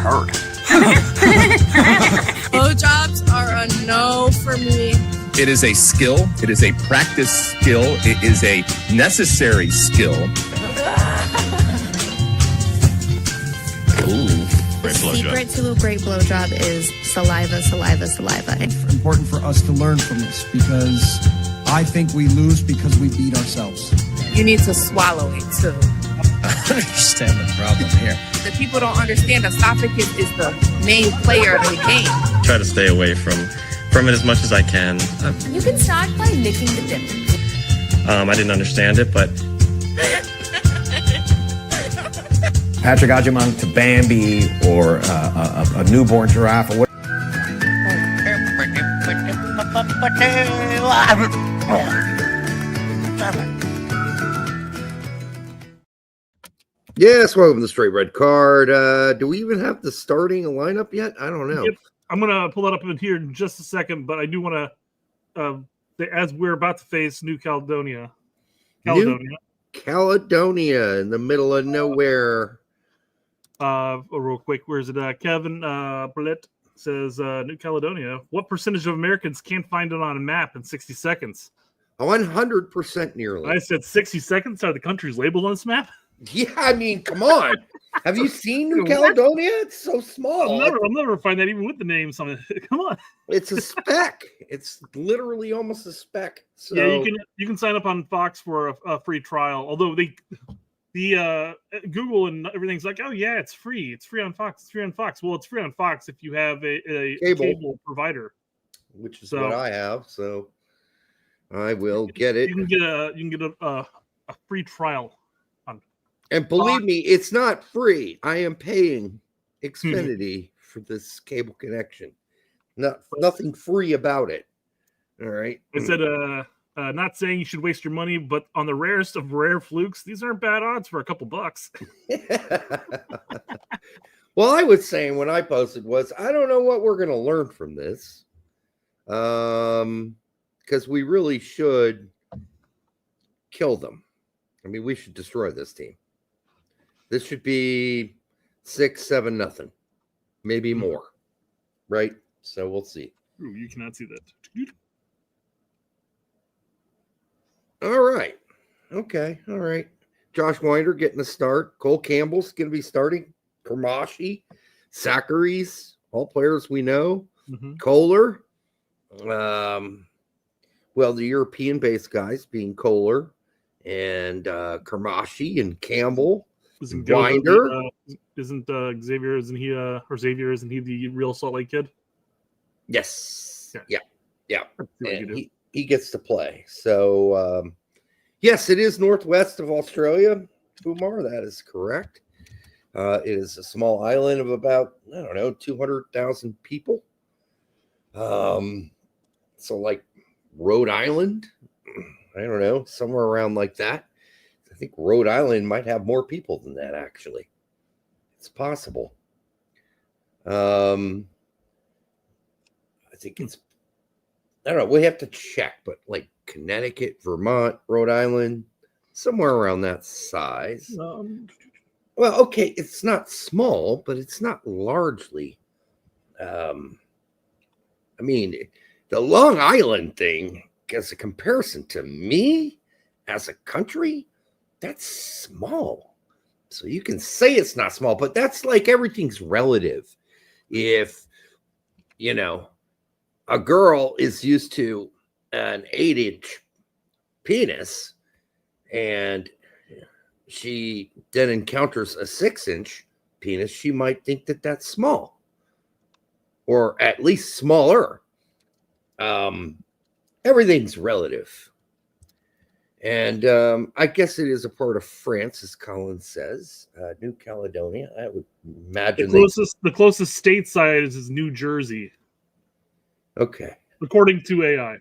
hurt. Blowjobs are a no for me. It is a skill. It is a practice skill. It is a necessary skill. Ooh, great blowjob. Secret to a great blowjob is saliva, saliva, saliva. It's important for us to learn from this because I think we lose because we beat ourselves. You need to swallow it too. I understand the problem here. The people don't understand esophagus is the main player of the game. Try to stay away from it as much as I can. You can start by licking the dip. I didn't understand it, but Patrick Agyemang to Bambi or a newborn giraffe or what? Yes, welcome to the Straight Red Card. Do we even have the starting lineup yet? I don't know. Yep. I'm going to pull that up in here in just a second, but I do want to, as we're about to face New Caledonia. New Caledonia in the middle of nowhere. Real quick, where's it? Kevin Brillette says, New Caledonia. What percentage of Americans can't find it on a map in 60 seconds? 100% nearly. I said 60 seconds are the countries labeled on this map? Yeah, I mean, come on. Have you seen New Caledonia? It's so small. I'll never find that even with the name. Come on. It's a speck. It's literally almost a speck. So yeah, you can sign up on Fox for a free trial. Although the Google and everything's like, oh yeah, it's free. It's free on Fox. It's free on Fox. Well, it's free on Fox if you have a cable provider, which is what I have. So I will get it. You can get a free trial. And believe me, it's not free. I am paying Xfinity for this cable connection. Nothing free about it. All right. I said, not saying you should waste your money, but on the rarest of rare flukes, these aren't bad odds for a couple bucks. Well, I was saying when I posted was, I don't know what we're going to learn from this. Because we really should kill them. I mean, we should destroy this team. This should be 6-7-0, maybe more, right? So we'll see. Ooh, you cannot see that. All right. Okay. All right. Josh Winder getting a start. Cole Campbell's going to be starting. Kermashi, Sacharies, all players we know. Kohler. Well, the European-based guys being Kohler and Kermashi and Campbell. Winder. Isn't Xavier? Isn't he? Xavier? Isn't he the real Salt Lake kid? Yes. Yeah. And he gets to play. So yes, it is northwest of Australia. Umar, that is correct. It is a small island of about 200,000 people. So like Rhode Island, I don't know, somewhere around like that. I think Rhode Island might have more people than that, actually. It's possible. I think it's, I don't know, we have to check, but like Connecticut, Vermont, Rhode Island, somewhere around that size. Well, okay, it's not small, but it's not largely. I mean, the Long Island thing, as a comparison to me as a country, that's small. So you can say it's not small, but that's like everything's relative. If, a girl is used to an 8-inch penis and she then encounters a 6-inch penis, she might think that that's small or at least smaller. Everything's relative. And I guess it is a part of France, as Colin says. New Caledonia, I would imagine. The closest stateside is New Jersey. Okay. According to AI.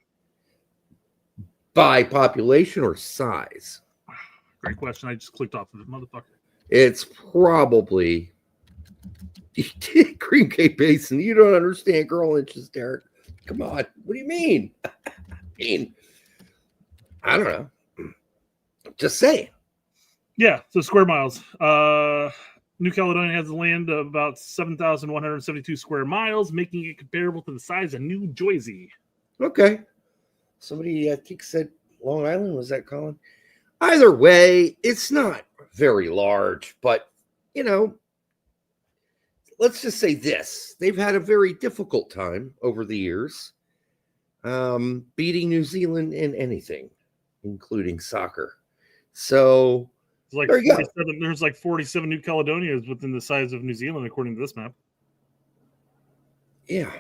By population or size? Great question. I just clicked off of it, motherfucker. It's probably Green Bay Basin. You don't understand girl inches, Derek. Come on. What do you mean? I don't know. Just saying. Yeah, so square miles. New Caledonia has land of about 7,172 square miles, making it comparable to the size of New Jersey. Okay. Somebody, I think, said Long Island. Was that Colin? Either way, it's not very large, but, let's just say this. They've had a very difficult time over the years beating New Zealand in anything, including soccer. So it's like there you go. There's like 47 New Caledonias within the size of New Zealand, according to this map. Yeah.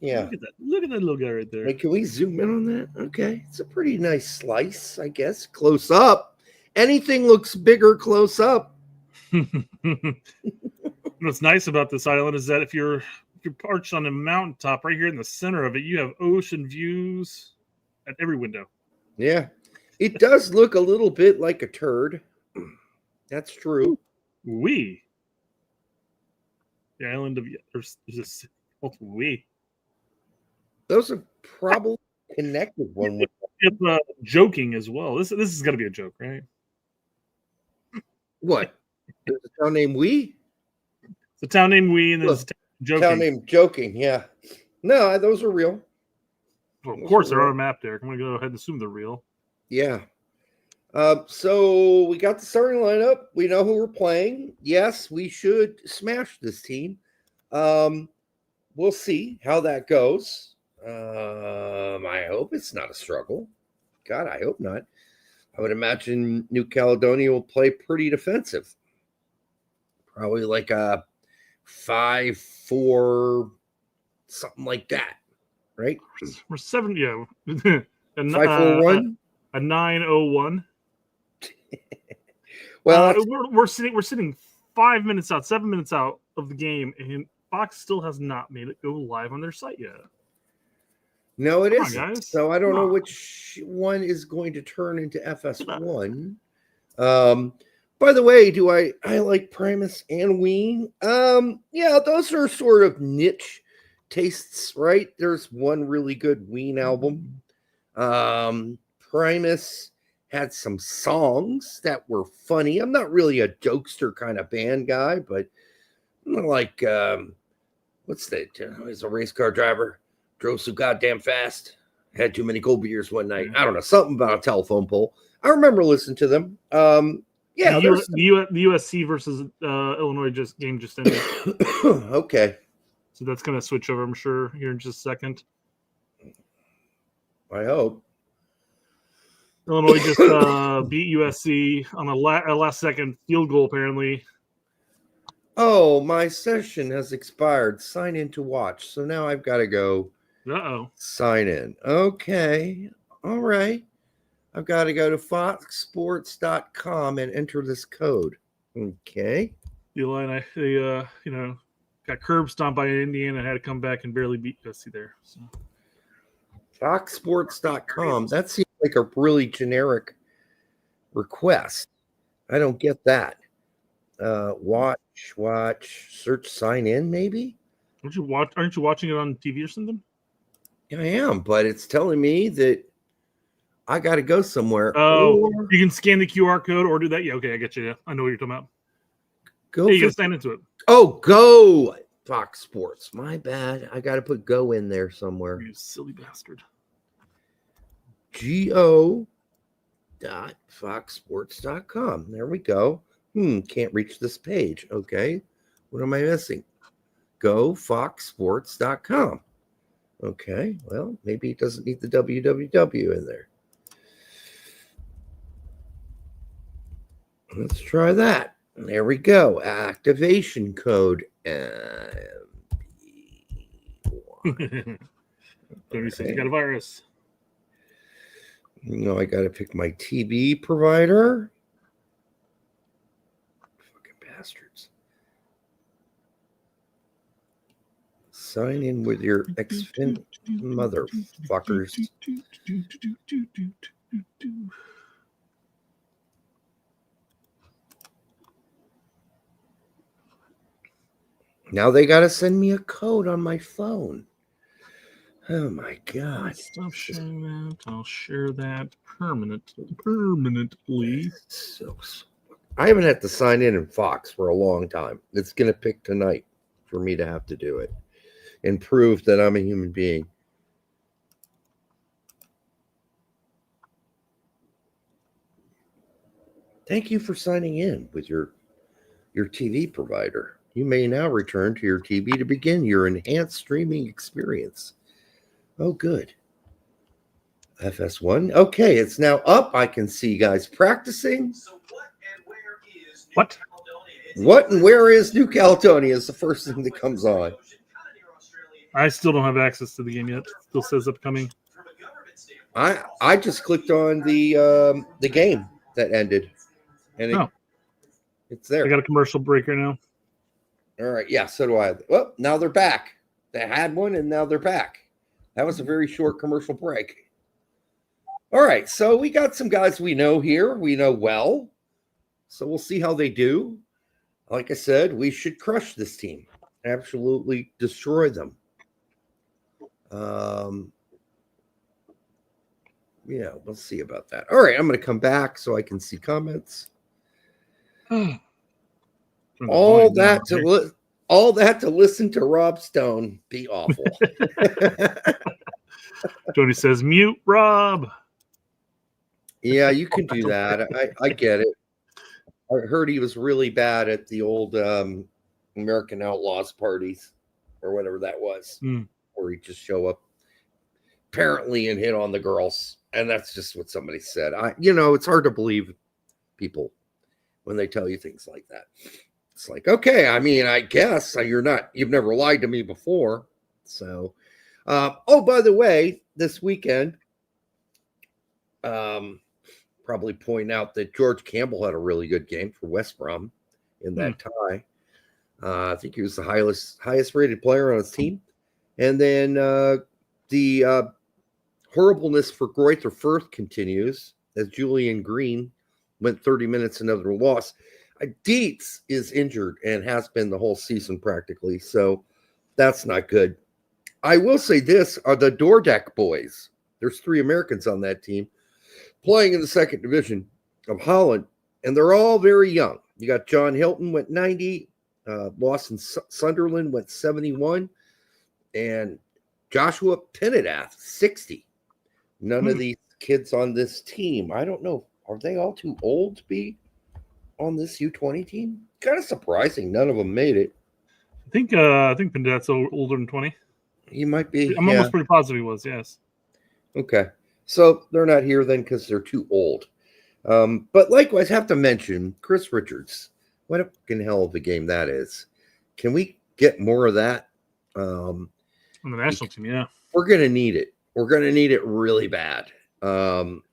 Look at that. Look at that little guy right there. Hey, can we zoom in on that? Okay. It's a pretty nice slice, I guess. Close up. Anything looks bigger close up. What's nice about this island is that if you're perched on a mountaintop right here in the center of it, you have ocean views at every window. Yeah. It does look a little bit like a turd. That's true. The island of there's this we. Those are probably connected one with joking as well. This is gonna be a joke, right? What? There's a town named Wee? It's a town named Wee, and there's a joking. Town named Joking, yeah. No, those are real. Well, of course, they're on a map, Derek. I'm going to go ahead and assume they're real. Yeah. So we got the starting lineup. We know who we're playing. Yes, we should smash this team. We'll see how that goes. I hope it's not a struggle. God, I hope not. I would imagine New Caledonia will play pretty defensive. Probably like a 5-4, something like that, right? We're 7, yeah. 5-4-1? A 9-0-1. Well, we're sitting 7 minutes out of the game, and Fox still has not made it go live on their site yet. No, it isn't. Guys. So I don't know which one is going to turn into FS1. By the way, do I like Primus and Ween? Yeah, those are sort of niche tastes, right? There's one really good Ween album. Primus had some songs that were funny. I'm not really a jokester kind of band guy, but I'm like, what's that? He's a race car driver. Drove so goddamn fast. Had too many cold beers one night. I don't know. Something about a telephone pole. I remember listening to them. Yeah. The USC versus Illinois game just ended. Okay. So that's going to switch over, I'm sure, here in just a second. I hope. Illinois just beat USC on a last-second field goal, apparently. Oh, my session has expired. Sign in to watch. So now I've got to go sign in. Okay. All right. I've got to go to foxsports.com and enter this code. Okay. The Illini, they got curb stomped by Indiana, had to come back and barely beat USC there. So. Foxsports.com. That seems like a really generic request. I don't get that. Watch, search, sign in, maybe? Aren't you watching it on TV or something? Yeah, I am, but it's telling me that I got to go somewhere. Oh, you can scan the QR code or do that. Yeah, okay, I get you. Yeah, I know what you're talking about. You can sign into it. Oh, go Fox Sports. My bad. I got to put go in there somewhere. You silly bastard. go.foxsports.com. There we go. Can't reach this page. Okay. What am I missing? Go foxsports.com. Okay. Well, maybe it doesn't need the www in there. Let's try that. There we go. Activation code. You said you got a virus. No, I got to pick my TV provider. Fucking bastards. Sign in with your Xfin motherfuckers. Now they got to send me a code on my phone. Oh my God. Stop sharing that. I'll share that permanently. So I haven't had to sign in Fox for a long time. It's going to pick tonight for me to have to do it and prove that I'm a human being. Thank you for signing in with your TV provider. You may now return to your TV to begin your enhanced streaming experience. Oh, good. FS1. Okay, it's now up. I can see guys practicing. What? What and where is New Caledonia is the first thing that comes on. I still don't have access to the game yet. Still says upcoming. I just clicked on the game that ended, and it's there. I got a commercial break right now. All right, yeah, so do I. Well, now they're back. They had one, and now they're back. That was a very short commercial break. All right, so we got some guys we know here. We know well, so we'll see how they do. Like I said, we should crush this team. Absolutely destroy them. Yeah, we'll see about that. All right, I'm going to come back so I can see comments. All that to listen to Rob Stone be awful. Tony says, mute Rob. Yeah, you can do that. I get it. I heard he was really bad at the old American Outlaws parties or whatever that was, where he'd just show up apparently and hit on the girls. And that's just what somebody said. It's hard to believe people when they tell you things like that. It's like, okay, I mean, I guess you've never lied to me before. So, by the way, this weekend, probably point out that George Campbell had a really good game for West Brom in that tie. I think he was the highest rated player on his team. And then the horribleness for Greuther Fürth continues as Julian Green went 30 minutes, another loss. Dietz is injured and has been the whole season practically, so that's not good. I will say this are the Dordrecht boys. There's 3 Americans on that team playing in the second division of Holland, and they're all very young. You got John Hilton went 90, Lawson Sunderland went 71, and Joshua Pinnedath 60. None of these kids on this team, I don't know, are they all too old to be on this U20 team? Kind of surprising. None of them made it. I think Pinnedath's older than 20. He might be. I'm almost pretty positive he was, yes. Okay. So they're not here then because they're too old. But likewise, have to mention Chris Richards. What a fucking hell of a game that is. Can we get more of that? On the national team, yeah. We're going to need it. We're going to need it really bad.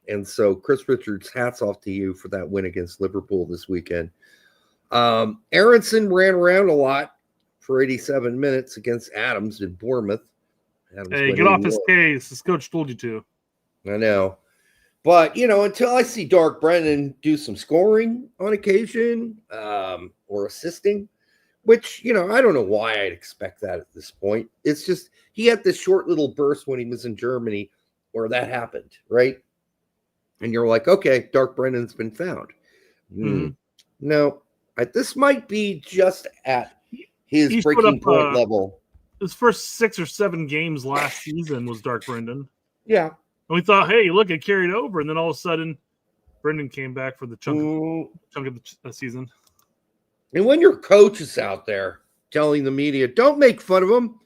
And so Chris Richards, hats off to you for that win against Liverpool this weekend. Aronson ran around a lot for 87 minutes against Adams in Bournemouth. Hey, get off his case. His coach told you to. I know. But, until I see Dark Brennan do some scoring on occasion or assisting, which, I don't know why I'd expect that at this point. It's just he had this short little burst when he was in Germany where that happened, right? And you're like, okay, Dark Brennan's been found. No, this might be just at his breaking point level. His first 6 or 7 games last season was Dark Brendan. Yeah. And we thought, hey, look, it carried over. And then all of a sudden, Brendan came back for the chunk of the season. And when your coach is out there telling the media, don't make fun of him.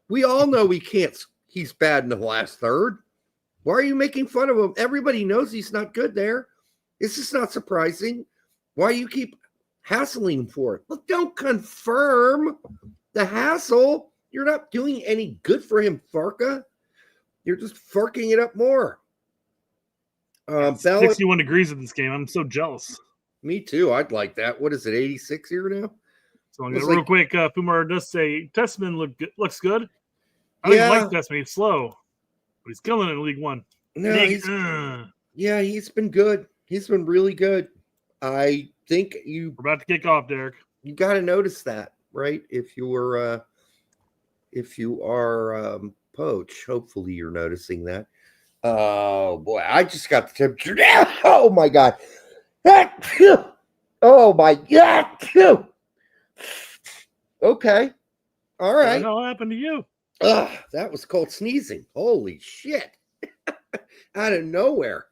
We all know he's bad in the last third. Why are you making fun of him? Everybody knows he's not good there. It's just not surprising. Why you keep hassling him for it? Look, don't confirm the hassle. You're not doing any good for him, Farka. You're just farking it up more. 61 degrees in this game. I'm so jealous. Me too. I'd like that. What is it, 86 here now? So I'm real quick. Fumar does say Testman looks good. I don't like Testman. He's slow, but he's killing it in League One. No, he's been good. He's been really good. I think we're about to kick off, Derek. You got to notice that, right? If you are Poach, hopefully you're noticing that. Oh boy, I just got the temperature. Oh my god. Oh my, yeah. Okay. All What the right. hell happened to you? That was called sneezing. Holy shit. Out of nowhere.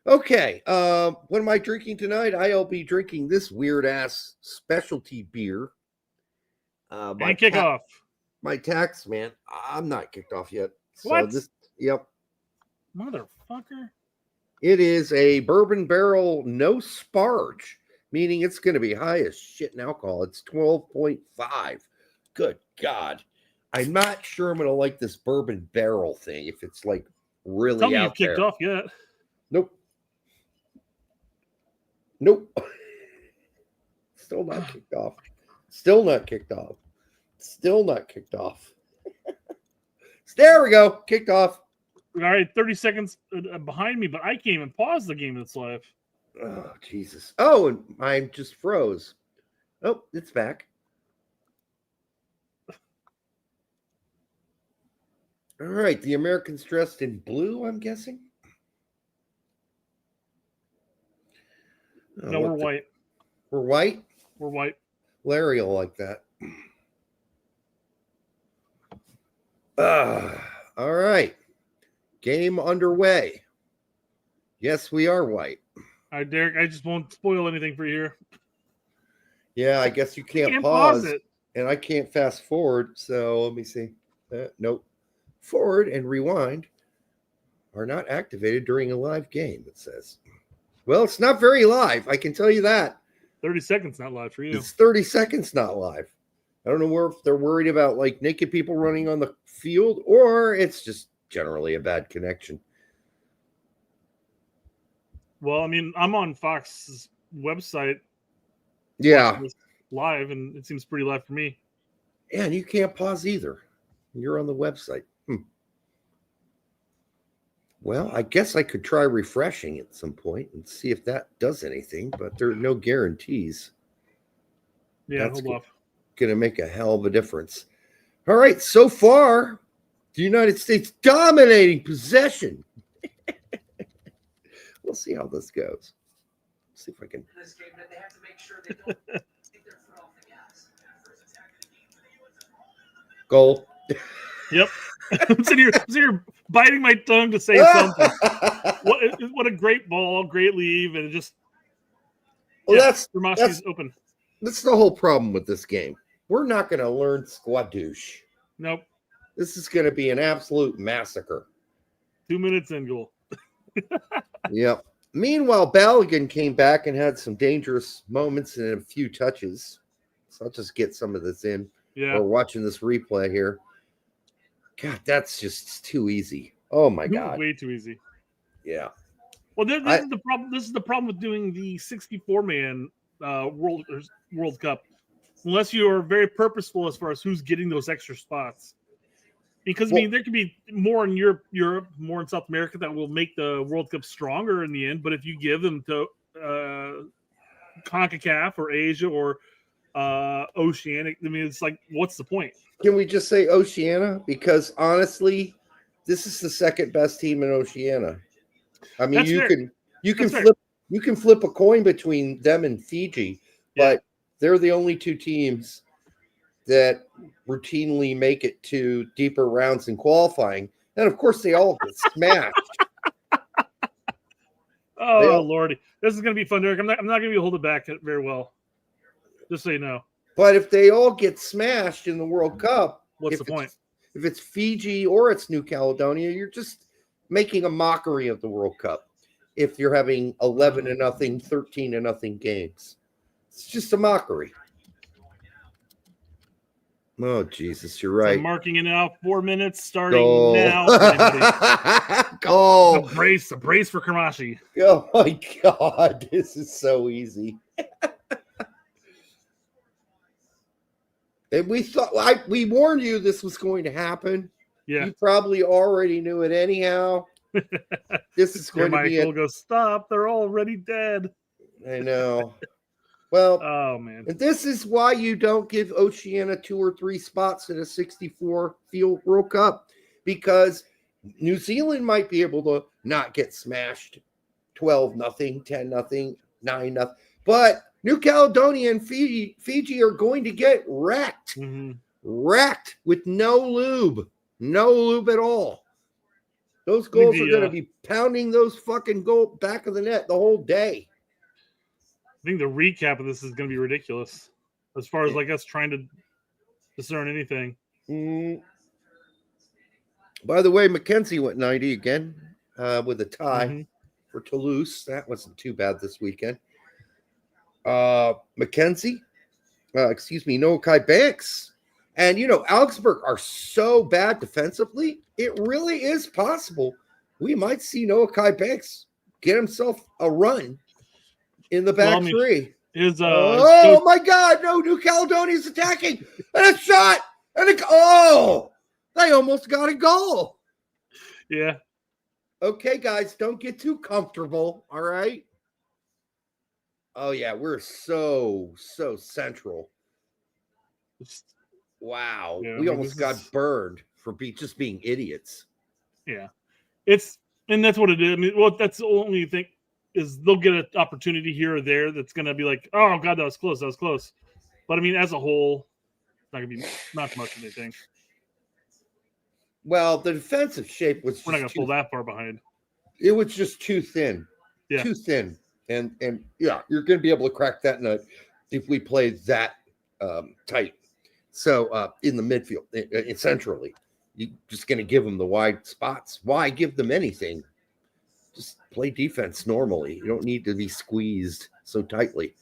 Okay. What am I drinking tonight? I'll be drinking this weird ass specialty beer. And kickoff. My tax man. I'm not kicked off yet. So What? Yep. Motherfucker. It is a bourbon barrel, no sparge, meaning it's going to be high as shit in alcohol. It's 12.5. Good God. I'm not sure I'm going to like this bourbon barrel thing if it's like really Tell me out you've kicked there. off yet. Nope. Nope. Still not kicked off. Still not kicked off. Still not kicked off. There we go. Kicked off. All right, 30 seconds behind me, but I can't even pause the game that's live. Oh, Jesus. Oh, and mine just froze. Oh, it's back. All right. The Americans dressed in blue, I'm guessing. No, we're white. We're white? We're white. Larry will like that. All right. Game underway. Yes, we are white. All right, Derek, I just won't spoil anything for you here. Yeah, I guess you can't pause it. And I can't fast forward. So let me see. Nope. Forward and rewind are not activated during a live game, it says. Well, it's not very live. I can tell you that. 30 seconds not live for you. It's 30 seconds not live. I don't know if they're worried about like naked people running on the field or it's just generally a bad connection. Well, I mean, I'm on Fox's website. Yeah. Live, and it seems pretty live for me. Yeah, and you can't pause either. You're on the website. Well, I guess I could try refreshing at some point and see if that does anything, but there are no guarantees. Yeah, That's hold off. Going to make a hell of a difference. All right, so far, the United States dominating possession. We'll see how this goes. See if I can. Goal. Yep. I'm sitting here biting my tongue to say something. What a great ball, great leave, and just. Well, yeah, that's open. That's the whole problem with this game. We're not going to learn squadouche. Nope. This is going to be an absolute massacre. 2 minutes in goal. Yep. Meanwhile, Balogun came back and had some dangerous moments and a few touches. So I'll just get some of this in. Yeah. We're watching this replay here. God, that's just too easy. Oh my God. Way too easy. Yeah. Well, this is the problem. This is the problem with doing the 64-man World Cup. Unless you are very purposeful as far as who's getting those extra spots. Because I mean, there could be more in Europe, more in South America that will make the World Cup stronger in the end. But if you give them to CONCACAF or Asia or Oceanic, I mean, it's like, what's the point? Can we just say Oceania? Because honestly, this is the second best team in Oceania. I mean, you can flip a coin between them and Fiji, but they're the only two teams that routinely make it to deeper rounds in qualifying. And of course, they all get smashed. Lordy. This is going to be fun, Derek. I'm not going to be able to hold it back very well. Just so you know. But if they all get smashed in the World Cup, what's the point? If it's Fiji or it's New Caledonia, you're just making a mockery of the World Cup. If you're having 11-0, 13-0 games, it's just a mockery. Oh, Jesus, you're right. I'm marking it out. 4 minutes starting now. Goal. The brace for Kamashi. Oh, my God. This is so easy. And we warned you this was going to happen. Yeah. You probably already knew it anyhow. This is going to be Michael goes, stop. They're already dead. I know. Well, oh man. And this is why you don't give Oceania 2 or 3 spots in a 64 field World Cup, because New Zealand might be able to not get smashed 12-0, 10-0, 9-0. But New Caledonia and Fiji are going to get wrecked. Wrecked with no lube at all. Those goals are going to be pounding those fucking goal back of the net the whole day. I think the recap of this is going to be ridiculous as far as like us trying to discern anything. By the way, Mackenzie went 90 again with a tie for Toulouse. That wasn't too bad this weekend. Mackenzie, Noah Kai Banks. And, Augsburg are so bad defensively, it really is possible we might see Noah Kai Banks get himself a run in the back three. My God, no, New Caledonia's attacking. And a shot. And they almost got a goal. Yeah. Okay, guys, don't get too comfortable, all right? Oh, yeah, we're so central. Wow, yeah, we almost got burned for just being idiots. Yeah, and that's what it is. I mean, that's the only thing is they'll get an opportunity here or there that's going to be like, oh God, that was close. But I mean, as a whole, it's not going to be not much of anything. Well, the defensive shape was. We're not going to pull that far behind. It was just too thin. Yeah. Too thin, and yeah, you're going to be able to crack that nut if we play that tight. So in the midfield, centrally, you're just going to give them the wide spots. Why give them anything? Just play defense normally. You don't need to be squeezed so tightly.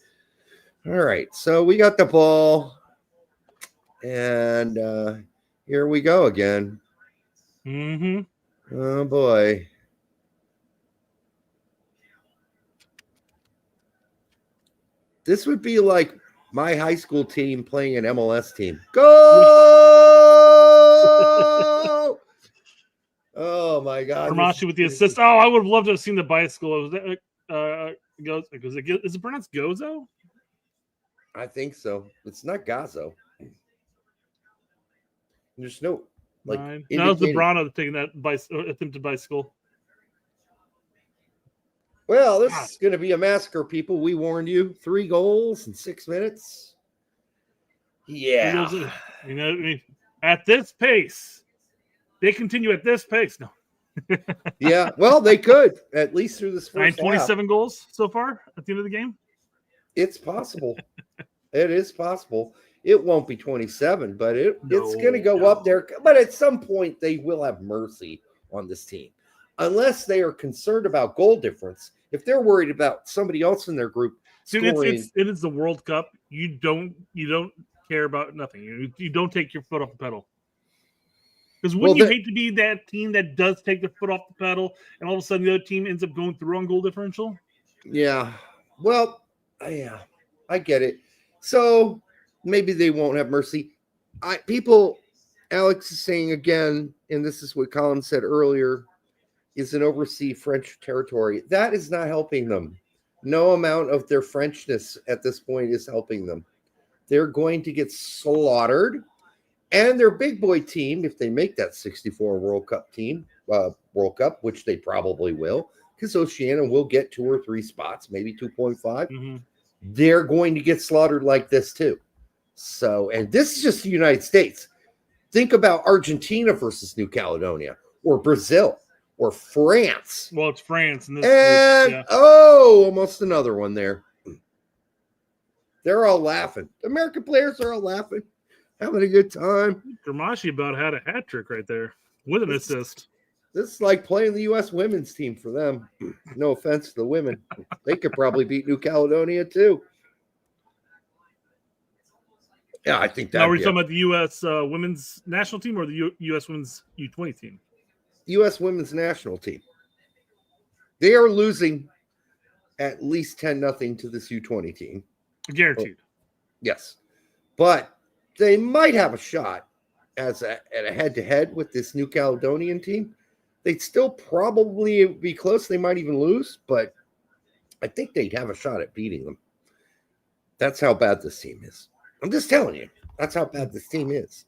All right, so we got the ball, and here we go again. Oh, boy. This would be like my high school team playing an MLS team. Go! Oh my God! Hermashi with the assist. Oh, I would have loved to have seen the bicycle. Was that is it pronounced Gozo? I think so. It's not Gazo. There's no like. No, it's Zabrano taking that attempted bicycle. Well, this is going to be a massacre, people. We warned you. 3 goals in 6 minutes. Yeah. At this pace, they continue at this pace. No. Yeah, well, they could, at least through this first 27 goals so far at the end of the game. It's possible. It is possible. It won't be 27, but it's going to go up there. But at some point, they will have mercy on this team. Unless they are concerned about goal difference. If they're worried about somebody else in their group scoring. It is the World Cup. You don't care about nothing. You don't take your foot off the pedal. Because wouldn't you hate to be that team that does take their foot off the pedal and all of a sudden the other team ends up going through on goal differential? Yeah. Well, yeah, I get it. So maybe they won't have mercy. Alex is saying again, and this is what Colin said earlier, is an overseas French territory. That is not helping them. No amount of their Frenchness at this point is helping them. They're going to get slaughtered. And their big boy team, if they make that 64 World Cup team, World Cup, which they probably will, because Oceania will get 2 or 3 spots, maybe 2.5. They're going to get slaughtered like this too. So, and this is just the United States. Think about Argentina versus New Caledonia, or Brazil, or France. Well, it's France. Almost another one there. They're all laughing. American players are all laughing, having a good time. Gramashi about had a hat trick right there with an assist. This is like playing the U.S. women's team for them. No offense to the women. They could probably beat New Caledonia too. Yeah, I think that. Now, are we talking about the U.S. Women's national team or the U.S. Women's U20 team? U.S. Women's national team. They are losing at least 10-0 to this U20 team. Guaranteed. Yes. But they might have a shot at a head-to-head with this New Caledonian team. They'd still probably be close. They might even lose, but I think they'd have a shot at beating them. That's how bad this team is. I'm just telling you. That's how bad this team is.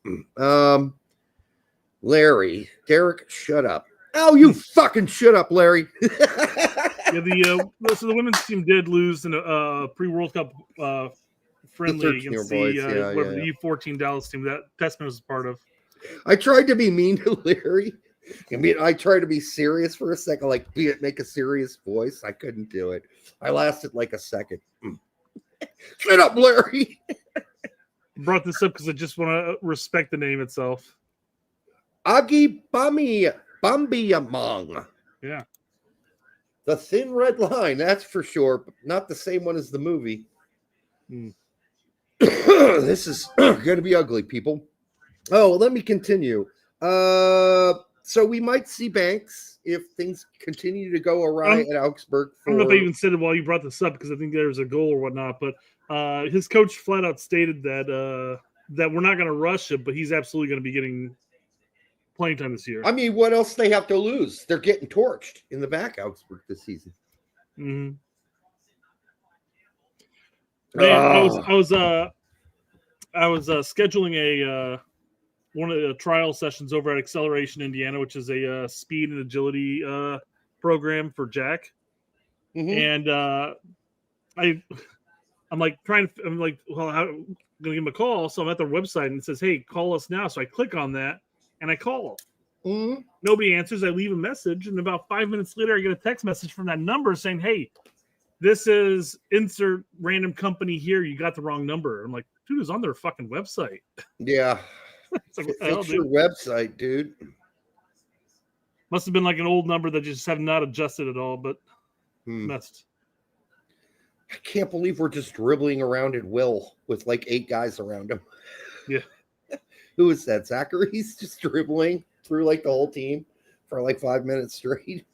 Larry, Derek, shut up. Oh, you fucking shut up, Larry. So the women's team did lose in a pre-World Cup friendly against the U14 Dallas team that Testman was part of. I tried to be mean to Larry. I tried to be serious for a second, like make a serious voice. I couldn't do it. I lasted like a second. Shut up, Larry. Brought this up because I just want to respect the name itself. Agi Bambiamong. Yeah. The Thin Red Line, that's for sure. But not the same one as the movie. This is going to be ugly, people. Oh, let me continue. So we might see Banks if things continue to go awry at Augsburg. I don't know if I even said it while you brought this up because I think there's a goal or whatnot, but his coach flat out stated that we're not going to rush him, but he's absolutely going to be getting playing time this year. I mean, what else they have to lose? They're getting torched in the back Augsburg this season. Mm-hmm. I was scheduling a one of the trial sessions over at Acceleration Indiana, which is a speed and agility program for Jack. Mm-hmm. And I'm like, well, I'm gonna give him a call. So I'm at their website and it says, "Hey, call us now." So I click on that and I call. Mm-hmm. Nobody answers. I leave a message, and about 5 minutes later, I get a text message from that number saying, "Hey, this is insert random company here. You got the wrong number." I'm like, dude, it's on their fucking website. Yeah. It's like, Fix your website, dude. Must have been like an old number that just have not adjusted at all, but messed. I can't believe we're just dribbling around at will with like 8 guys around him. Yeah. Who is that? Zachary? He's just dribbling through like the whole team for like 5 minutes straight.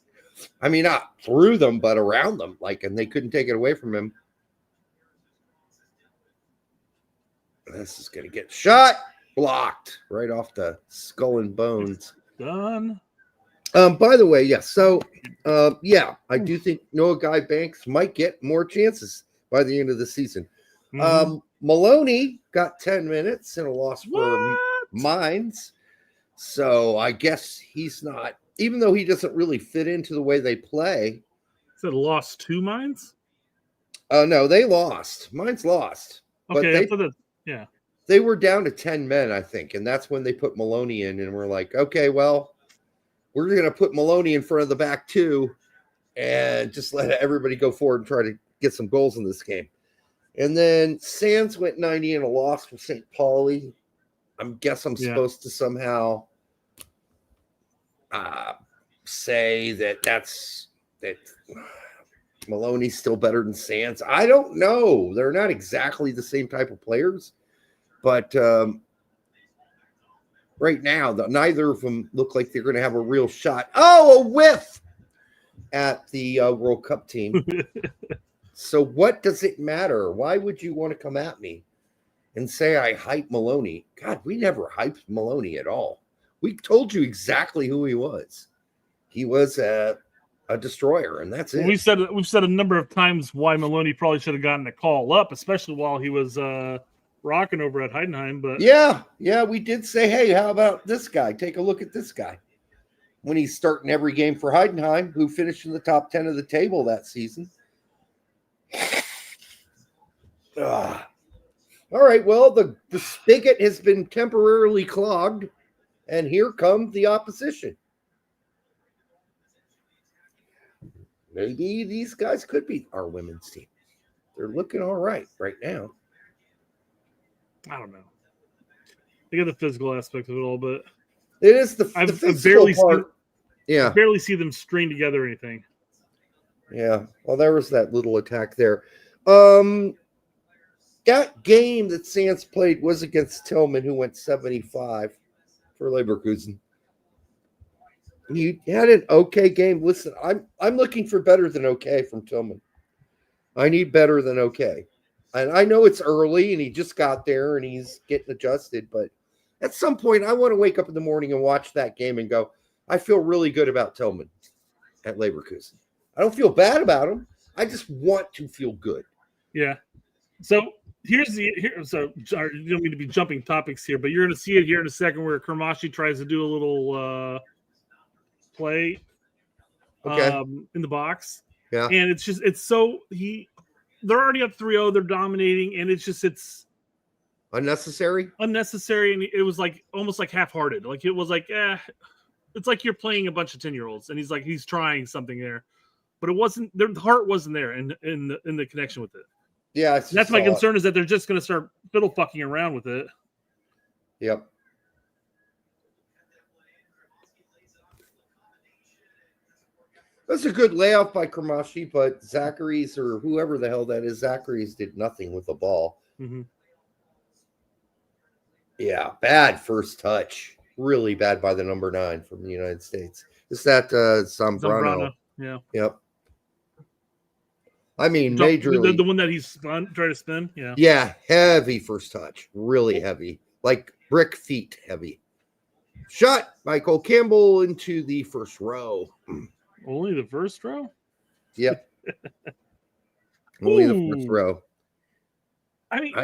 I mean, not through them, but around them. Like, and they couldn't take it away from him. This is going to get shot. Blocked right off the skull and bones. Done. By the way, yes. So, I do think Noah Guy Banks might get more chances by the end of the season. Mm-hmm. Maloney got 10 minutes in a loss for Mines. So I guess he's not, even though he doesn't really fit into the way they play. Is it lost 2 Mines? No, they lost. Mines lost. Okay, But they were down to 10 men, I think, and that's when they put Maloney in, and we're like, okay, well, we're going to put Maloney in front of the back two and just let everybody go forward and try to get some goals in this game. And then Sands went 90 in a loss for St. Pauli. I'm supposed to somehow say that Maloney's still better than Sands. I don't know. They're not exactly the same type of players. But right now, neither of them look like they're going to have a real shot. Oh, a whiff at the World Cup team. So what does it matter? Why would you want to come at me and say I hype Maloney? God, we never hyped Maloney at all. We told you exactly who he was. He was a destroyer, and that's it. We've said a number of times why Maloney probably should have gotten a call up, especially while he was rocking over at Heidenheim. But yeah, we did say, hey, how about this guy? Take a look at this guy. When he's starting every game for Heidenheim, who finished in the top 10 of the table that season. All right, well, the spigot has been temporarily clogged, and here comes the opposition. Maybe these guys could be our women's team. They're looking all right now. I don't know. They got the physical aspect of it all, but it is the physical part. I barely see them string together anything. Yeah. Well, there was that little attack there. That game that Sands played was against Tillman, who went 75 for Leverkusen. He had an okay game. Listen, I'm looking for better than okay from Tillman. I need better than okay. And I know it's early and he just got there and he's getting adjusted, but at some point I want to wake up in the morning and watch that game and go, I feel really good about Tillman at Leverkusen. I don't feel bad about him. I just want to feel good. Yeah. So you don't mean to be jumping topics here, but you're going to see it here in a second where Kermashi tries to do a little play in the box. Yeah. And they're already up 3-0, they're dominating, and it's unnecessary. And it was like almost like half-hearted. Like it was like, it's like you're playing a bunch of 10-year-olds, and he's trying something there, but it wasn't. The heart wasn't there in the connection with it. Yeah, that's my concern is that they're just going to start fiddle fucking around with it. Yep. That's a good layoff by Kramashi, but Zachary's or whoever the hell that is, Zachary's did nothing with the ball. Mm-hmm. Yeah, bad first touch. Really bad by the number 9 from the United States. Is that Zambrano? Yeah. Yep. I mean, majorly. The one that he's tried to spin? Yeah. Yeah, heavy first touch. Really heavy. Like brick feet heavy. Shot Michael Campbell into the first row. Only the first row? Yep. Only the first row. I mean,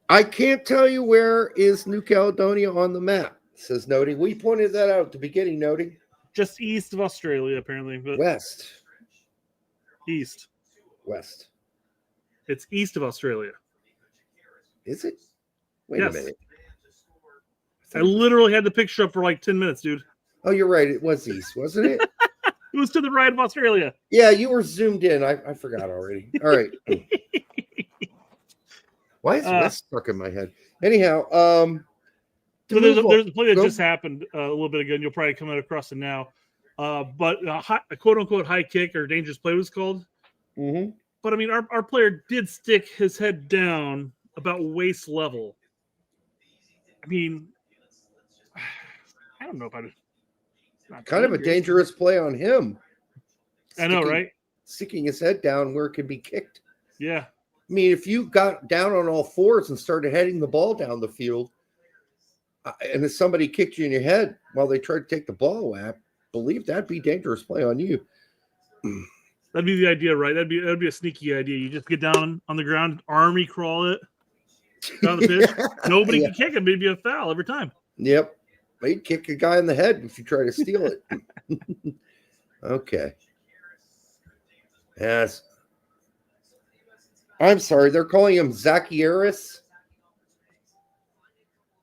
I can't tell you where is New Caledonia on the map, says Noting. We pointed that out at the beginning, Noting. Just east of Australia, apparently. But West. East. West. It's east of Australia. Is it? Wait a minute. I literally had the picture up for like 10 minutes, dude. Oh, you're right. It was east, wasn't it? It was to the right of Australia. Yeah, you were zoomed in. I forgot already. All right. Why is West stuck in my head? Anyhow, so there's a play that just happened a little bit ago, and you'll probably come across it now. But a quote-unquote high kick or dangerous play was called. Mm-hmm. But, I mean, our player did stick his head down about waist level. I mean, I don't know if I'd... Kind of a dangerous play on him. I know, right? Sticking his head down where it can be kicked. Yeah. I mean, if you got down on all fours and started heading the ball down the field, and if somebody kicked you in your head while they tried to take the ball away, I believe that'd be dangerous play on you. That'd be the idea, right? That'd be a sneaky idea. You just get down on the ground, army crawl it down the pitch. Nobody can kick it. Maybe a foul every time. Yep. You'd kick a guy in the head if you try to steal it. Okay. Yes. I'm sorry. They're calling him Zacchaeus.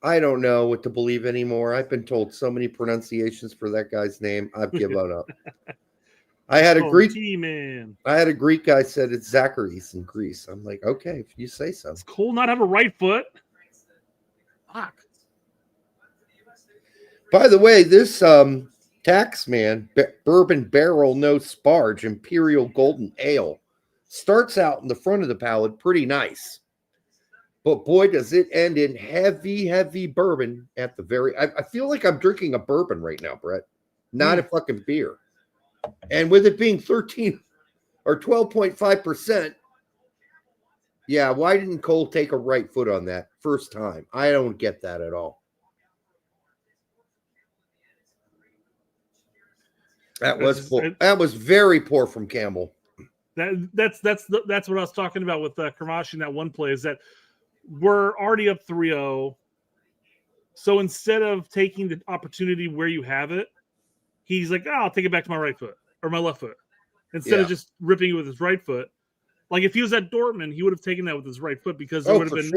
I don't know what to believe anymore. I've been told so many pronunciations for that guy's name. I've given up. I had a Greek man. I had a Greek guy said it's Zachary's in Greece. I'm like, okay, if you say so. It's cool not have a right foot. Fuck. By the way, this Taxman Bourbon Barrel No Sparge Imperial Golden Ale starts out in the front of the palate pretty nice. But boy, does it end in heavy, heavy bourbon at the very... I feel like I'm drinking a bourbon right now, Brett. Not a fucking beer. And with it being 13 or 12.5%, yeah, why didn't Cole take a right foot on that first time? I don't get that at all. That was very poor from Campbell. That's what I was talking about with Kramashi in that one play is that we're already up 3-0. So instead of taking the opportunity where you have it, he's like, I'll take it back to my right foot or my left foot. Instead of just ripping it with his right foot. Like if he was at Dortmund, he would have taken that with his right foot because there would have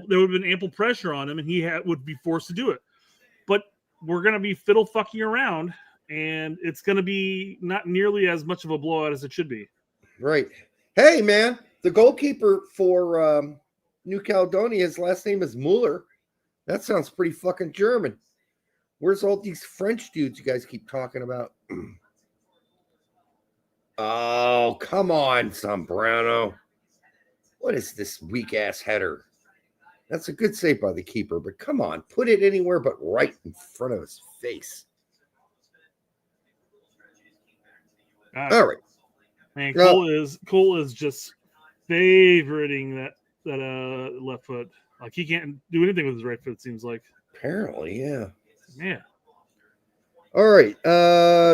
been ample pressure on him and he would be forced to do it. But we're going to be fiddle fucking around and it's going to be not nearly as much of a blowout as it should be. Right. Hey, man, the goalkeeper for New Caledonia, his last name is Mueller. That sounds pretty fucking German. Where's all these French dudes you guys keep talking about? Oh, come on, Zambrano. What is this weak-ass header? That's a good save by the keeper, but come on, put it anywhere but right in front of his face. All right. Man, Cole is just favoriting that left foot. Like he can't do anything with his right foot, it seems like. Apparently, yeah. Man. All right.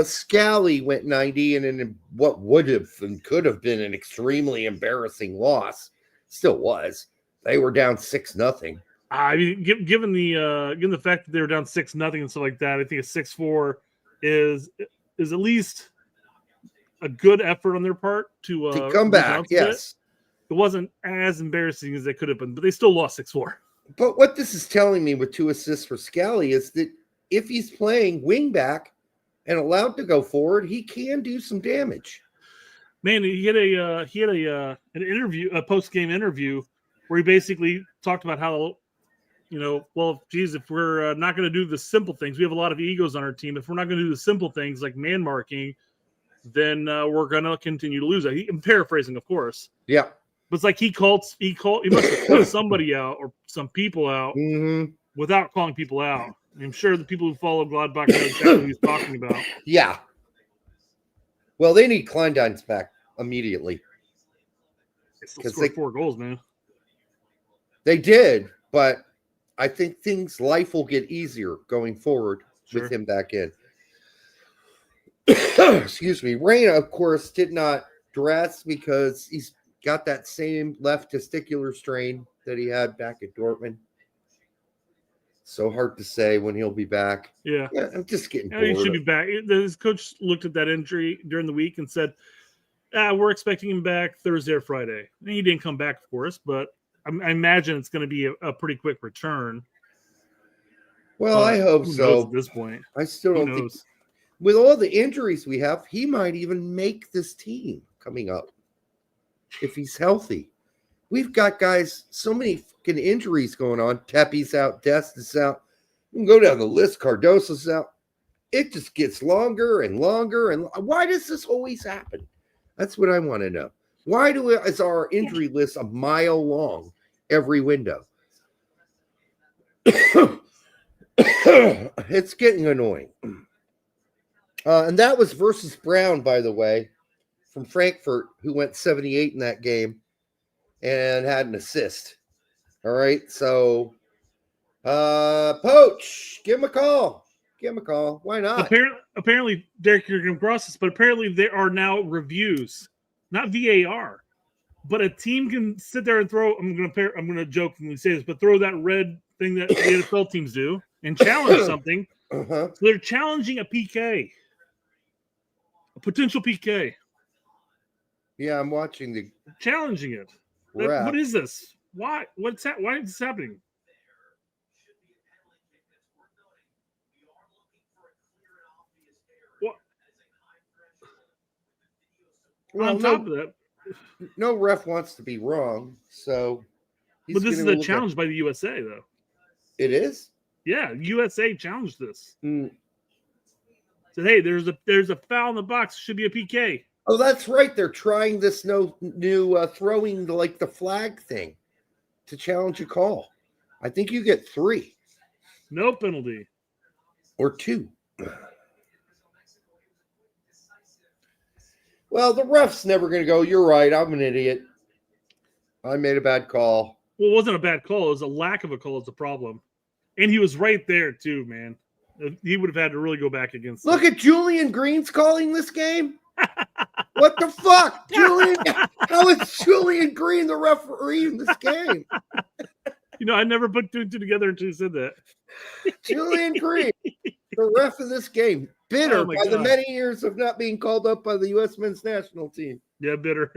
Scally went 90, and in what would have and could have been an extremely embarrassing loss, still was. They were down 6-0. I mean, given the fact that they were down 6-0 and stuff like that, I think a 6-4 is at least a good effort on their part to come back. renounce Yes. It wasn't as embarrassing as they could have been, but they still lost 6-4. But what this is telling me with 2 assists for Scally is that if he's playing wing back and allowed to go forward, he can do some damage. Man, he had an interview, a post-game interview, where he basically talked about how, well, geez, if we're not going to do the simple things, we have a lot of egos on our team. If we're not going to do the simple things like man marking, then we're going to continue to lose. I'm paraphrasing, of course. Yeah. But it's like he must have called somebody out or some people out without calling people out. I'm sure the people who follow Gladbach know exactly what he's talking about. Yeah. Well, they need Kleindien's back immediately. They still scored 4 goals, man. They did, but I think life will get easier going forward with him back in. Excuse me. Reyna, of course, did not dress because he's got that same left testicular strain that he had back at Dortmund. So hard to say when he'll be back. Yeah, I'm just getting bored. He should be back. His coach looked at that injury during the week and said, we're expecting him back Thursday or Friday. And he didn't come back, of course, but I imagine it's going to be a pretty quick return. Well, I hope so. At this point, I still don't think, with all the injuries we have, he might even make this team coming up if he's healthy. We've got guys, so many fucking injuries going on. Tepe's out, Dest is out. You can go down the list. Cardoso's out. It just gets longer and longer. And why does this always happen? That's what I want to know. Why is our injury list a mile long every window? It's getting annoying. And that was versus Brown, by the way, from Frankfurt, who went 78 in that game and had an assist. All right, so Poach, give him a call. Give him a call. Why not? Apparently, Derek, you're going to cross this, but apparently there are now reviews, not VAR, but a team can sit there and throw. I'm going to jokingly say this, but throw that red thing that the NFL teams do and challenge something. So they're challenging a PK, a potential PK. Yeah, I'm watching the challenging it. What is this? Why? Why is this happening? What? Well, on top of that, no ref wants to be wrong, so. But this is a challenge by the USA, though. It is? Yeah, USA challenged this. Said, hey, there's a foul in the box. Should be a PK. Oh, that's right. They're trying this new throwing the flag thing to challenge a call. I think you get 3. No penalty. Or 2. Well, the ref's never going to go, you're right, I'm an idiot. I made a bad call. Well, it wasn't a bad call. It was a lack of a call is the problem. And he was right there, too, man. He would have had to really go back against Look at Julian Green's calling this game. What the fuck? How is Julian Green the referee in this game? I never put 2 and 2 together until you said that. Julian Green, the ref of this game, bitter by the many years of not being called up by the U.S. men's national team. Yeah, bitter.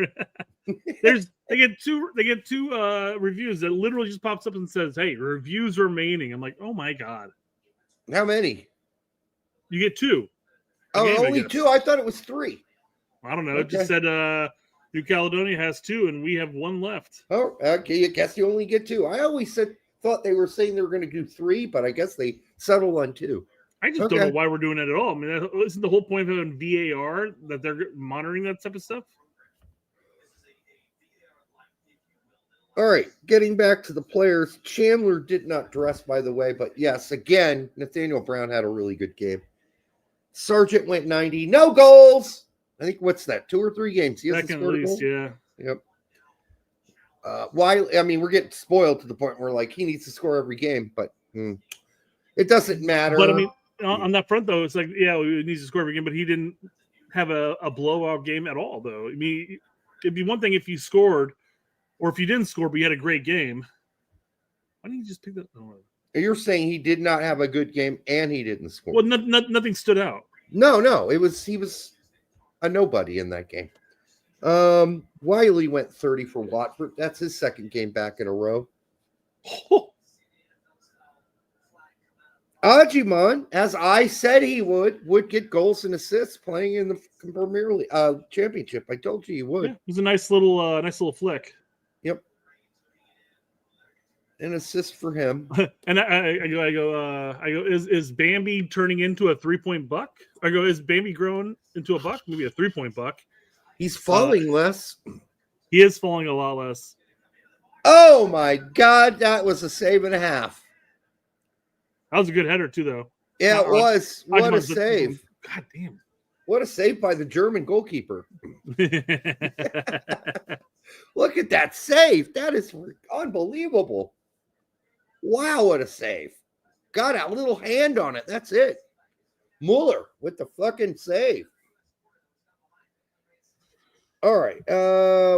They get two reviews that literally just pops up and says, "Hey, reviews remaining." I'm like, oh my god. How many? You get 2. Oh, only 2? I thought it was 3. I don't know. It just said New Caledonia has 2 and we have 1 left. Oh, okay. I guess you only get 2. I always thought they were saying they were going to do 3, but I guess they settled on 2. I just don't know why we're doing it at all. I mean, isn't the whole point of having VAR that they're monitoring that type of stuff? All right, getting back to the players. Chandler did not dress, by the way, but yes, again, Nathaniel Brown had a really good game. Sargent went 90, no goals. I think what's that? 2 or 3 games. He hasn't scored a goal? Yeah. Yep. Why? I mean, we're getting spoiled to the point where he needs to score every game, but it doesn't matter. But I mean, on that front though, it's like he needs to score every game, but he didn't have a blowout game at all, though. I mean, it'd be one thing if you scored, or if you didn't score but you had a great game. Why didn't you just pick that? Oh. You're saying he did not have a good game and he didn't score. Well, nothing stood out. No, he was. a nobody in that game. Wiley went 30 for Watford. That's his second game back in a row. Ajiman, as I said he would get goals and assists playing in the Premier League championship. I told you he would. Yeah, it was a nice little flick. Yep. An assist for him. And I go, is Bambi turning into a 3-point buck? I go, is Bambi growing into a buck? Maybe a 3-point buck. He's falling less. He is falling a lot less. Oh my God, that was a save and a half. That was a good header too, though. Yeah, it was. What a save. God damn. What a save by the German goalkeeper. Look at that save. That is unbelievable. Wow, what a save. Got a little hand on it. That's it. Mueller with the fucking save. All right.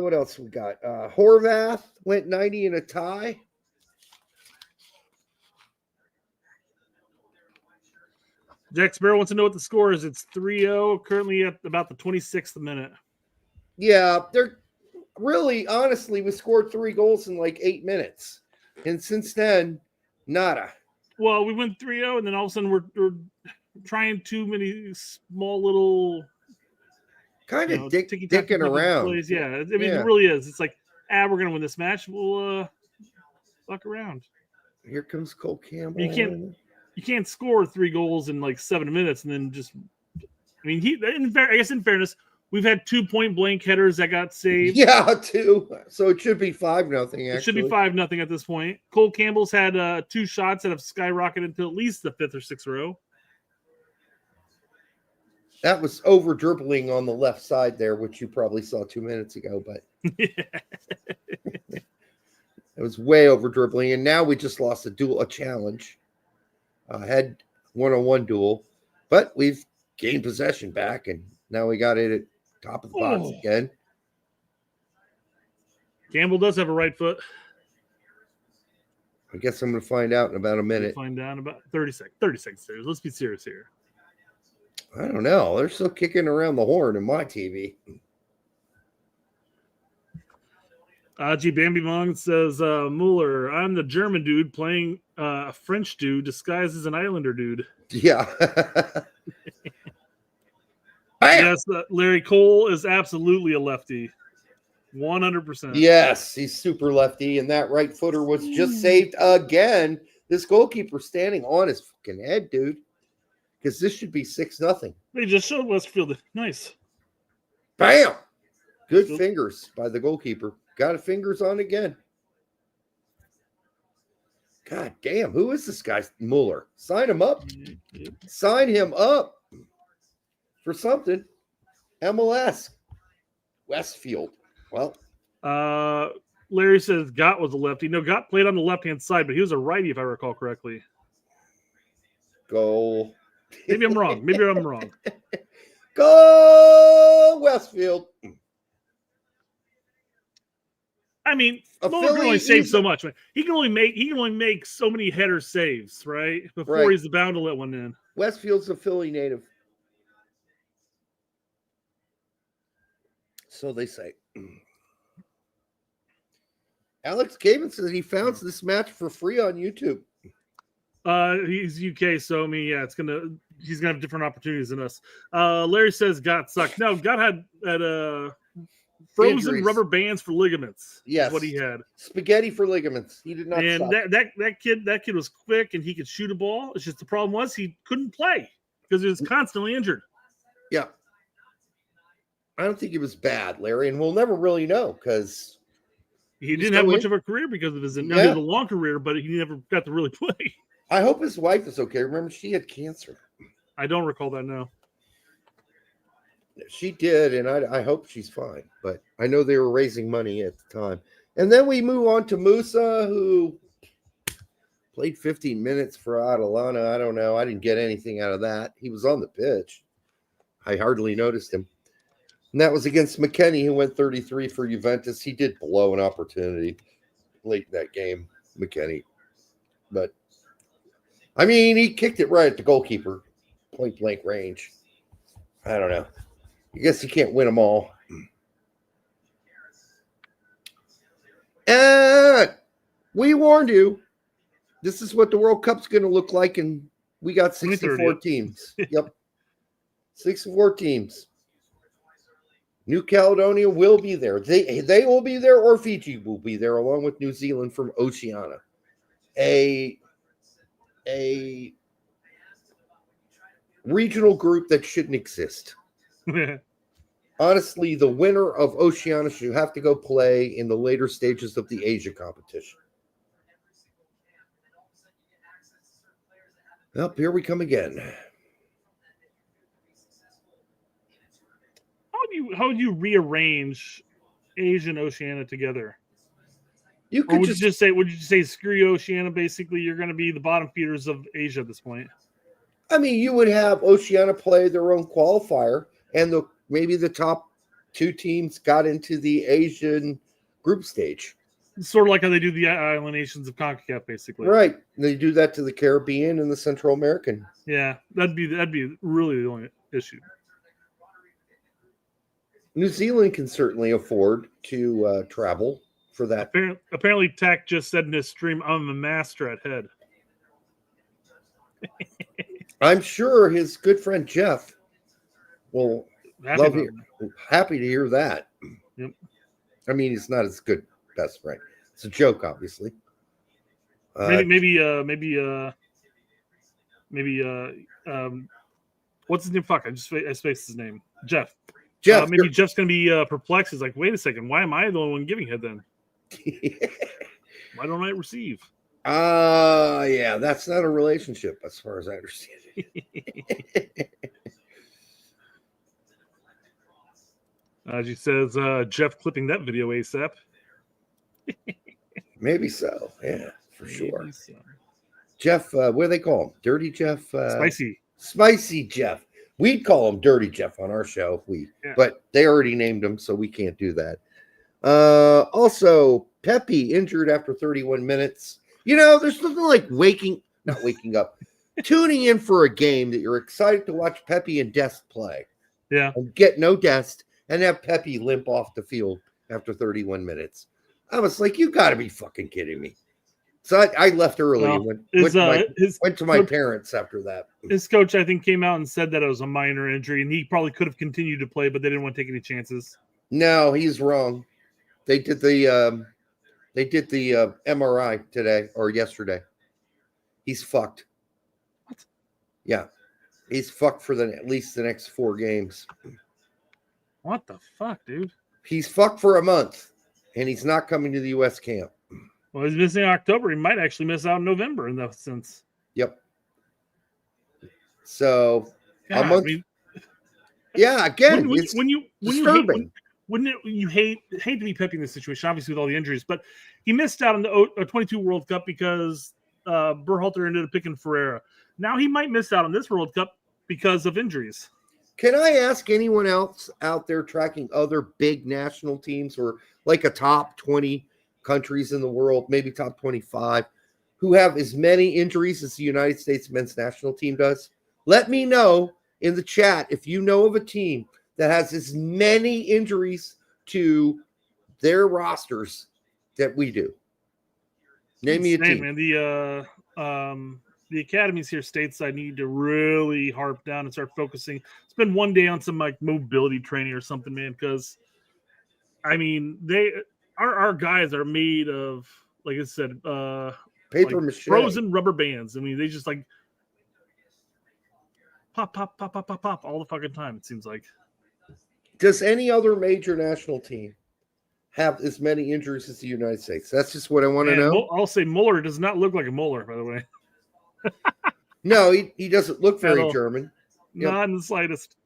What else we got? Horvath went 90 in a tie. Jack Sparrow wants to know what the score is. It's 3-0, currently at about the 26th minute. Yeah, they're really, honestly, we scored 3 goals in like 8 minutes. And since then, nada. Well, we went 3-0, and then all of a sudden we're trying too many small little kind of dicking around. Plays. Yeah, I mean, it really is. It's like, we're going to win this match. We'll fuck around. Here comes Cole Campbell. You can't score 3 goals in like 7 minutes and then just. I mean, I guess in fairness, we've had 2 point-blank headers that got saved. Yeah, 2. So it should be 5-0. Actually, it should be 5-0 at this point. Cole Campbell's had 2 shots that have skyrocketed to at least the 5th or 6th row. That was over dribbling on the left side there, which you probably saw 2 minutes ago, but it was way over dribbling. And now we just lost a challenge. Had one-on-one duel, but we've gained possession back, and now we got it at top of the box again. Campbell does have a right foot. I guess I'm going to find out in about a minute. Find out in about 30 seconds. 30 seconds. Let's be serious here. I don't know. They're still kicking around the horn in my TV. Bambi Mong says, Mueller, I'm the German dude playing a French dude disguised as an Islander dude. Yeah. Yes, Larry Cole is absolutely a lefty. 100%. Yes, he's super lefty, and that right footer was just saved again. This goalkeeper standing on his fucking head, dude. Because this should be 6-0. They just showed Westfield. Nice. Bam! Good fingers by the goalkeeper. Got fingers on again. God damn, who is this guy? Mueller. Sign him up. Sign him up for something. MLS. Westfield. Well. Larry says Gott was a lefty. No, Gott played on the left-hand side, but he was a righty, if I recall correctly. Goal. Maybe I'm wrong. Go Westfield. I mean, Mueller can only save so much. He can only make so many header saves, right? Before he's bound to let one in. Westfield's a Philly native. So they say. Alex Gavin says he found this match for free on YouTube. He's UK, so I mean, yeah, he's gonna have different opportunities than us. Larry says Gott sucked. No, Gott had frozen injuries. Rubber bands for ligaments. Yes, what he had. Spaghetti for ligaments. He did not. And stop. that kid was quick and he could shoot a ball. It's just the problem was he couldn't play because he was constantly injured. Yeah, I don't think he was bad, Larry, and we'll never really know because he didn't have much of a career because of his. He had a long career, but he never got to really play. I hope his wife is okay. Remember, she had cancer. I don't recall that now. She did, and I hope she's fine. But I know they were raising money at the time. And then we move on to Musa, who played 15 minutes for Atalanta. I don't know. I didn't get anything out of that. He was on the pitch. I hardly noticed him. And that was against McKennie, who went 33 for Juventus. He did blow an opportunity late in that game, McKennie. But, I mean, he kicked it right at the goalkeeper, point-blank range. I don't know. I guess you can't win them all. We warned you. This is what the World Cup's going to look like, and we got 64 teams. Yep. 64 teams. New Caledonia will be there. They will be there, or Fiji will be there, along with New Zealand from Oceania. A regional group that shouldn't exist. Honestly, the winner of Oceania should have to go play in the later stages of the Asia competition. Well, here we come again. How would you rearrange Asia and Oceania together? Would you just say screw Oceania? Basically, you're going to be the bottom feeders of Asia at this point. I mean, you would have Oceania play their own qualifier, and maybe the top two teams got into the Asian group stage. Sort of like how they do the island nations of CONCACAF, basically. Right. They do that to the Caribbean and the Central American. Yeah, that'd be really the only issue. New Zealand can certainly afford to travel for that. Apparently, Tech just said in his stream, "I'm a master at head." I'm sure his good friend Jeff will happy to hear that. Yep. I mean, he's not his good best friend. It's a joke, obviously. Maybe what's his name? Fuck, I spaced his name. Jeff. Maybe Jeff's gonna be perplexed. He's like, wait a second, why am I the only one giving head then? Why don't I receive? Yeah, that's not a relationship as far as I understand it. As he says, Jeff clipping that video ASAP. Maybe so. Yeah, for sure. So. Jeff, what do they call him? Dirty Jeff? Spicy Jeff. We'd call him Dirty Jeff on our show, but they already named him, so we can't do that. Also, Pepe injured after 31 minutes. You know, there's nothing like not waking up, tuning in for a game that you're excited to watch Pepe and Dest play. Yeah. And get no Dest and have Pepe limp off the field after 31 minutes. I was like, you got to be fucking kidding me. So I left early and went to my parents after that. His coach, I think, came out and said that it was a minor injury, and he probably could have continued to play, but they didn't want to take any chances. No, he's wrong. They did the MRI today or yesterday. He's fucked. What? Yeah, he's fucked for at least the next 4 games. What the fuck, dude? He's fucked for a month, and he's not coming to the U.S. camp. Well, he's missing October. He might actually miss out in November in that sense. Yep. So a month. Yeah, again, it's disturbing. You hate to be Pepe in this situation, obviously with all the injuries, but he missed out on the 22 World Cup because Berhalter ended up picking Ferreira. Now he might miss out on this World Cup because of injuries. Can I ask anyone else out there tracking other big national teams or like a top 20 countries in the world, maybe top 25, who have as many injuries as the United States men's national team does? Let me know in the chat if you know of a team that has as many injuries to their rosters that we do. Name me a team. Man, the academies here stateside need to really harp down and start focusing. Spend one day on some like mobility training or something, man, because I mean our guys are made of, like I said, paper mache, frozen rubber bands. I mean, they just like pop all the fucking time, it seems like. Does any other major national team have as many injuries as the United States? That's just what I want to know. I'll say Mueller does not look like a Mueller, by the way. No, he doesn't look very German. Not in the slightest.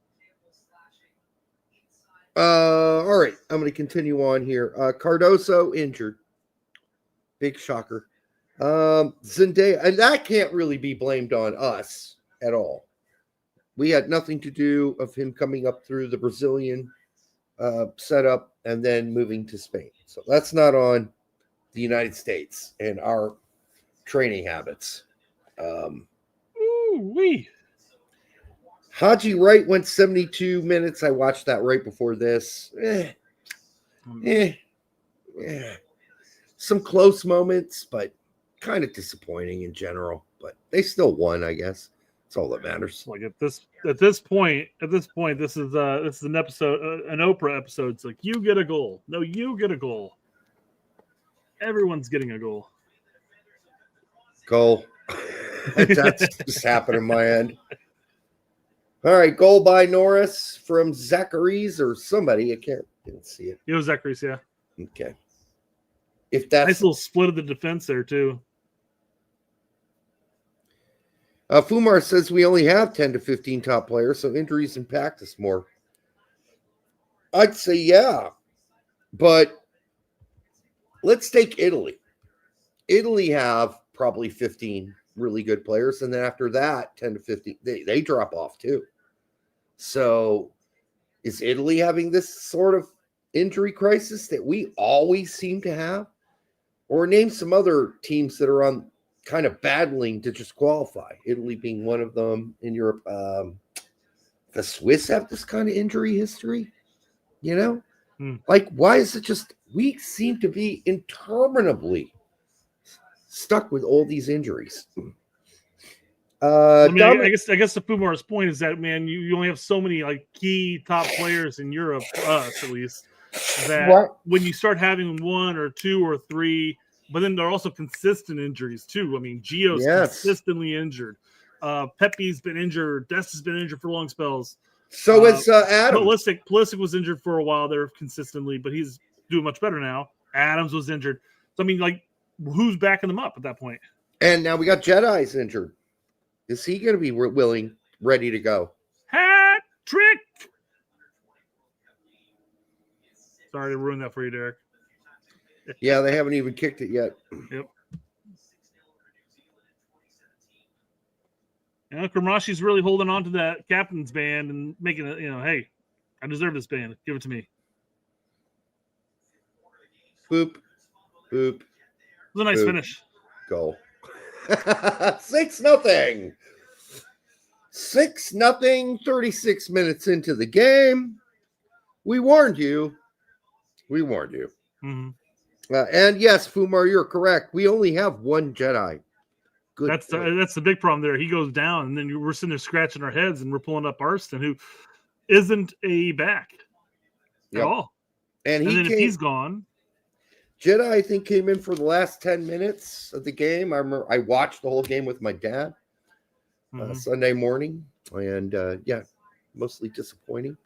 All right, I'm going to continue on here. Cardoso injured. Big shocker. Zendaya, and that can't really be blamed on us at all. We had nothing to do of him coming up through the Brazilian setup and then moving to Spain. So that's not on the United States and our training habits. Haji Wright went 72 minutes. I watched that right before this. Some close moments, but kind of disappointing in general. But they still won, I guess. That's all that matters. Like at this point, this is an episode, an Oprah episode. It's like, you get a goal. No, you get a goal. Everyone's getting a goal. Goal. That's just happened in my end. All right, goal by Norris from Zachary's or somebody. I didn't see it. It was Zachary's, yeah. Okay. If that's nice little split of the defense there too. Fumar says we only have 10 to 15 top players, so injuries impact us more. I'd say yeah, but let's take Italy. Italy have probably 15 really good players, and then after that, 10 to 15, they drop off too. So is Italy having this sort of injury crisis that we always seem to have? Or name some other teams that are on kind of battling to just qualify. Italy being one of them in Europe. The Swiss have this kind of injury history, you know? Like, why is it just we seem to be interminably stuck with all these injuries? I guess the Pumar's point is that, man, you only have so many like key top players in Europe, for us at least, that when you start having one or two or three, but then there are also consistent injuries too. I mean, Gio's consistently injured. Pepe's been injured. Dest has been injured for long spells. So is Adam. Pulisic was injured for a while there consistently, but he's doing much better now. Adams was injured. So, I mean, like, who's backing them up at that point? And now we got Jedi's injured. Is he going to be ready to go? Hat trick! Sorry to ruin that for you, Derek. Yeah, they haven't even kicked it yet. Yep. Kramrashi's really holding on to that captain's band and making it, hey, I deserve this band. Give it to me. Boop. Boop. It was a nice finish. Goal. 6-0. 6-0, 36 minutes into the game. We warned you. Mm-hmm. And yes, Fumar, you're correct. We only have one Jedi. Good. That's the big problem there. He goes down, and then we're sitting there scratching our heads, and we're pulling up Arston, who isn't a back at all. And then if he's gone. Jedi, I think, came in for the last 10 minutes of the game. I remember I watched the whole game with my dad Sunday morning. And, mostly disappointing.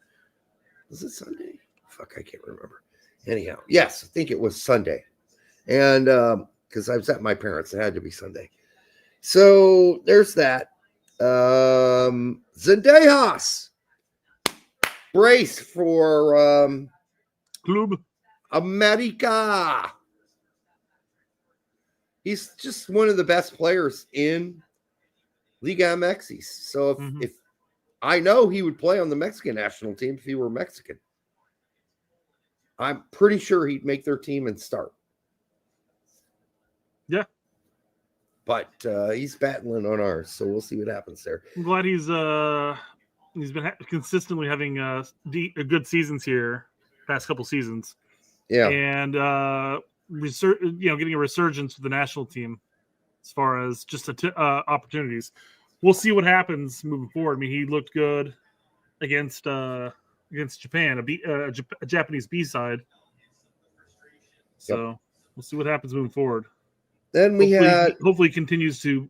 Was it Sunday? Fuck, I can't remember. Anyhow, yes, I think it was Sunday. And because I was at my parents', it had to be Sunday. So there's that. Zendejas. Brace for Club America. He's just one of the best players in Liga MX. So if I know he would play on the Mexican national team if he were Mexican. I'm pretty sure he'd make their team and start. Yeah. But he's battling on ours, so we'll see what happens there. I'm glad he's been consistently having good seasons here, past couple seasons. Yeah, and getting a resurgence with the national team as far as just opportunities. We'll see what happens moving forward. I mean, he looked good against Japan, a Japanese B-side. So we'll see what happens moving forward. Then hopefully continues to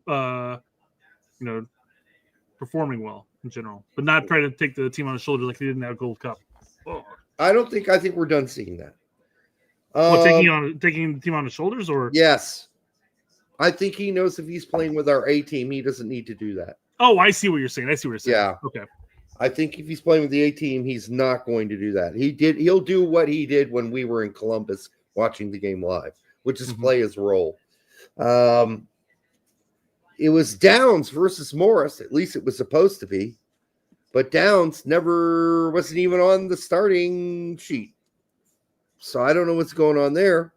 performing well in general, but not try to take the team on his shoulder like he did in that Gold Cup. Oh. I think we're done seeing that. Taking the team on his shoulders, or yes, I think he knows if he's playing with our A team, he doesn't need to do that. Oh, I see what you're saying. Yeah. Okay. I think if he's playing with the A team, he's not going to do that. He'll do what he did when we were in Columbus watching the game live, which is play his role. It was Downs versus Morris. At least it was supposed to be, but Downs wasn't even on the starting sheet. So I don't know what's going on there.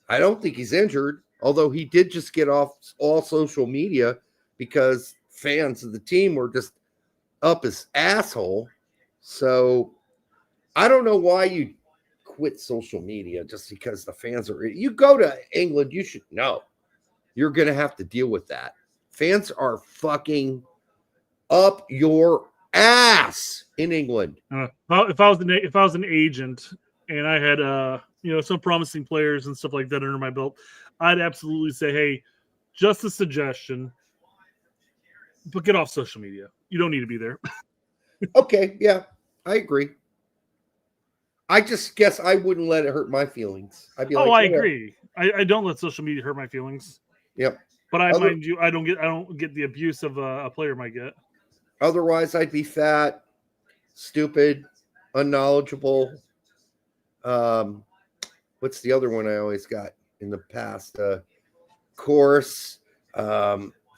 I don't think he's injured, although he did just get off all social media because fans of the team were just up his asshole. So I don't know why you quit social media just because the fans are. You go to England, you should know you're going to have to deal with that. Fans are fucking up your ass in England. If I was an agent and I had some promising players and stuff like that under my belt, I'd absolutely say, hey, just a suggestion, but get off social media. You don't need to be there. Okay, yeah, I agree. I just guess I wouldn't let it hurt my feelings. I'd be like, I agree. I don't let social media hurt my feelings. Yep. But I don't get the abuse of a player might get. Otherwise, I'd be fat, stupid, unknowledgeable. What's the other one I always got in the past? Coarse,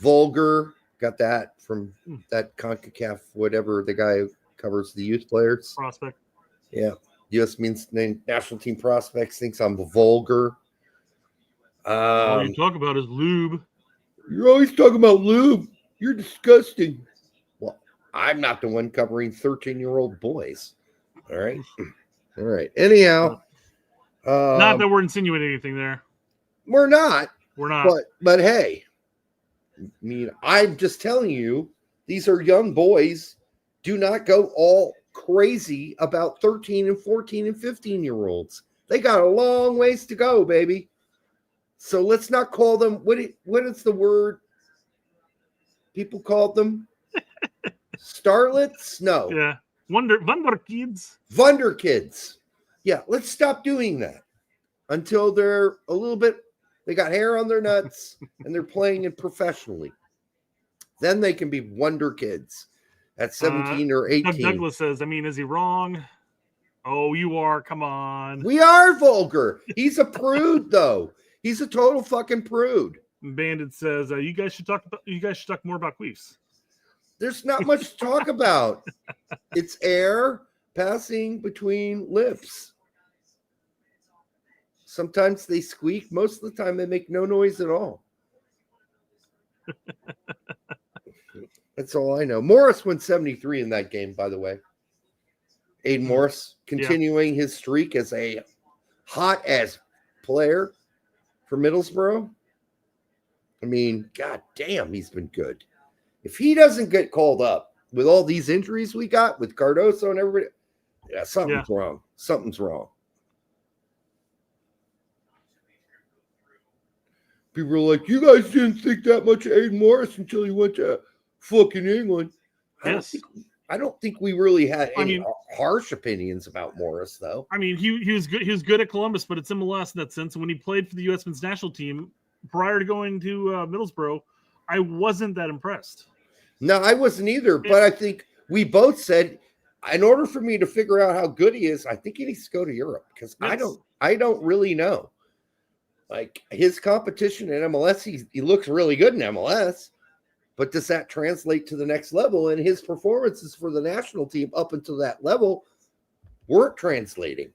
vulgar. Got that from that CONCACAF, whatever, the guy who covers the youth players. Prospect. Yeah. U.S. national team prospects thinks I'm vulgar. All you talk about is lube. You're always talking about lube. You're disgusting. Well, I'm not the one covering 13-year-old boys. All right. All right. Anyhow. Not that we're insinuating anything there. We're not. We're not. But hey, I mean, I'm just telling you, these are young boys. Do not go all crazy about 13 and 14 and 15-year-olds. They got a long ways to go, baby. So let's not call them, what is the word people called them? Starlets? No. Yeah. Wonder kids. Wonder kids. Yeah, let's stop doing that until they're a little bit, they got hair on their nuts and they're playing it professionally. Then they can be wonder kids at 17 or 18. Douglas says, is he wrong? Oh, you are. Come on. We are vulgar. He's a prude, though. He's a total fucking prude. Bandit says, you guys should talk more about queefs. There's not much to talk about. It's air passing between lips. Sometimes they squeak. Most of the time they make no noise at all. That's all I know. Morris went 73 in that game, by the way. Aiden Morris continuing his streak as a hot ass player for Middlesbrough. I mean, god damn, he's been good. If he doesn't get called up with all these injuries we got with Cardoso and everybody, something's wrong. Something's wrong. People are like, you guys didn't think that much of Aiden Morris until he went to fucking England. Yes. I don't think we really had any harsh opinions about Morris, though. I mean, he was good. He was good at Columbus, but it's MLS in that sense. When he played for the U.S. men's national team prior to going to Middlesbrough, I wasn't that impressed. No, I wasn't either. But I think we both said, in order for me to figure out how good he is, I think he needs to go to Europe because I don't really know. Like his competition in MLS, he looks really good in MLS. But does that translate to the next level? And his performances for the national team up until that level weren't translating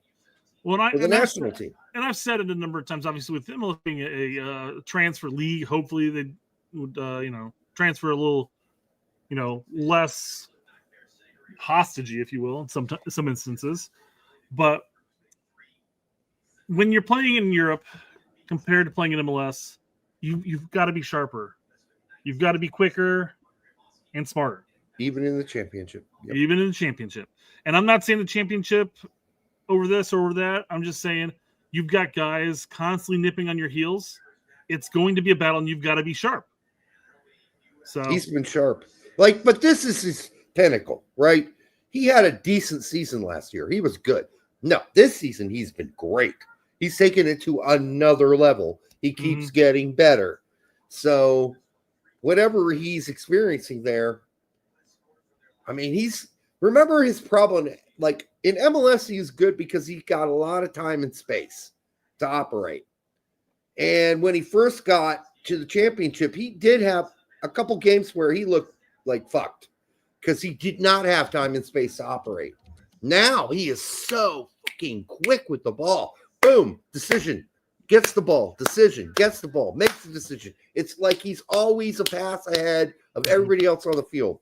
for the national team. And I've said it a number of times, obviously, with them being a transfer league, hopefully they would, transfer a little, less hostagey, if you will, in some instances. But when you're playing in Europe compared to playing in MLS, you've got to be sharper. You've got to be quicker and smarter. Even in the championship. Yep. Even in the championship. And I'm not saying the championship over this or over that. I'm just saying you've got guys constantly nipping on your heels. It's going to be a battle, and you've got to be sharp. So he's been sharp. But this is his pinnacle, right? He had a decent season last year. He was good. No, this season he's been great. He's taken it to another level. He keeps getting better. So whatever he's experiencing there, I mean, remember his problem, like in MLS, he's good because he got a lot of time and space to operate. And when he first got to the championship, he did have a couple games where he looked like fucked because he did not have time and space to operate. Now he is so fucking quick with the ball. Boom, decision. Gets the ball, decision, gets the ball, makes the decision. It's like he's always a pass ahead of everybody else on the field.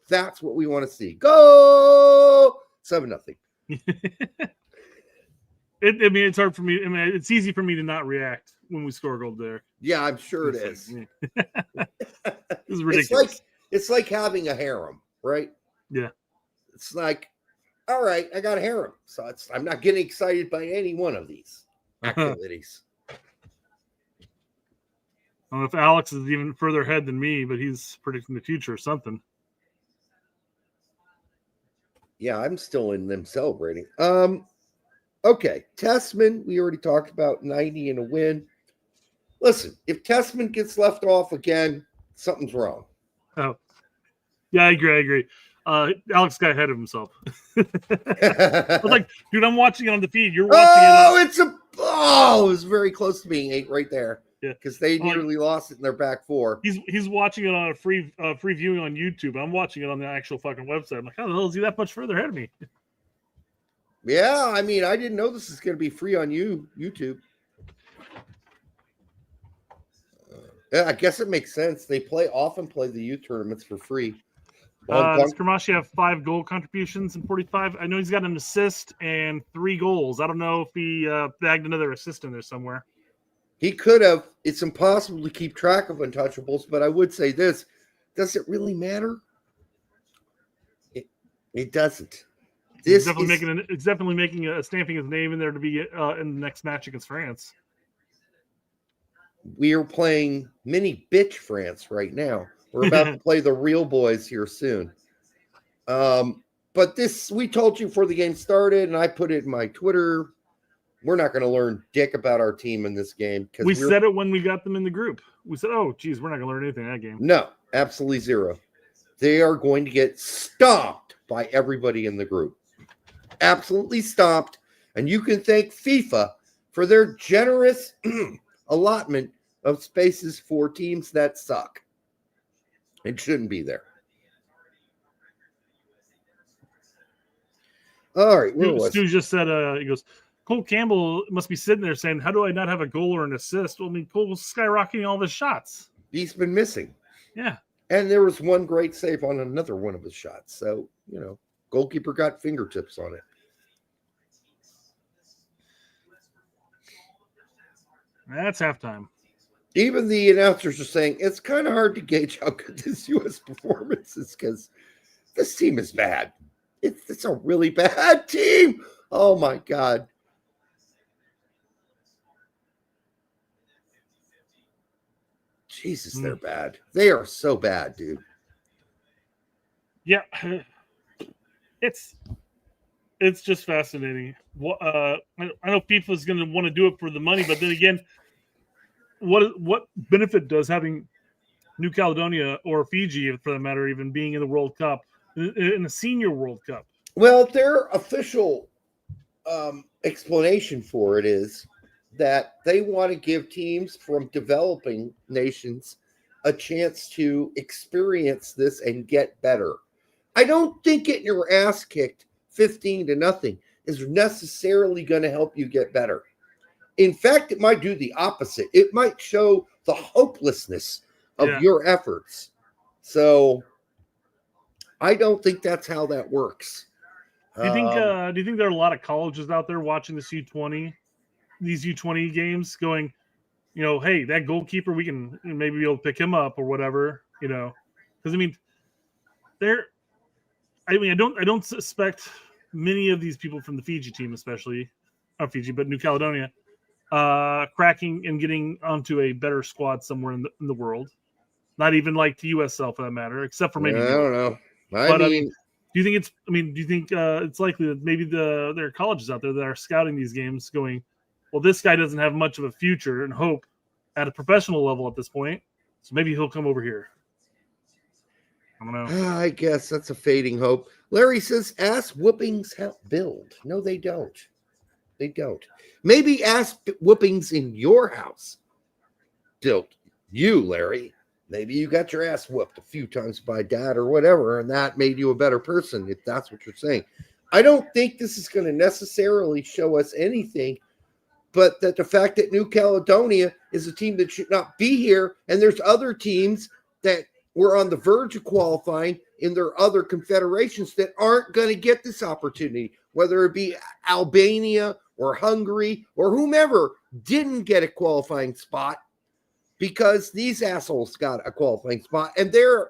That's what we want to see. Go 7-0. It's hard for me. I mean, it's easy for me to not react when we score a goal there. Yeah, I'm sure it is. This is ridiculous. It's like having a harem, right? Yeah. It's like, all right, I got a harem, so I'm not getting excited by any one of these activities. I don't know if Alex is even further ahead than me, but he's predicting the future or something. Yeah, I'm still in them celebrating. Okay, Tessman, we already talked about 90 and a win. Listen, if Tessman gets left off again, something's wrong. Oh, yeah, I agree. Alex got ahead of himself. I was like, dude, I'm watching it on the feed. You're watching it. It was very close to being 8 right there. Yeah, because they nearly lost it in their back 4. He's watching it on a free viewing on YouTube. I'm watching it on the actual fucking website. I'm like, how the hell is he that much further ahead of me? Yeah, I mean, I didn't know this is going to be free on YouTube. Yeah, I guess it makes sense. They often play the U tournaments for free. Does Kramashi have 5 goal contributions in 45? I know he's got an assist and 3 goals. I don't know if he bagged another assist in there somewhere. He could have. It's impossible to keep track of untouchables, but I would say this. Does it really matter? It doesn't. It's definitely making stamping his name in there to be in the next match against France. We are playing mini bitch France right now. We're about to play the real boys here soon. But we told you before the game started, and I put it in my Twitter. We're not going to learn dick about our team in this game. We said it when we got them in the group. We said, oh, geez, we're not going to learn anything in that game. No, absolutely zero. They are going to get stomped by everybody in the group. Absolutely stomped. And you can thank FIFA for their generous allotment of spaces for teams that suck. It shouldn't be there. All right. Stu just said, he goes, Cole Campbell must be sitting there saying, how do I not have a goal or an assist? Well, I mean, Cole's skyrocketing all of his shots. He's been missing. Yeah. And there was one great save on another one of his shots. So, goalkeeper got fingertips on it. That's halftime. Even the announcers are saying it's kind of hard to gauge how good this U.S. performance is because this team is bad. It's a really bad team. Oh, my God. Jesus, they're bad. They are so bad, dude. Yeah. It's just fascinating. I know FIFA is going to want to do it for the money, but then again, what benefit does having New Caledonia or Fiji, for that matter, even being in the World Cup, in the Senior World Cup? Well, their official explanation for it is that they want to give teams from developing nations a chance to experience this and get better. I don't think getting your ass kicked 15-0 is necessarily going to help you get better. In fact, it might do the opposite. It might show the hopelessness of your efforts. So I don't think that's how that works. Do you think there are a lot of colleges out there watching this these U20 games going, hey, that goalkeeper, we can maybe be able to pick him up or whatever, because I don't suspect many of these people from the Fiji team, especially not Fiji, but New Caledonia, cracking and getting onto a better squad somewhere in the world. Not even like the USL for that matter, except for maybe. I don't know. Do you think it's likely that maybe there are colleges out there that are scouting these games going, well, this guy doesn't have much of a future and hope at a professional level at this point, so maybe he'll come over here. I don't know. I guess that's a fading hope. Larry says ass whoopings help build. No, they don't. They don't. Maybe ass whoopings in your house built you, Larry. Maybe you got your ass whooped a few times by dad or whatever, and that made you a better person, if that's what you're saying. I don't think this is going to necessarily show us anything, but that the fact that New Caledonia is a team that should not be here, and there's other teams that were on the verge of qualifying in their other confederations that aren't going to get this opportunity, whether it be Albania or Hungary or whomever didn't get a qualifying spot because these assholes got a qualifying spot, and they're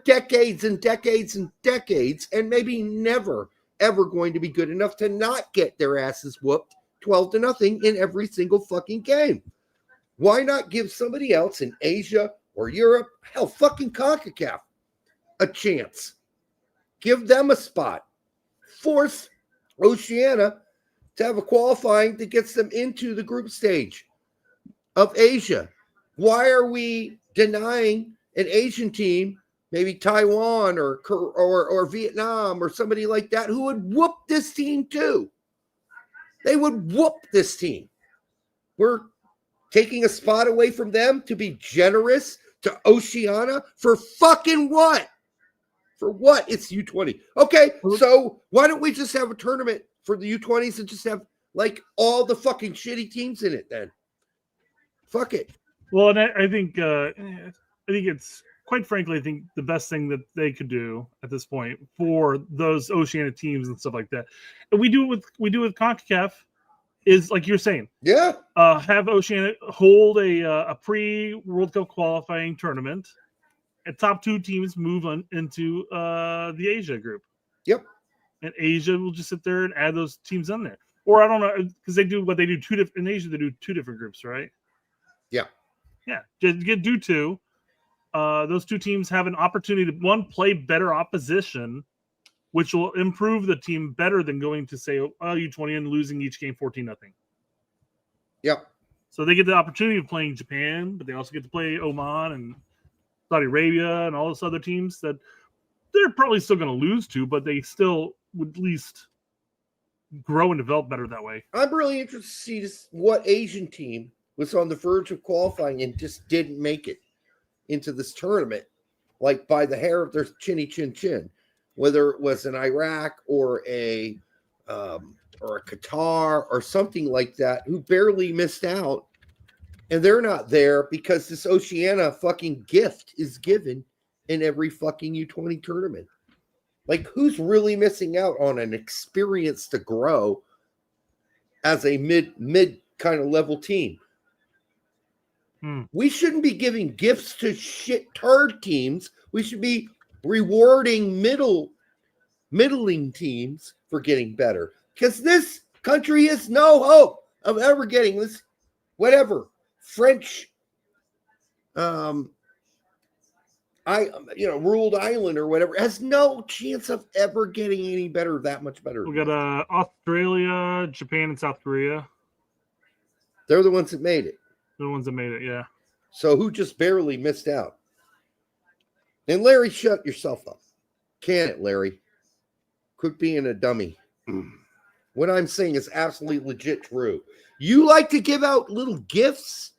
decades and decades and decades and maybe never ever going to be good enough to not get their asses whooped 12-0 in every single fucking game. Why not give somebody else in Asia or Europe, hell, fucking CONCACAF, a chance? Give them a spot. Force Oceania to have a qualifying that gets them into the group stage of Asia. Why are we denying an Asian team, maybe Taiwan or Vietnam or somebody like that, who would whoop this team too? They would whoop this team. We're taking a spot away from them to be generous to Oceania for fucking what? For what? It's U20. Okay, so why don't we just have a tournament for the U20s and just have like all the fucking shitty teams in it then? Fuck it. Well, and I think it's, quite frankly, I think the best thing that they could do at this point for those Oceania teams and stuff like that, and we do it with CONCACAF, is like you're saying, have Oceania hold a pre-World Cup qualifying tournament, and top 2 teams move on into the Asia group. Yep. And Asia will just sit there and add those teams in there, or I don't know, because they do in Asia. They do 2 different groups, right? Yeah. Yeah, just do 2. Those 2 teams have an opportunity to, one, play better opposition, which will improve the team better than going to, say, U20 and losing each game 14-0. Yep. So they get the opportunity of playing Japan, but they also get to play Oman and Saudi Arabia and all those other teams that they're probably still going to lose to, but they still would at least grow and develop better that way. I'm really interested to see what Asian team was on the verge of qualifying and just didn't make it into this tournament, like by the hair of their chinny chin chin, whether it was an Iraq or a Qatar or something like that, who barely missed out, and they're not there because this Oceania fucking gift is given in every fucking U20 tournament. Like, who's really missing out on an experience to grow as a mid kind of level team? We shouldn't be giving gifts to shit turd teams. We should be rewarding middling teams for getting better, because this country has no hope of ever getting this whatever French ruled island or whatever, has no chance of ever getting any better, that much better. We got Australia, Japan, and South Korea. They're the ones that made it. They're the ones that made it, yeah. So who just barely missed out? And Larry, shut yourself up. Can it, Larry? Quit being a dummy. What I'm saying is absolutely legit true. You like to give out little gifts,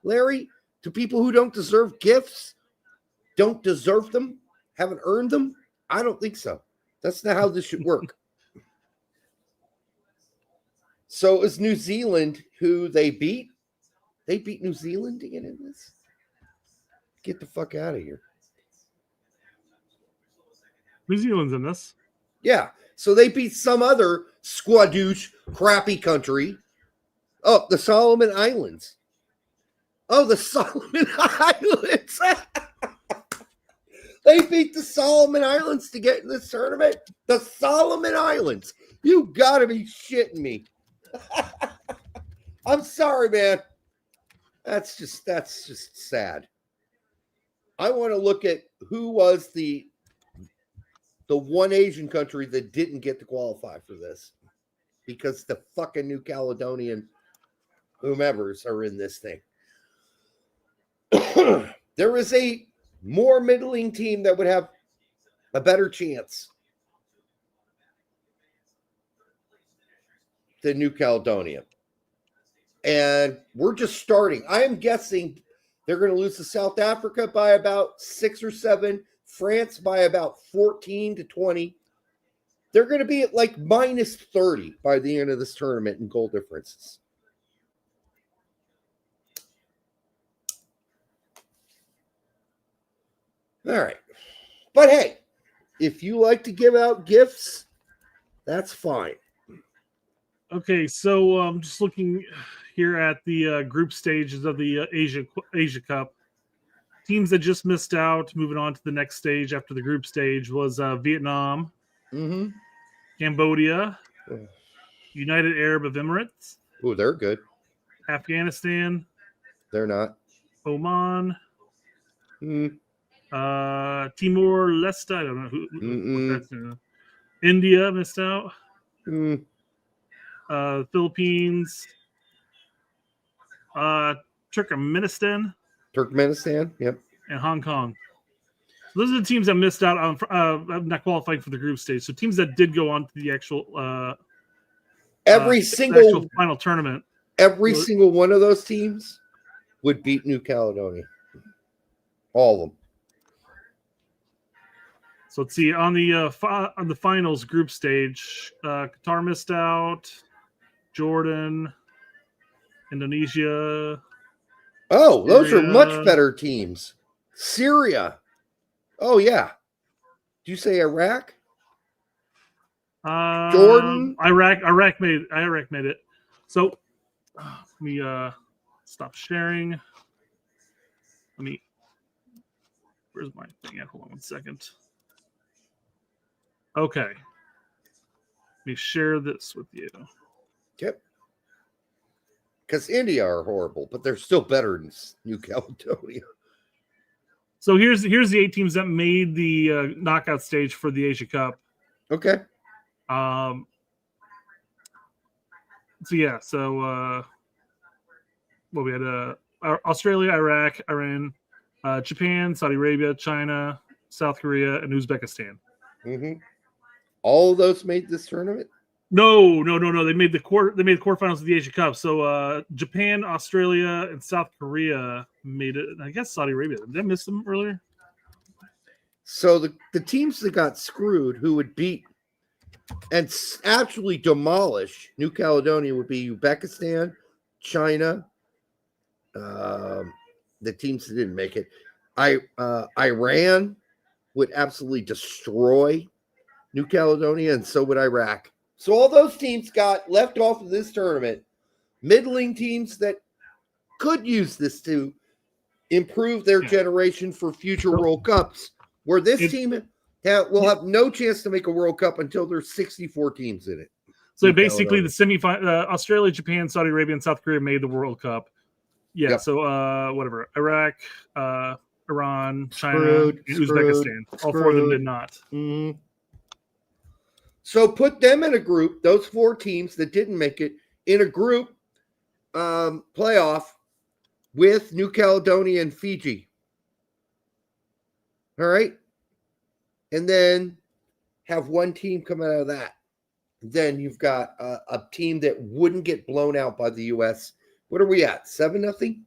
Larry, to people who don't deserve gifts, don't deserve them, haven't earned them? I don't think so. That's not how this should work. So is New Zealand, who they beat? They beat New Zealand to get in this? Get the fuck out of here. New Zealand's in this. Yeah. So they beat some other squadouche, crappy country. Oh, the Solomon Islands. Oh, the Solomon Islands. They beat the Solomon Islands to get in this tournament. The Solomon Islands. You gotta be shitting me. I'm sorry, man. That's just sad. I want to look at who was the one Asian country that didn't get to qualify for this, because the fucking New Caledonian whomevers are in this thing. There is a more middling team that would have a better chance than New Caledonia. And we're just starting. I am guessing they're going to lose to South Africa by about 6 or 7, France by about 14 to 20. They're going to be at like minus 30 by the end of this tournament in goal differences. All right. But hey, if you like to give out gifts, that's fine. Okay, so I'm just looking here at the group stages of the Asia Cup. Teams that just missed out, moving on to the next stage after the group stage, was Vietnam, Cambodia, United Arab Emirates. Oh, they're good. Afghanistan. They're not. Oman. Timor Leste. I don't know who that's. India missed out. Philippines. Turkmenistan. Yep. And Hong Kong. So those are the teams that missed out on not qualifying for the group stage. So teams that did go on to the actual actual final tournament. Every single one of those teams would beat New Caledonia. All of them. So let's see on the finals group stage. Qatar missed out. Jordan, Indonesia. Oh, those Syria. are much better teams. Syria. Oh yeah. Did you say Iraq? Jordan. Iraq made it. So let me stop sharing. Where's my thing at? Hold on 1 second. Okay. Let me share this with you. Yep. Because India are horrible, but they're still better than New Caledonia. So here's the 8 teams that made the knockout stage for the Asia Cup. Okay. We had Australia, Iraq, Iran, Japan, Saudi Arabia, China, South Korea, and Uzbekistan. All of those made this tournament? No. They made the quarterfinals of the Asia Cup. So Japan, Australia, and South Korea made it. I guess Saudi Arabia. Did I miss them earlier? So the teams that got screwed, who would beat and actually demolish New Caledonia, would be Uzbekistan, China, the teams that didn't make it. Iran would absolutely destroy New Caledonia, and so would Iraq. So all those teams got left off of this tournament. Middling teams that could use this to improve their generation for future World Cups, where this team will have no chance to make a World Cup until there's 64 teams in it. So basically, the semifinal, Australia, Japan, Saudi Arabia, and South Korea made the World Cup. Yeah. Yep. So whatever, Iraq, Iran, China, Uzbekistan. All 4 of them did not. So put them in a group, those 4 teams that didn't make it, in a group playoff with New Caledonia and Fiji. All right? And then have 1 team come out of that. Then you've got a team that wouldn't get blown out by the U.S. What are we at? 7-0?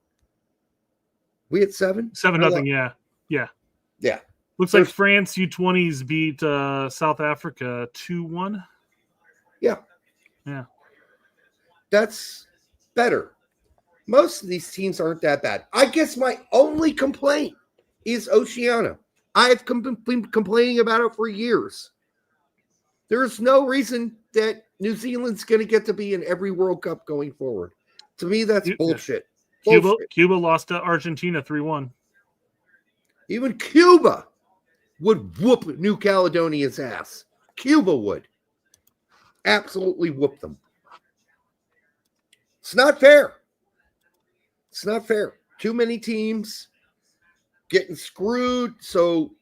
We at 7? 7-0, yeah. Looks like France U20s beat South Africa 2-1. Yeah. That's better. Most of these teams aren't that bad. I guess my only complaint is Oceania. I've been complaining about it for years. There's no reason that New Zealand's going to get to be in every World Cup going forward. To me, that's bullshit. Cuba lost to Argentina 3-1. Even Cuba would whoop New Caledonia's ass. Cuba would. Absolutely whoop them. It's not fair. It's not fair. Too many teams getting screwed, so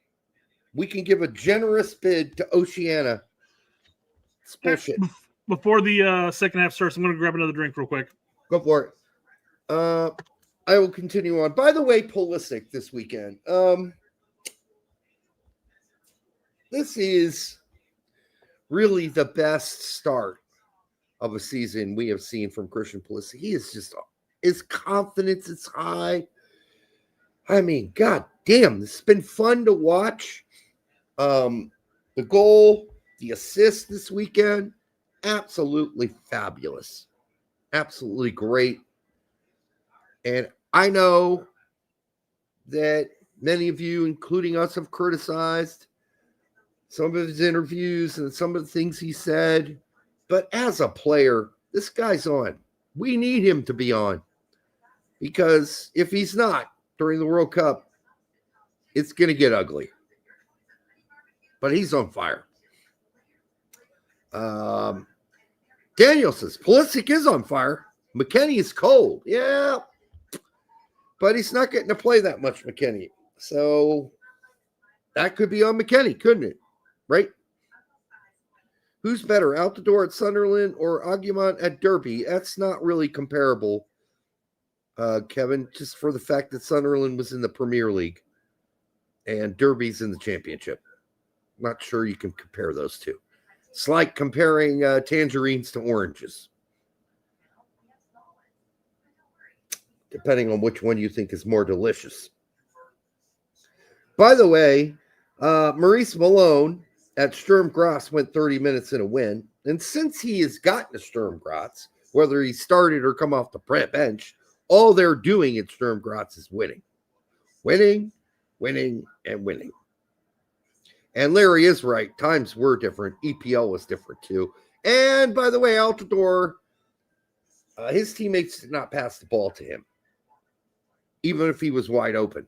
we can give a generous bid to Oceania. It's bullshit. Before the second half starts, I'm going to grab another drink real quick. Go for it. I will continue on. By the way, Pulisic this weekend. This is really the best start of a season we have seen from Christian Pulisic. He is just, his confidence is high. I mean, God damn, this has been fun to watch. The goal, the assist this weekend, absolutely fabulous. Absolutely great. And I know that many of you, including us, have criticized some of his interviews and some of the things he said. But as a player, this guy's on. We need him to be on. Because if he's not during the World Cup, it's going to get ugly. But he's on fire. Daniel says, Pulisic is on fire. McKennie is cold. Yeah. But he's not getting to play that much, McKennie. So that could be on McKennie, couldn't it? Right? Who's better, Altidore at Sunderland or Aguiman at Derby? That's not really comparable, Kevin, just for the fact that Sunderland was in the Premier League and Derby's in the Championship. Not sure you can compare those two. It's like comparing tangerines to oranges, depending on which one you think is more delicious. By the way, Maurice Malone at Sturm Graz went 30 minutes in a win. And since he has gotten to Sturm Graz, whether he started or come off the bench, all they're doing at Sturm Graz is winning. Winning, winning, and winning. And Larry is right. Times were different. EPL was different too. And by the way, Altidore, his teammates did not pass the ball to him, even if he was wide open.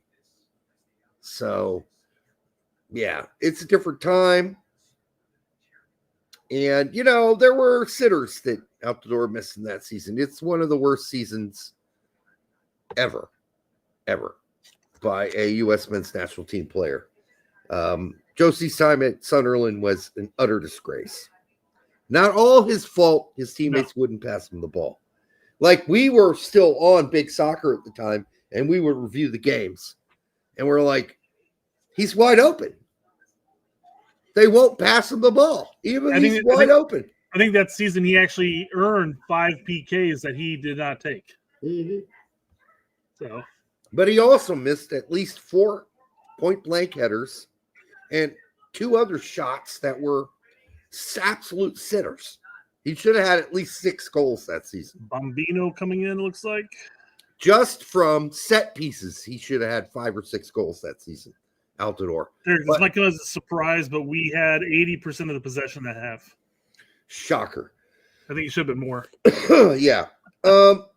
So, yeah, it's a different time. And, you know, there were sitters that Altidore missed in that season. It's one of the worst seasons ever by a U.S. men's national team player. Josie's time at Sunderland was an utter disgrace. Not all his fault. His teammates wouldn't pass him the ball. Like, we were still on Big Soccer at the time, and we would review the games. And we're like, he's wide open. They won't pass him the ball, even he's wide open. I think that season he actually earned 5 PKs that he did not take. Mm-hmm. So, but he also missed at least 4 point-blank headers and 2 other shots that were absolute sitters. He should have had at least 6 goals that season. Bombino coming in, looks like. Just from set pieces, he should have had 5 or 6 goals that season. Altidore. It's not going as a surprise, but we had 80% of the possession at half. Shocker. I think it should have been more. Yeah.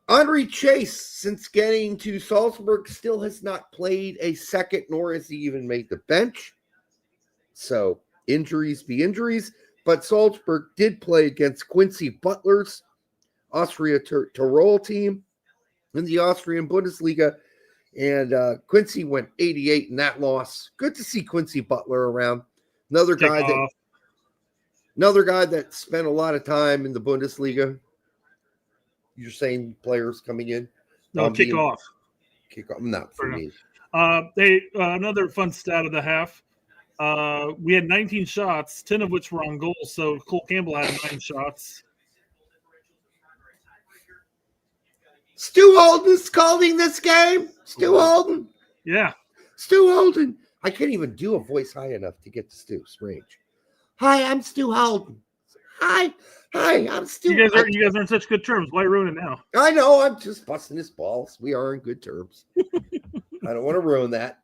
Andre Chase, since getting to Salzburg, still has not played a second, nor has he even made the bench. So injuries be injuries. But Salzburg did play against Quincy Butler's Austria Tirol team in the Austrian Bundesliga. And Quincy went 88 in that loss. Good to see Quincy Butler around. Another guy that spent a lot of time in the Bundesliga. You're saying players coming in? No, kickoff. Kickoff, not for me. Another fun stat of the half. We had 19 shots, 10 of which were on goal. So Cole Campbell had 9 shots. Stu Holden's calling this game. Stu Holden. Yeah. Stu Holden. I can't even do a voice high enough to get to Stu. Strange. Hi, I'm Stu Holden. Hi, I'm Stu. You guys are in such good terms. Why ruin it now? I know. I'm just busting his balls. We are in good terms. I don't want to ruin that.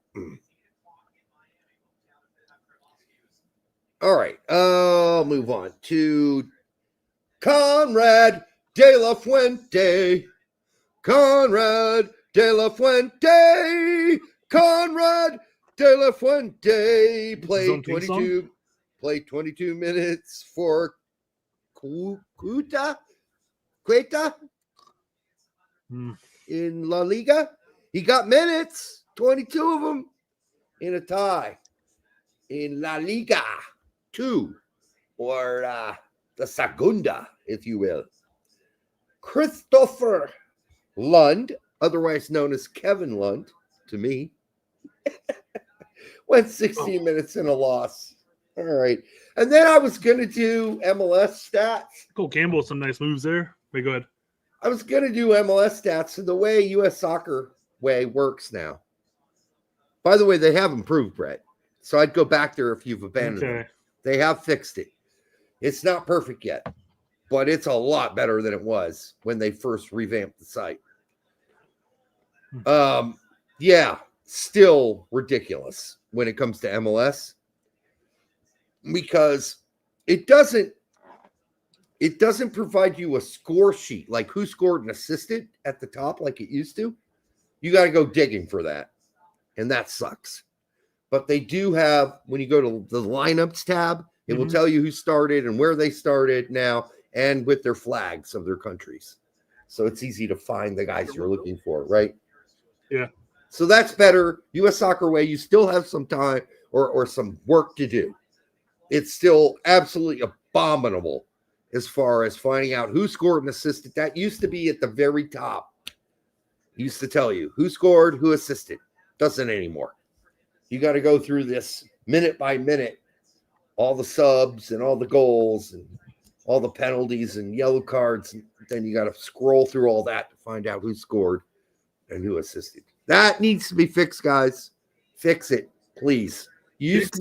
All right. I'll move on to Conrad de la Fuente. Conrad de la Fuente. Conrad de la Fuente played 22 minutes for Cueta in La Liga. He got minutes, 22 of them in a tie in La Liga 2, or the Segunda, if you will. Christopher Lund, otherwise known as Kevin Lund, to me, went 16 minutes in a loss. All right. And then I was going to do MLS stats. Cole Campbell, some nice moves there. Wait, go ahead. I was going to do MLS stats and the way U.S. Soccer way works now. By the way, they have improved, Brett. So I'd go back there if you've abandoned it. They have fixed it. It's not perfect yet, but it's a lot better than it was when they first revamped the site. Yeah, still ridiculous when it comes to MLS. because it doesn't provide you a score sheet like who scored and assisted at the top like it used to. You got to go digging for that, and that sucks. But they do have, when you go to the lineups tab, it will tell you who started and where they started now, and with their flags of their countries. So it's easy to find the guys you're looking for, right? Yeah. So that's better. U.S. Soccer Way, you still have some time or some work to do. It's still absolutely abominable as far as finding out who scored and assisted. That used to be at the very top. It used to tell you who scored, who assisted. Doesn't anymore. You got to go through this minute by minute, all the subs and all the goals and all the penalties and yellow cards. And then you got to scroll through all that to find out who scored and who assisted. That needs to be fixed, guys. Fix it, please. You used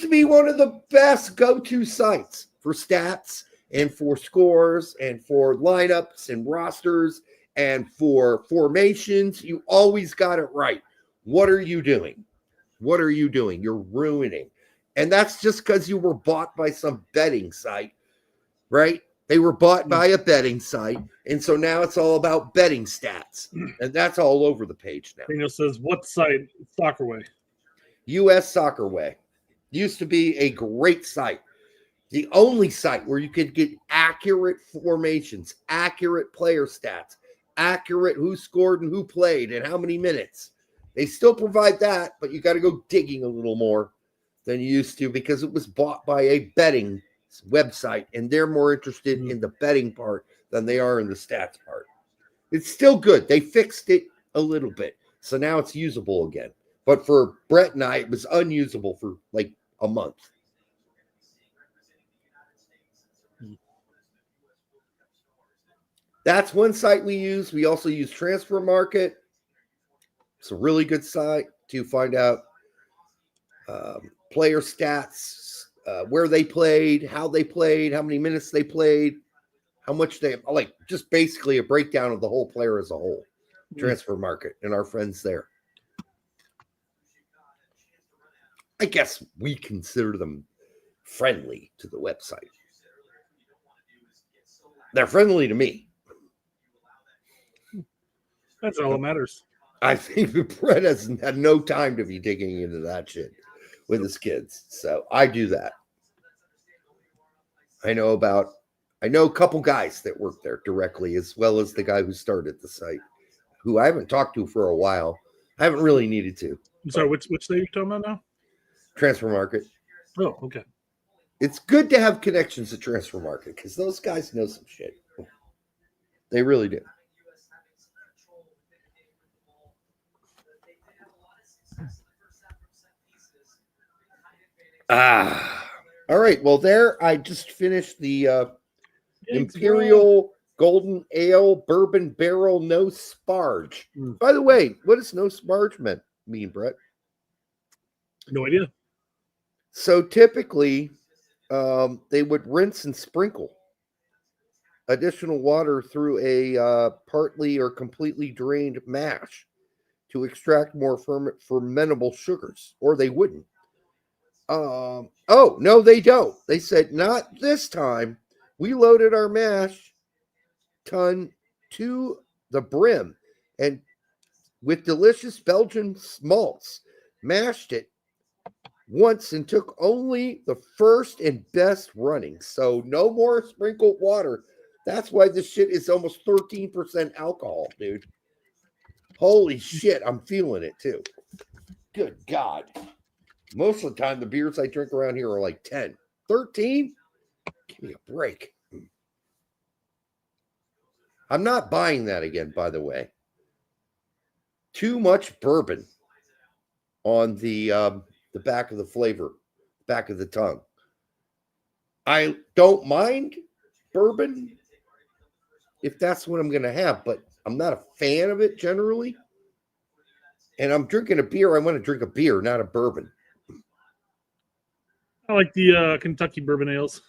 to be one of the best go-to sites for stats and for scores and for lineups and rosters and for formations. You always got it right. What are you doing? What are you doing? You're ruining. And that's just because you were bought by some betting site, right? They were bought by a betting site. And so now it's all about betting stats. And that's all over the page now. Daniel says, what site? Soccer Way. U.S. Soccer Way. Used to be a great site. The only site where you could get accurate formations, accurate player stats, accurate who scored and who played and how many minutes. They still provide that, but you got to go digging a little more than you used to because it was bought by a betting website, and they're more interested in the betting part than they are in the stats part. It's still good. They fixed it a little bit, so now it's usable again. But for Brett and I, it was unusable for like a month. That's one site we use. We also use Transfer Market. It's a really good site to find out player stats, where they played, how many minutes they played, how much they like, just basically a breakdown of the whole player as a whole. Transfer Market and our friends there. I guess we consider them friendly to the website. They're friendly to me. That's all that matters. I think Brett has had no time to be digging into that shit with his kids. So I do that. I know a couple guys that work there directly, as well as the guy who started the site, who I haven't talked to for a while. I haven't really needed to. I'm sorry, which site are you talking about now? Transfer Market. Oh, okay. It's good to have connections to Transfer Market because those guys know some shit. They really do. All right. Well, there I just finished the Imperial Golden Ale Bourbon Barrel No Sparge. By the way, what does no sparge mean, Brett? No idea. So typically, they would rinse and sprinkle additional water through a partly or completely drained mash to extract more fermentable sugars, or they wouldn't. Oh, no, they don't. They said, not this time. We loaded our mash tun to the brim and with delicious Belgian malts, mashed it once and took only the first and best running. So no more sprinkled water. That's why this shit is almost 13% alcohol, dude. Holy shit, I'm feeling it too. Good God. Most of the time, the beers I drink around here are like 10. 13? Give me a break. I'm not buying that again, by the way. Too much bourbon on the back of the flavor, back of the tongue. I don't mind bourbon if that's what I'm going to have, but I'm not a fan of it generally. And I'm drinking a beer. I want to drink a beer, not a bourbon. I like the Kentucky bourbon ales.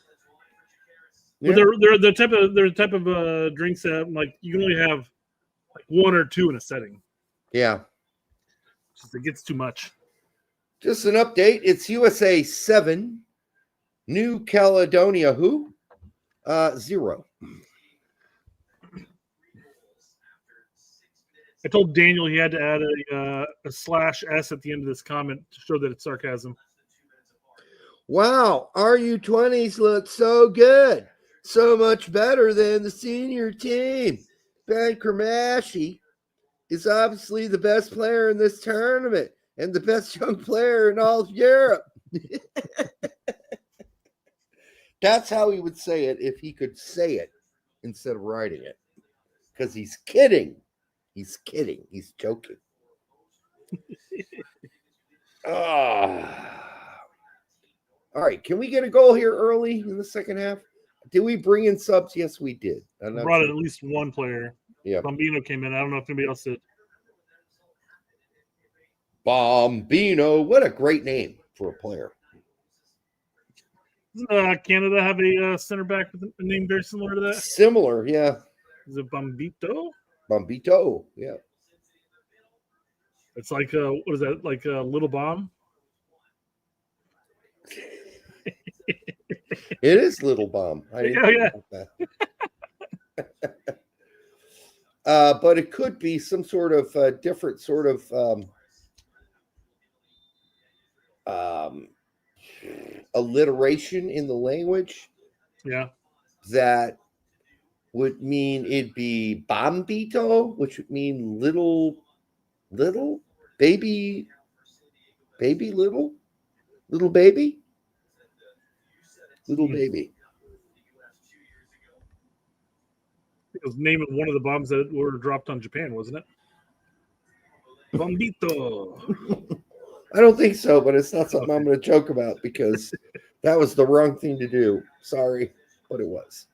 Yeah. But they're the type of drinks that like you can only have like one or two in a setting. Yeah. It gets too much. Just an update. It's USA 7, New Caledonia 0. I told Daniel he had to add a /S at the end of this comment to show that it's sarcasm. Wow, our U20s look so good. So much better than the senior team. Ben Kermashi is obviously the best player in this tournament and the best young player in all of Europe. That's how he would say it if he could say it instead of writing it. Because he's kidding. He's kidding. He's joking. All right. Can we get a goal here early in the second half? Did we bring in subs? Yes, we did. Brought in at least one player. Yeah. Bambino came in. I don't know if anybody else did. Bambino. What a great name for a player. Doesn't Canada have a center back with a name very similar to that? Similar, yeah. Is it Bambito? Bambito, yeah. It's like what is that? Like a little bomb? It is Little Bomb. I didn't think about that. But it could be some sort of different sort of alliteration in the language. Yeah. That would mean it'd be Bambito, which would mean little baby, little baby. Little baby. It was naming one of the bombs that were dropped on Japan, wasn't it? Bombito. I don't think so, but it's not something I'm going to joke about because that was the wrong thing to do. Sorry, but it was.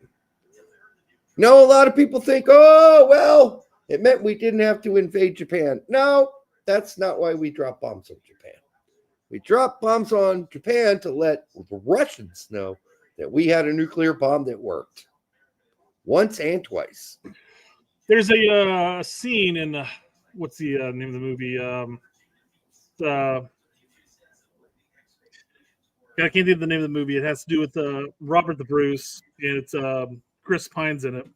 No, a lot of people think, oh, well, it meant we didn't have to invade Japan. No, that's not why we dropped bombs on Japan. We dropped bombs on Japan to let the Russians know that we had a nuclear bomb that worked once and twice. There's a scene in what's the name of the movie? I can't think of the name of the movie. It has to do with Robert the Bruce, and it's Chris Pine's in it.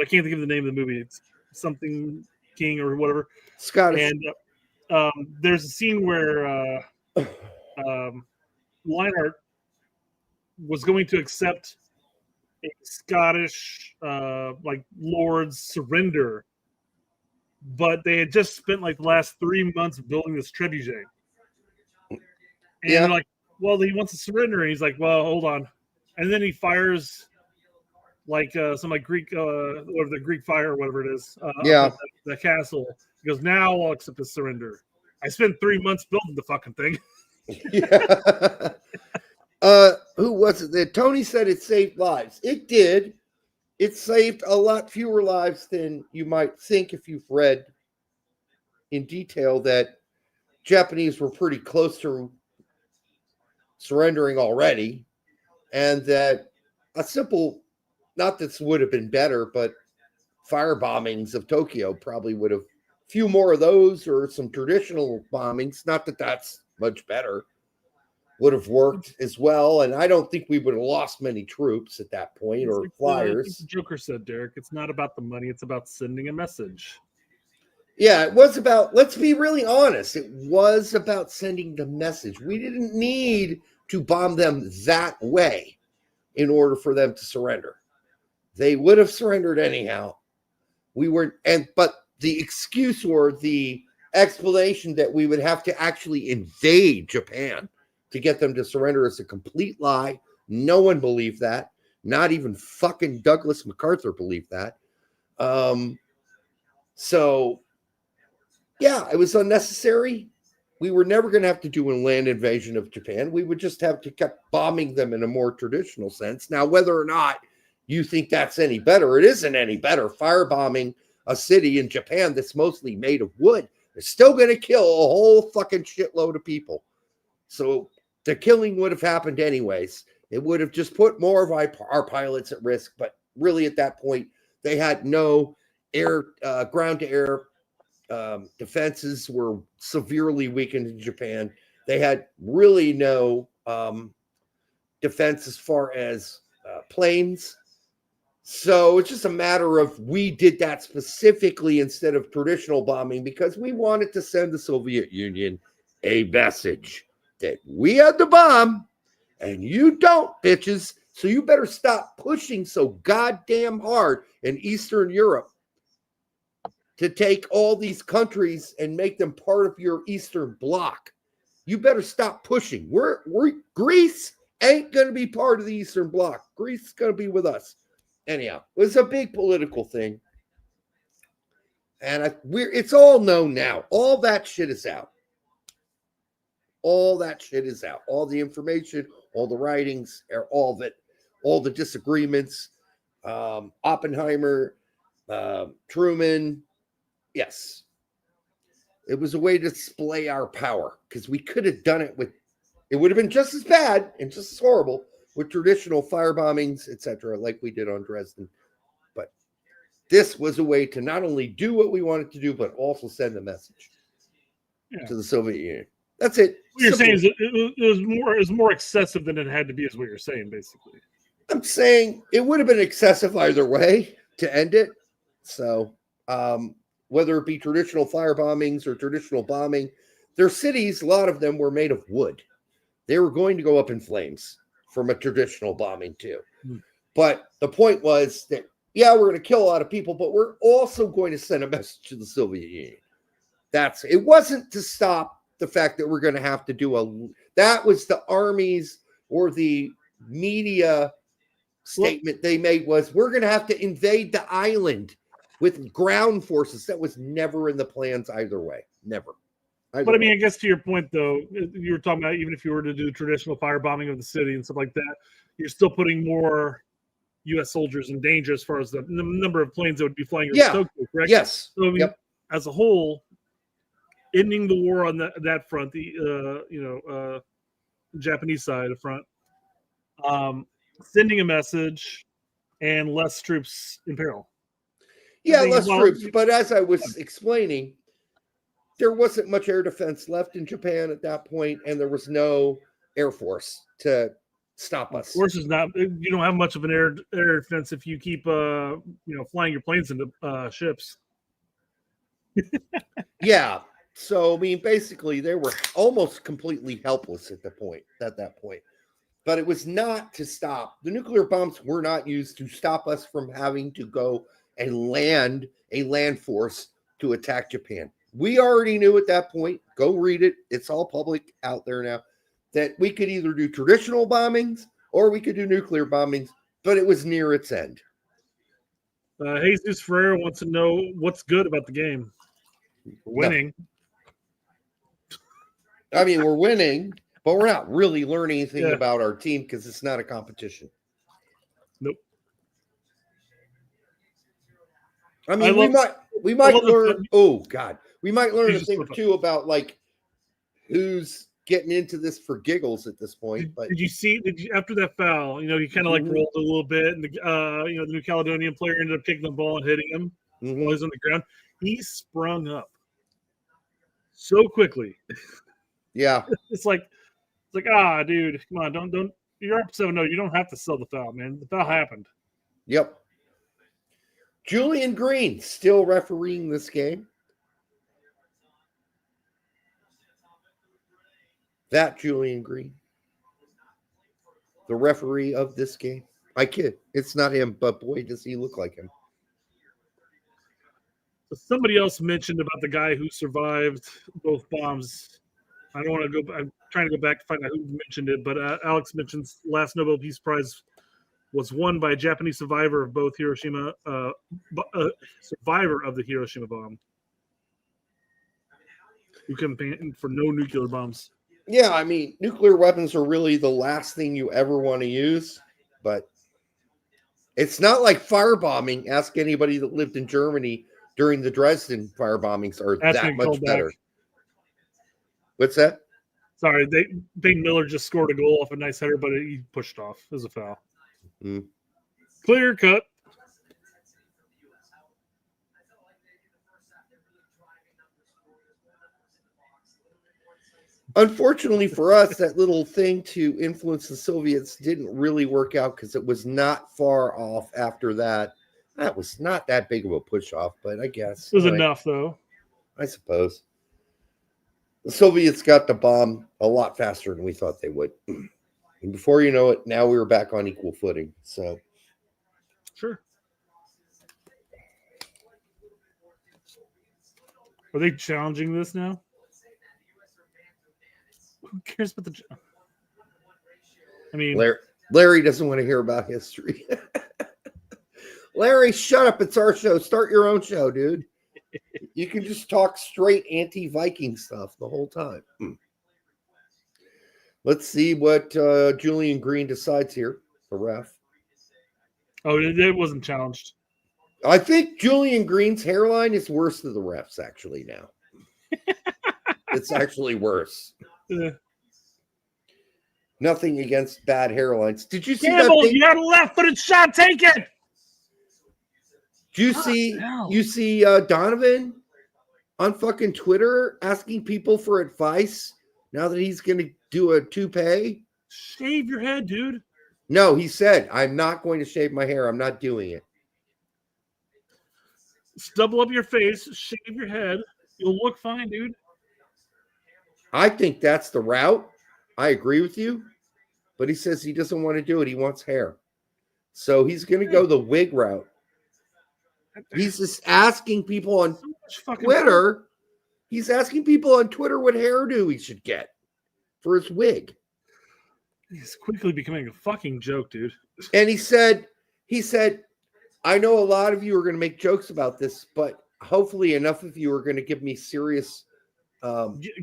I can't think of the name of the movie. It's something King or whatever. Scottish. And there's a scene where Leinart was going to accept a Scottish lord's surrender, but they had just spent like the last 3 months building this trebuchet. And they're like, well, he wants to surrender, and he's like, well, hold on. And then he fires some Greek or the Greek fire or whatever it is. The castle. He goes, now I'll accept his surrender. I spent 3 months building the fucking thing. Yeah. Who was it that Tony said it saved lives? It did. It saved a lot fewer lives than you might think if you've read in detail that Japanese were pretty close to surrendering already, and that a simple, not this would have been better, but fire bombings of Tokyo probably would have, few more of those or some traditional bombings, not that that's much better, would have worked as well. And I don't think we would have lost many troops at that point or flyers. The Joker said, Derek, it's not about the money, it's about sending a message. Yeah, it was about, let's be really honest, it was about sending the message. We didn't need to bomb them that way in order for them to surrender. They would have surrendered anyhow. But the excuse or the explanation that we would have to actually invade Japan to get them to surrender is a complete lie. No one believed that. Not even fucking Douglas MacArthur believed that. So, yeah, it was unnecessary. We were never going to have to do a land invasion of Japan. We would just have to keep bombing them in a more traditional sense. Now, whether or not you think that's any better, it isn't any better. Firebombing a city in Japan that's mostly made of wood is still going to kill a whole fucking shitload of people. So the killing would have happened anyways. It would have just put more of our pilots at risk. But really, at that point, they had no ground-to-air defenses were severely weakened in Japan. They had really no defense as far as planes. So it's just a matter of we did that specifically instead of traditional bombing because we wanted to send the Soviet Union a message that we had the bomb and you don't, bitches. So you better stop pushing so goddamn hard in Eastern Europe to take all these countries and make them part of your Eastern Bloc. You better stop pushing. Greece ain't going to be part of the Eastern Bloc. Greece is going to be with us. Anyhow, it was a big political thing. And it's all known now. All that shit is out. All that shit is out. All the information, all the writings, all of it, all the disagreements. Oppenheimer, Truman. Yes. It was a way to display our power because we could have done it with, it would have been just as bad and just as horrible with traditional fire bombings, etc., like we did on Dresden. But this was a way to not only do what we wanted to do, but also send a message to the Soviet Union. That's it. What you're saying is it was more excessive than it had to be, is what you're saying, basically. I'm saying it would have been excessive either way to end it. So whether it be traditional fire bombings or traditional bombing, their cities, a lot of them were made of wood. They were going to go up in flames from a traditional bombing too. But the point was that, yeah, we're going to kill a lot of people, but we're also going to send a message to the Soviet Union. It wasn't to stop the fact that we're going to have to do that was the armies or the media statement they made was we're going to have to invade the island with ground forces. That was never in the plans either way. Never. But I mean, I guess to your point, though, you were talking about even if you were to do traditional firebombing of the city and stuff like that, you're still putting more U.S. soldiers in danger as far as the number of planes that would be flying over Tokyo, correct? Yes. So, I mean, as a whole, ending the war on that front, the Japanese side of front, sending a message, and less troops in peril. Yeah, less troops. But as I was explaining, there wasn't much air defense left in Japan at that point, and there was no air force to stop us. Force is not. You don't have much of an air defense if you keep flying your planes into ships. Yeah. So I mean, basically, they were almost completely helpless at that point. But it was not to stop. The nuclear bombs were not used to stop us from having to go and land a land force to attack Japan. We already knew at that point, go read it, it's all public out there now, that we could either do traditional bombings or we could do nuclear bombings, but it was near its end. Jesus Ferreira wants to know what's good about the game. We're winning. I mean, we're winning, but we're not really learning anything about our team because it's not a competition. Nope. I mean, we might learn. Oh God, we might learn a thing or two about like who's getting into this for giggles at this point. But did you after that foul? He kind of like rolled a little bit, and the New Caledonian player ended up kicking the ball and hitting him while he was on the ground. He sprung up so quickly. Yeah, it's like dude, come on, don't. You're up 7-0. You don't have to sell the foul, man. The foul happened. Yep. Julian Green still refereeing this game. That Julian Green, the referee of this game. I kid. It's not him, but boy, does he look like him. Somebody else mentioned about the guy who survived both bombs. I don't want to go. I'm trying to go back to find out who mentioned it, but Alex mentions last Nobel Peace Prize was won by a Japanese survivor of both Hiroshima, survivor of the Hiroshima bomb, who campaigned for no nuclear bombs. Yeah, I mean, nuclear weapons are really the last thing you ever want to use, but it's not like firebombing. Ask anybody that lived in Germany during the Dresden firebombings are that much better. What's that? Sorry, Peyton Miller just scored a goal off a nice header, but he pushed off as a foul. Clear cut. Unfortunately for us, that little thing to influence the Soviets didn't really work out because it was not far off after that. That was not that big of a push off, but I guess It was all right, enough, though. I suppose. The Soviets got the bomb a lot faster than we thought they would. And before you know it, now we were back on equal footing. So, Sure. Are they challenging this now? Who cares about the? I mean, Larry doesn't want to hear about history. Larry, shut up. It's our show. Start your own show, dude. You can just talk straight anti-Viking stuff the whole time. Let's see what Julian Green decides here, the ref. oh, it wasn't challenged. I think Julian Green's hairline is worse than the refs actually now. It's actually worse. Nothing against bad hairlines. Did you see Campbell, that thing? you had a left-footed shot. Take it. Do you see Donovan on fucking Twitter asking people for advice now that he's going to do a toupee? Shave your head, dude. No, he said, I'm not going to shave my hair. I'm not doing it. Stubble up your face, shave your head. You'll look fine, dude. I think that's the route. I agree with you. But he says he doesn't want to do it. He wants hair. So he's going to go the wig route. He's just asking people on Twitter. He's asking people on Twitter what hairdo he should get for his wig. He's quickly becoming a fucking joke, dude. And he said, I know a lot of you are going to make jokes about this, but hopefully enough of you are going to give me serious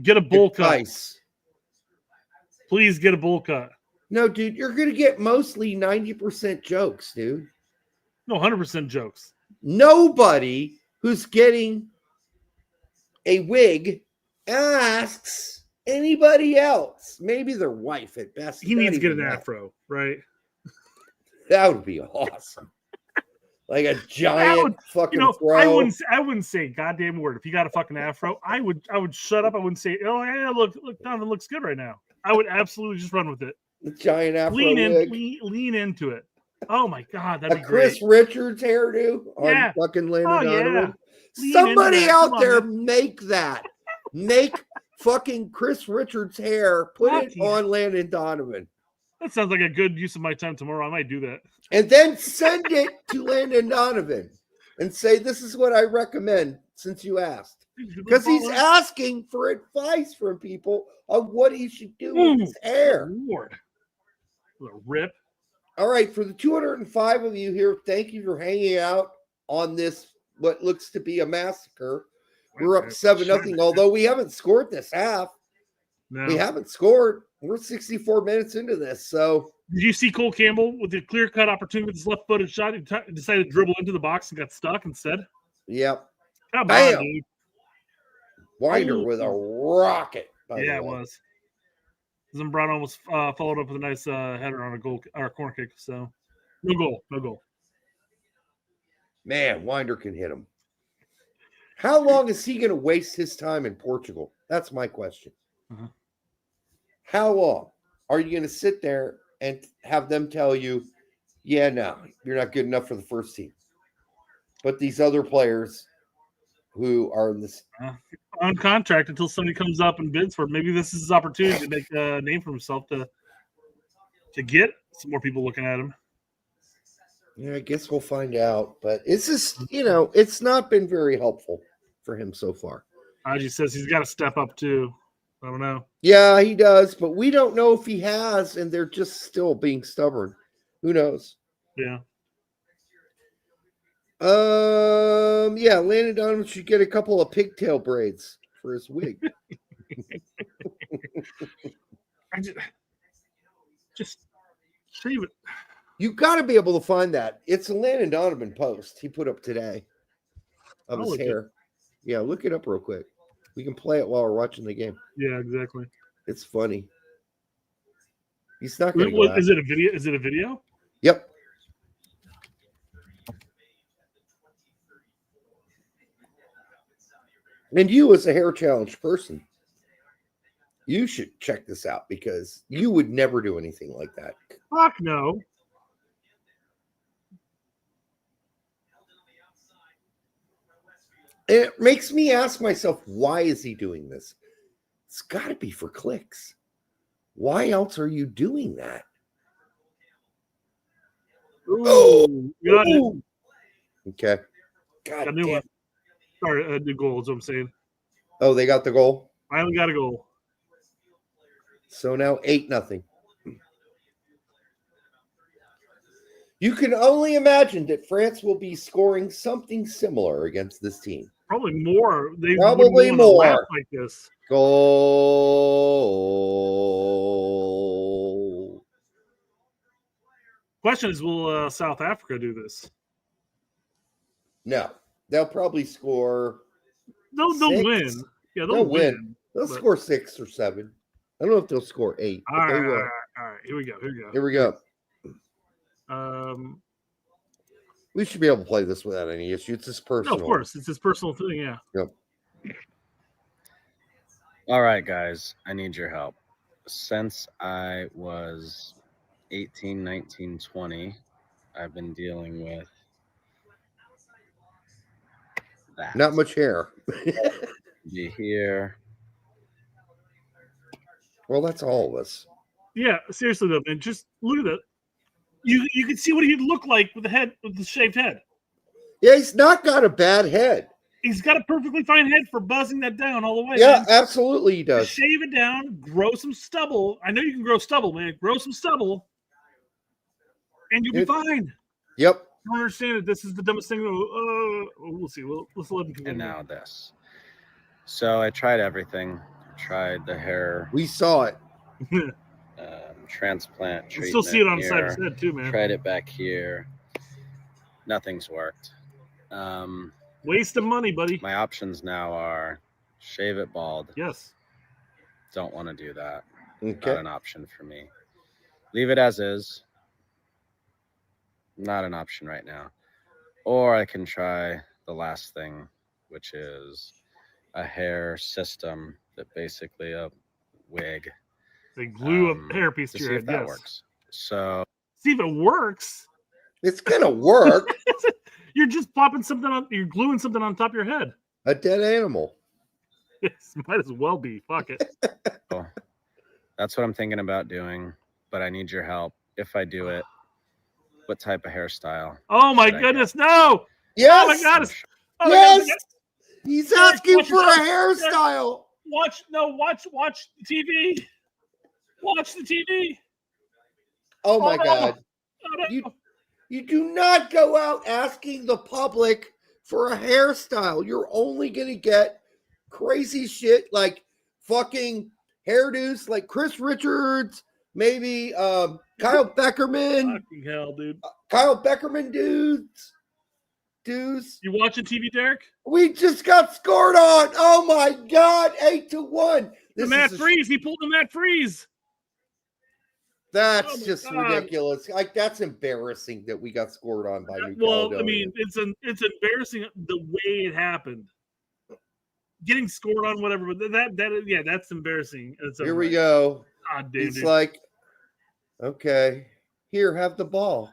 get a bowl advice. Cut. Please get a bowl cut. No, dude, you're going to get mostly 90% jokes, dude. No, 100% jokes. Nobody who's getting a wig asks anybody else. Maybe their wife at best. He needs to get an afro, right? That would be awesome. Like a giant fucking throw. I wouldn't say a goddamn word. If you got a fucking afro, I would shut up. I wouldn't say, oh yeah, look, Donovan looks good right now. I would absolutely just run with it. The giant afro lean into it. Oh my god, that'd be Chris great. Richards hairdo on fucking Landon Donovan. Yeah. Somebody out there make that. Make fucking Chris Richards hair. Put it on Landon Donovan. That sounds like a good use of my time tomorrow. I might do that. And then send it to Landon Donovan and say, this is what I recommend since you asked. Because he's asking for advice from people on what he should do with his hair. Lord. Rip. All right, for the 205 of you here, thank you for hanging out on this, what looks to be a massacre. We're up 7-0, although we haven't scored this half. No. We haven't scored. We're 64 minutes into this, so. Did you see Cole Campbell with the clear-cut opportunity with his left-footed shot? He decided to dribble into the box and got stuck instead? Yep. Come on, dude. Winder with a rocket. Yeah, it was. Zambrano almost followed up with a nice header on a goal or a corner kick. So, no goal. Man, Winder can hit him. How long is he going to waste his time in Portugal? That's my question. Uh-huh. How long are you going to sit there and have them tell you, yeah, no, you're not good enough for the first team? But these other players who are in this on contract until somebody comes up and bids for it. Maybe this is his opportunity to make a name for himself to get some more people looking at him. Yeah, I guess we'll find out. But it's just, it's not been very helpful for him so far. Aji says he's got to step up too. I don't know. Yeah, he does, but we don't know if he has, and they're just still being stubborn. Who knows? Yeah. Yeah, Landon Donovan should get a couple of pigtail braids for his wig. Just shave it. You got to be able to find that. It's a Landon Donovan post he put up today of his hair. Yeah, look it up real quick. We can play it while we're watching the game. Yeah, exactly. It's funny. He's not going to. Is it a video? Is it a video? Yep. And you, as a hair challenge person, You should check this out because you would never do anything like that. Fuck no. It makes me ask myself, why is he doing this? It's got to be for clicks. Why else are you doing that? Ooh, got it. Okay. God A new damn. one. Sorry, a new goal is what I'm saying. Oh, they got the goal. I haven't got a goal. So now 8-0. You can only imagine that France will be scoring something similar against this team. Probably more. They Probably wouldn't wanna laugh more. like this. Goal. Question is, will South Africa do this? No, they'll probably score. They'll 6. win. Yeah, They'll win. They'll but- score 6 or 7. I don't know if they'll score 8. All But they right, will. all right. Here we go. Here we go. We We should be able to play this without any issue. It's just personal. No, of course, it's his personal thing. Yeah. Yep. All right, guys, I need your help. Since I was 18, 19, 20, I've been dealing with that. Not much hair. Be here. Well, that's all of us. Yeah, seriously though, man, just look at it. You can see what he'd look like with the shaved head. Yeah, he's not got a bad head. He's got a perfectly fine head for buzzing that down all the way. Yeah, man. absolutely he does. Just shave it down, grow some stubble. I know you can grow stubble, man. Grow some stubble, and you'll be fine. Yep. I don't understand it. This is the dumbest thing. We'll see. Let's let him continue. And now this. So I tried everything. Tried the hair We saw it. transplant You treatment. still see it on the side of here. his head too, man. Tried it back here. Nothing's worked. Waste of money, buddy. My options now are shave it bald. Yes. Don't want to do that. Okay. Not an option for me. Leave it as is. Not an option right now. Or I can try the last thing, which is a hair system that basically a wig. They glue a hairpiece to to your see head. if that Yes. works. So See if it works. It's gonna work. You're just popping something on. You're gluing something on top of your head. A dead animal. Might as well be. Fuck it. that's what I'm thinking about doing, but I need your help. If I do it, what type of hairstyle? Oh my should I goodness, no! Yes. Oh my god! Oh my Yes. God. He's asking watch for a yourself. hairstyle. Watch the TV. Watch the TV. Oh my no. God. Oh, no. You do not go out asking the public for a hairstyle. You're only going to get crazy shit like fucking hairdos like Chris Richards, maybe Kyle Beckerman. Fucking hell, dude. Kyle Beckerman dudes. You watching TV, Derek? We just got scored on. Oh my God. 8-1. The Matt Freeze. He pulled the Matt Freeze. That's Oh my just God. ridiculous. Like that's embarrassing that we got scored on by New Well, Caledonia. I mean, it's embarrassing the way it happened. Getting scored on, whatever, but that's embarrassing. Here we go. God damn, It's dude. like, okay, here, have the ball.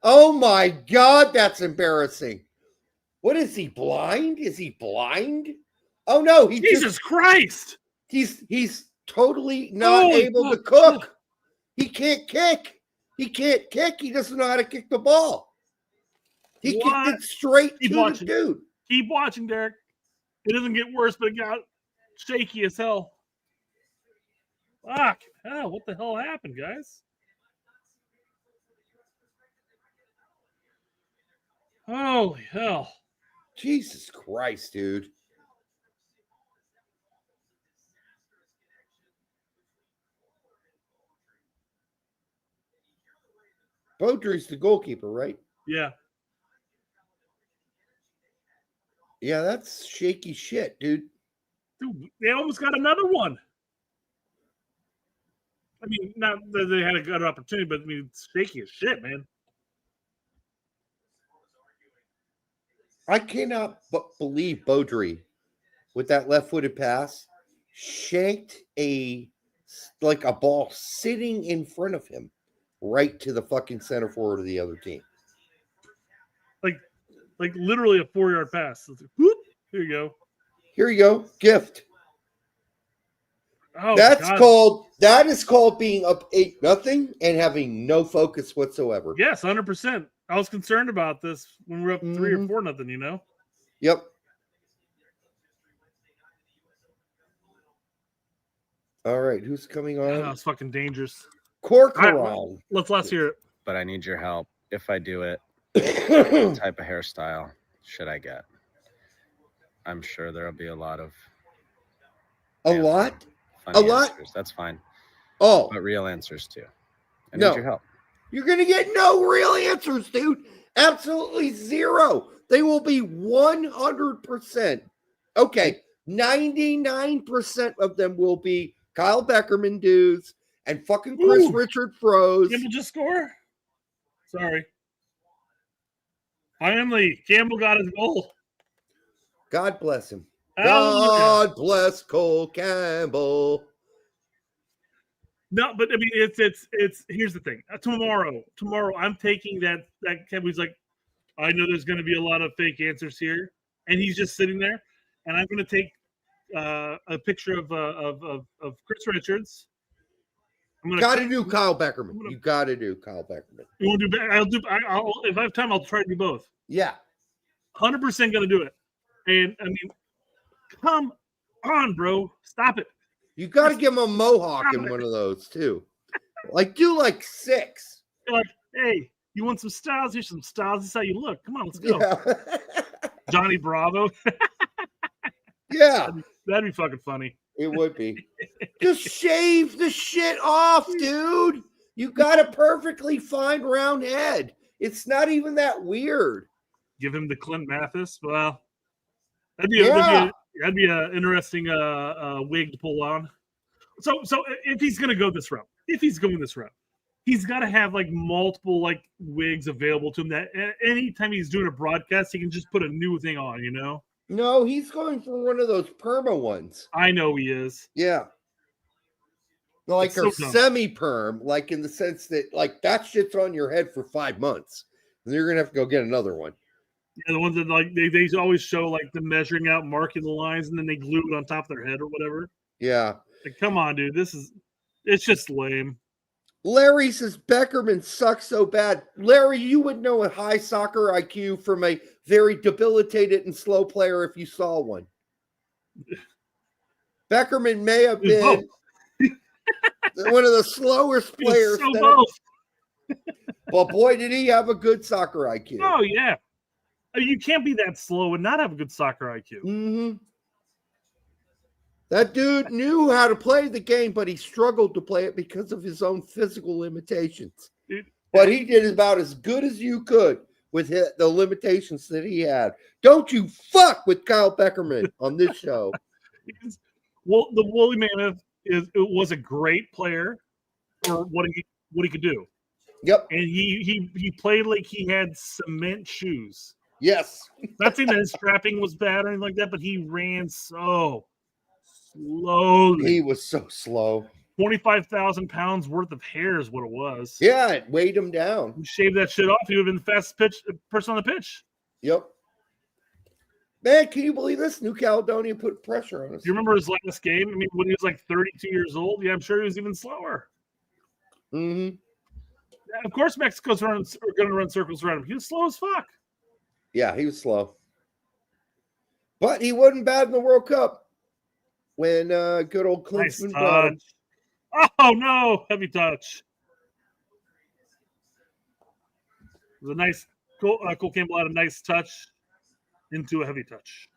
Oh my God, that's embarrassing. What is he blind? Is he blind? Oh no, Jesus Christ! He's totally not Holy able to fuck. cook. He can't kick. He can't kick. He doesn't know how to kick the ball. He What? kicked it straight Keep to watching. the dude. Keep watching, Derek. It doesn't get worse, but it got shaky as hell. Fuck. Hell, what the hell happened, guys? Holy hell. Jesus Christ, dude. Beaudry's the goalkeeper, right? Yeah. Yeah, that's shaky shit, dude. Dude, they almost got another one. I mean, not that they had a good opportunity, but I mean, it's shaky as shit, man. I cannot believe Beaudry with that left-footed pass shanked a like a ball sitting in front of him, right to the fucking center forward of the other team. Like literally a 4-yard pass. It's like, whoop, here you go. Here you go, gift. Oh, that is called being up 8-0 and having no focus whatsoever. Yes, 100%. I was concerned about this when we were up 3 or 4-0. You know. Yep. All right, who's coming on? Oh, it's fucking dangerous. Corcoran. Let's hear it. But I need your help. If I do it, what type of hairstyle should I get? I'm sure there'll be a lot of funny answers. That's fine. Oh, but real answers too. I no. need your help. You're gonna get no real answers, dude. Absolutely zero. They will be 100%. Okay, 99% of them will be Kyle Beckerman dudes and fucking Chris Richard froze. Campbell just score? Sorry. Finally, Campbell got his goal. God bless him. God bless Cole Campbell. No, but I mean, it's. Here's the thing. Tomorrow, I'm taking that Campbell's like, I know there's going to be a lot of fake answers here, and he's just sitting there, and I'm going to take a picture of Chris Richards. Got to do Kyle Beckerman. You got to do Kyle Beckerman. You want to do? I'll if I have time, I'll try to do both. Yeah, 100% going to do it. And I mean, come on, bro, stop it. You got to give him a mohawk in one of those too. Like do like 6. You're like, hey, you want some styles? Here's some styles. This is how you look. Come on, let's go. Yeah. Johnny Bravo. Yeah, that'd be fucking funny. It would be. Just shave the shit off, dude. You got a perfectly fine round head. It's not even that weird. Give him the Clint Mathis. Well, that'd be an interesting wig to pull on. So if he's gonna go this route, he's got to have like multiple like wigs available to him. That anytime he's doing a broadcast, he can just put a new thing on. You know. No, he's going for one of those perma ones. I know he is. Yeah. Like a semi-perm, like in the sense that like that shit's on your head for 5 months. And you're gonna have to go get another one. Yeah, the ones that like they always show like the measuring out, marking the lines, and then they glue it on top of their head or whatever. Yeah. Like, come on, dude. It's just lame. Larry says Beckerman sucks so bad. Larry, you would know a high soccer IQ from a very debilitated and slow player if you saw one. Beckerman may have been one of the slowest players. Well, boy, did he have a good soccer IQ. Oh, yeah. You can't be that slow and not have a good soccer IQ. Mm-hmm. That dude knew how to play the game, but he struggled to play it because of his own physical limitations. But he did about as good as you could with the limitations that he had. Don't you fuck with Kyle Beckerman on this show. Well, the Woolly Mammoth was a great player for what he could do. Yep. And he played like he had cement shoes. Yes. Not saying that his strapping was bad or anything like that, but he ran so slowly. He was so slow. 25,000 pounds worth of hair is what it was. Yeah, it weighed him down. You shave that shit off, he would have been the fastest person on the pitch. Yep. Man, can you believe this? New Caledonia put pressure on us. Do you remember his last game? I mean, when he was like 32 years old? Yeah, I'm sure he was even slower. Mm-hmm. Yeah, of course, Mexico's going to run circles around him. He was slow as fuck. Yeah, he was slow. But he wasn't bad in the World Cup when good old Klinsmann brought him. Oh, no. Heavy touch. It was a nice, Cole Campbell had a nice touch into a heavy touch.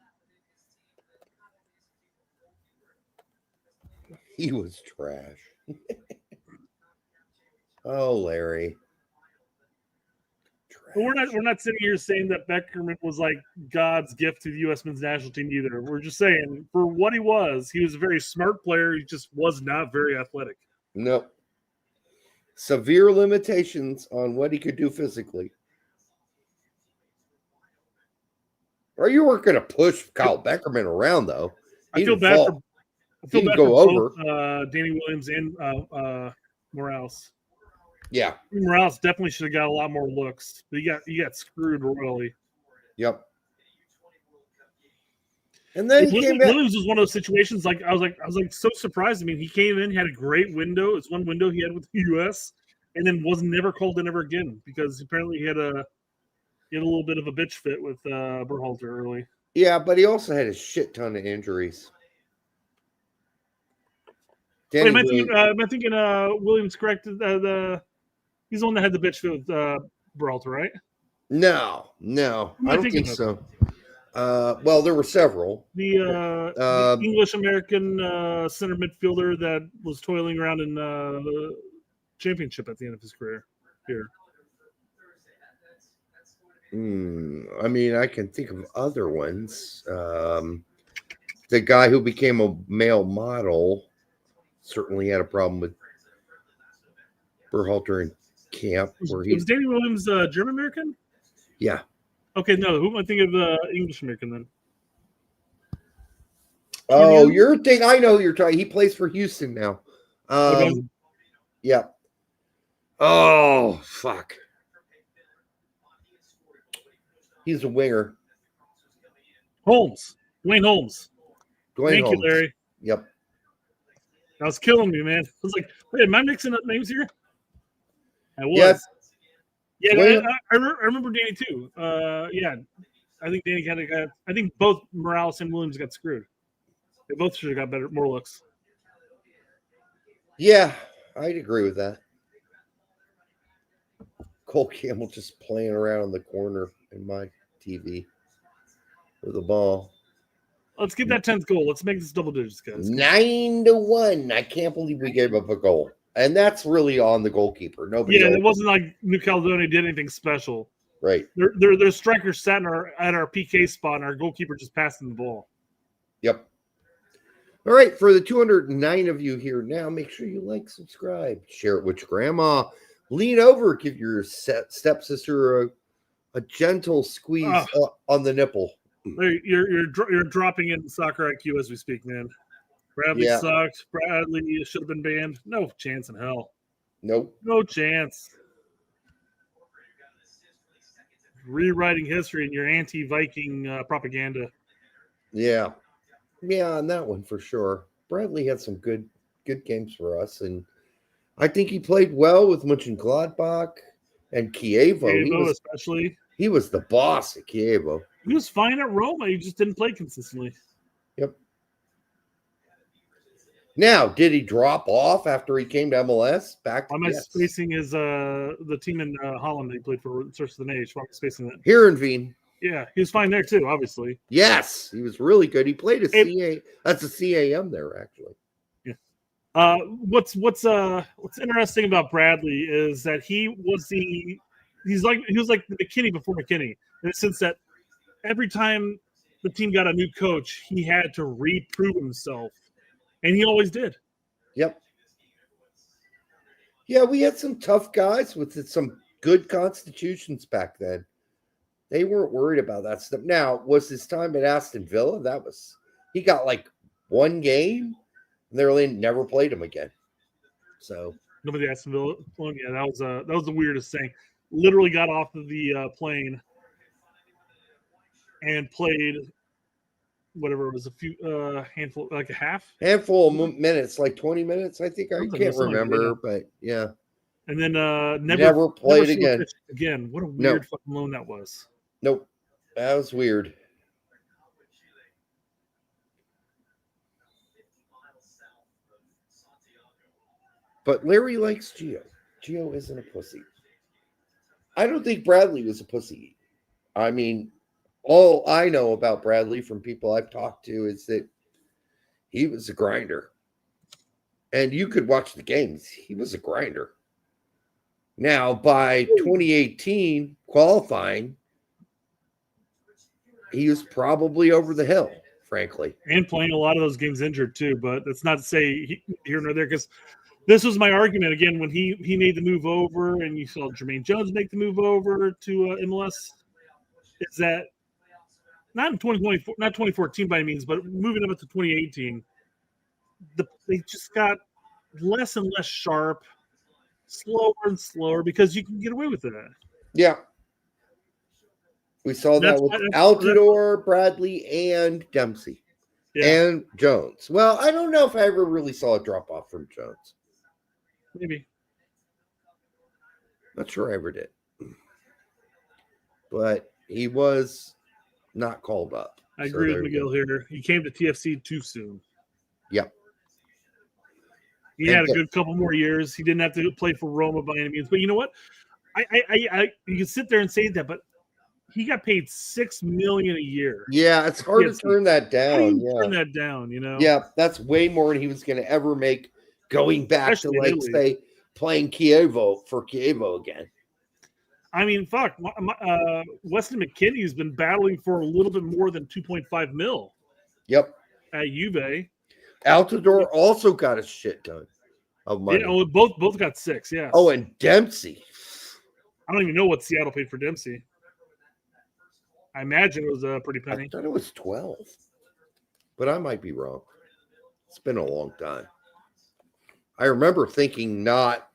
He was trash. Oh, Larry. But we're not sitting here saying that Beckerman was like God's gift to the U.S. men's national team either. We're just saying for what he was a very smart player. He just was not very athletic. No. Severe limitations on what he could do physically. Or you weren't going to push Kyle Beckerman around, though. I feel bad for I feel didn't bad go for over. both Danny Williams and Morales. Yeah. Morales definitely should have got a lot more looks, but he got screwed royally. Yep. And then he came back. Williams was one of those situations. I was so surprised. I mean, he came in, had a great window. It's one window he had with the U.S. and then was never called in ever again because apparently he had a little bit of a bitch fit with Berhalter early. Yeah, but he also had a shit ton of injuries. Wait, am I thinking Williams corrected he's the one that had the bitch fit with Berhalter, right? No, I don't think so. Well, there were several. The English American center midfielder that was toiling around in the championship at the end of his career here. I mean, I can think of other ones. The guy who became a male model certainly had a problem with Berhalter in camp. Was Danny Williams German American? Yeah. Okay, no. Who am I thinking of English American then? Oh, you're thinking. I know you're talking. He plays for Houston now. Yeah. Oh, fuck. He's a winger. Dwayne Holmes. Thank you, Larry. Yep. That was killing me, man. I was like, wait, am I mixing up names here? I was. Yes. Yeah, I remember Danny too. Yeah, I think Danny I think both Morales and Williams got screwed. They both should have got more looks. Yeah, I'd agree with that. Cole Campbell just playing around in the corner in my TV with the ball. Let's get that 10th goal. Let's make this double digits, guys. 9-1. I can't believe we gave up a goal. And that's really on the goalkeeper. Nobody else. It wasn't like New Caledonia did anything special. Right. Their strikers sat at our PK spot, and our goalkeeper just passed them the ball. Yep. All right. For the 209 of you here now, make sure you like, subscribe, share it with your grandma. Lean over, give your stepsister a gentle squeeze on the nipple. You're dropping in soccer IQ as we speak, man. Bradley sucked. Bradley should have been banned. No chance in hell. Nope. No chance. Rewriting history in your anti-Viking propaganda. Yeah. Yeah, on that one for sure. Bradley had some good games for us, and I think he played well with Mönchengladbach and Kievo. Especially. He was the boss at Kievo. He was fine at Roma. He just didn't play consistently. Yep. Now, did he drop off after he came to MLS? Am I spacing his the team in Holland that he played for Source of the Age? Why am I spacing that? Heerenveen. Yeah, he was fine there too, obviously. Yes, he was really good. He played a CA. That's a CAM there, actually. Yeah. What's interesting about Bradley is that he was like the McKinney before McKinney, in the sense that every time the team got a new coach, he had to reprove himself. And he always did. Yep. Yeah, we had some tough guys with some good constitutions back then. They weren't worried about that stuff. Now, was his time at Aston Villa? He got like one game, and they never played him again. So nobody Aston Villa. Well, yeah, that was the weirdest thing. Literally got off of the plane and played whatever it was, a few handful, like a handful of minutes, like 20 minutes, I think. I can't remember, but yeah. And then never played again. What a weird fucking loan that was. Nope, that was weird. But Larry likes Gio. Gio isn't a pussy. I don't think Bradley was a pussy. I mean, all I know about Bradley from people I've talked to is that he was a grinder. And you could watch the games. He was a grinder. Now, by 2018 qualifying, he was probably over the hill, frankly. And playing a lot of those games injured too, but that's not to say here nor there, because this was my argument again when he made the move over, and you saw Jermaine Jones make the move over to MLS. Is that not in 2024, not 2014 by any means, but moving up to 2018, they just got less and less sharp, slower and slower because you can get away with it. Yeah. We saw that with Altidore, Bradley, and Dempsey. Yeah. And Jones. Well, I don't know if I ever really saw a drop off from Jones. Maybe. Not sure I ever did. But he was not called up. I agree with Miguel here. He came to TFC too soon. Yep. He had a good couple more years. He didn't have to play for Roma by any means. But you know what? I you can sit there and say that, but he got paid $6 million a year. Yeah, it's hard to turn that down. Turn that down, you know. Yeah, that's way more than he was going to ever make going back to say playing Chievo for Chievo again. I mean, fuck. Weston McKennie's been battling for a little bit more than 2.5 mil. Yep. At Juve. Altidore also got a shit ton of money. Both got 6. Yeah. Oh, and Dempsey. I don't even know what Seattle paid for Dempsey. I imagine it was a pretty penny. I thought it was 12, but I might be wrong. It's been a long time. I remember thinking not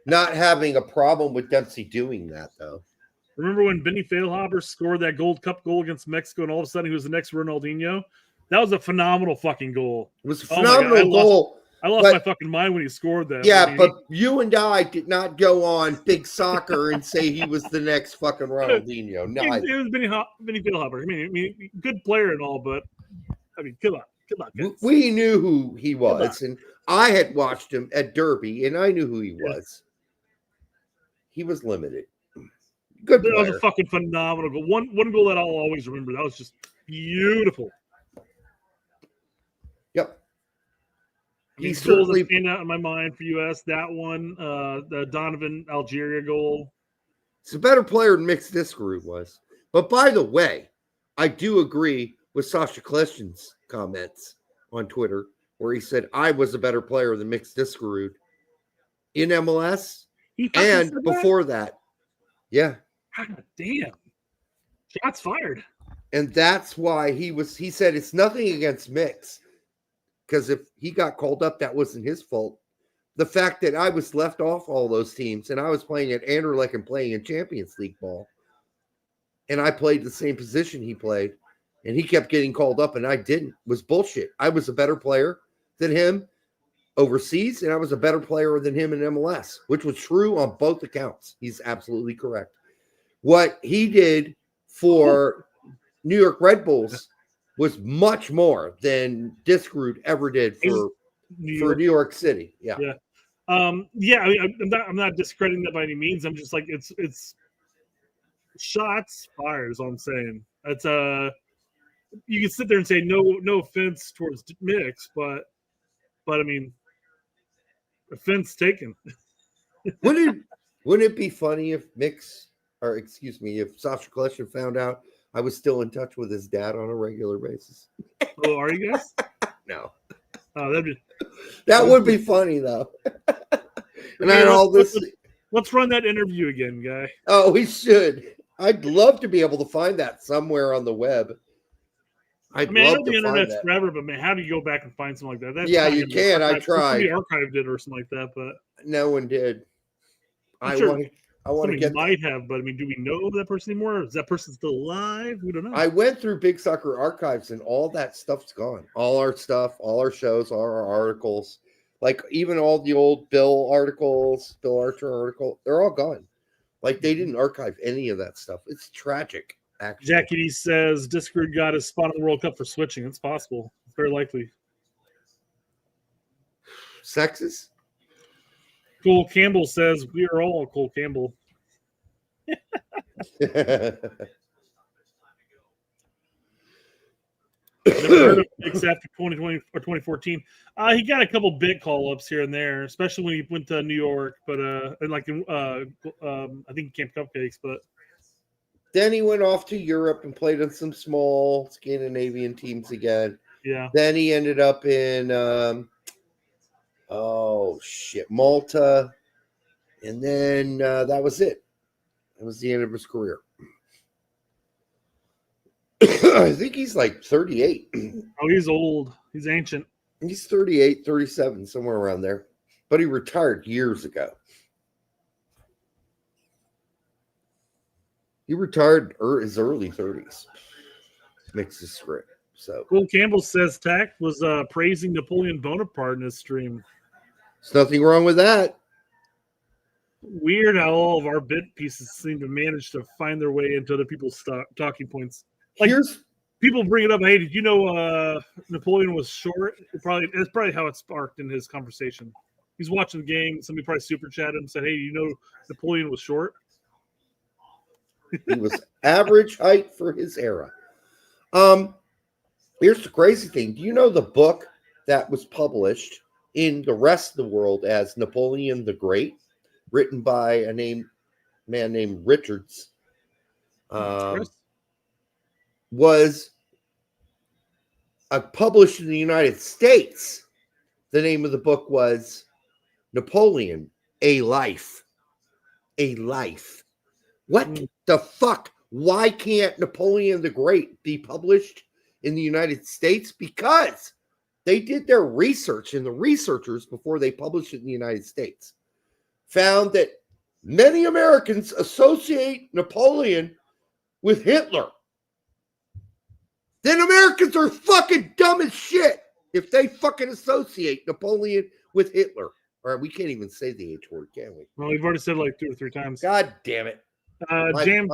having a problem with Dempsey doing that, though. Remember when Benny Feilhaber scored that Gold Cup goal against Mexico, and all of a sudden he was the next Ronaldinho? That was a phenomenal fucking goal. It was a phenomenal goal. I lost my fucking mind when he scored that. Yeah, but you and I did not go on Big Soccer and say he was the next fucking Ronaldinho. No, it was Benny Feilhaber. I mean, good player and all, but I mean, come on. Guys. We knew who he was, and I had watched him at Derby, and I knew who he was. He was limited. Good player. That was a fucking phenomenal goal. One goal that I'll always remember. That was just beautiful. Yep. These goals that stand out in my mind for US. That one, the Donovan Algeria goal. He's a better player than Mixed Discarud was. But by the way, I do agree with Sasha Kleshin's comments on Twitter where he said I was a better player than Mixed Discarud in MLS and before that. Yeah. God damn. Shots fired. And that's why he said it's nothing against Mix. Because if he got called up, that wasn't his fault. The fact that I was left off all those teams and I was playing at Anderlecht and playing in Champions League ball, and I played the same position he played, and he kept getting called up and I didn't, was bullshit. I was a better player than him overseas, and I was a better player than him in MLS, which was true on both accounts. He's absolutely correct. What he did for New York Red Bulls was much more than Discarud ever did for New York City. Yeah. Yeah. I mean, I'm not discrediting that by any means. I'm just like it's shots fired is all I'm saying. It's you can sit there and say no offense towards Mix, but I mean offense taken. Wouldn't it be funny if if Sasha Kleshin found out I was still in touch with his dad on a regular basis? Oh, are you guys? No. Oh, that would be funny though. And I had all this. Let's run that interview again, guy. Oh, we should. I'd love to be able to find that somewhere on the web. I know the internet's forever, but man, how do you go back and find something like that? Yeah, you can. I tried. Somebody archived it or something like that, but no one did. I want to get. Might have, but I mean, do we know that person anymore? Is that person still alive? We don't know. I went through Big Soccer Archives, and all that stuff's gone. All our stuff, all our shows, all our articles, like even all the old Bill Archer article, they're all gone. Like they didn't archive any of that stuff. It's tragic. Actually, Jackie D says Discarud got his spot in the World Cup for switching. It's possible. It's very likely. Sexist. Cole Campbell says we are all Cole Campbell. Never heard of Mix after 2020 or 2014. He got a couple big call-ups here and there, especially when he went to New York, but and like I think Camp Cupcakes, but then he went off to Europe and played on some small Scandinavian teams again. Yeah. Then he ended up in Malta, and then that was it. That was the end of his career. I think he's like 38. Oh, he's old. He's ancient. He's 38, 37, somewhere around there. But he retired years ago. He retired his early 30s. Makes the script. So Cole Campbell says Tack was praising Napoleon Bonaparte in his stream. there's nothing wrong with that. Weird how all of our bit pieces seem to manage to find their way into other people's talking points. Like, people bring it up. Hey, did you know Napoleon was short? That's probably how it sparked in his conversation. He's watching the game. Somebody probably super chatted him and said, "Hey, you know Napoleon was short?" He was average height for his era. Here's the crazy thing. Do you know the book that was published in the rest of the world as Napoleon the Great, written by a man named Richards, was published in the United States? The name of the book was Napoleon, A Life. A Life. What the fuck? Why can't Napoleon the Great be published in the United States? Because they did their research, and the researchers, before they published it in the United States, found that many Americans associate Napoleon with Hitler. Then Americans are fucking dumb as shit if they fucking associate Napoleon with Hitler. All right, we can't even say the H word, can we? Well, we've already said it like 2 or 3 times. God damn it. Jam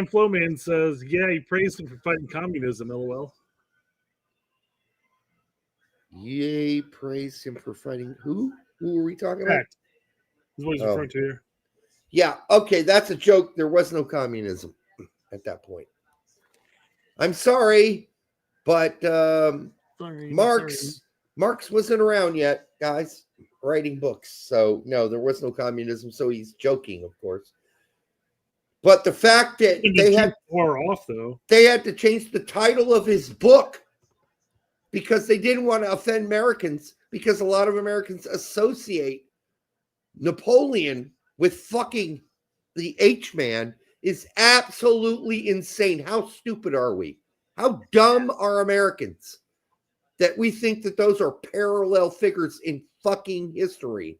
Flowman says, yeah, he praised him for fighting communism, LOL. Yay, praise him for fighting who? Who are we talking about? That's what he's referring to here. Yeah, okay, that's a joke. There was no communism at that point. I'm sorry, but Marx wasn't around yet, guys, writing books. So, no, there was no communism. So he's joking, of course. But the fact that they had far off, though, they had to change the title of his book because they didn't want to offend Americans, because a lot of Americans associate Napoleon with fucking the H-man is absolutely insane. How stupid are we? How dumb are Americans that we think that those are parallel figures in fucking history?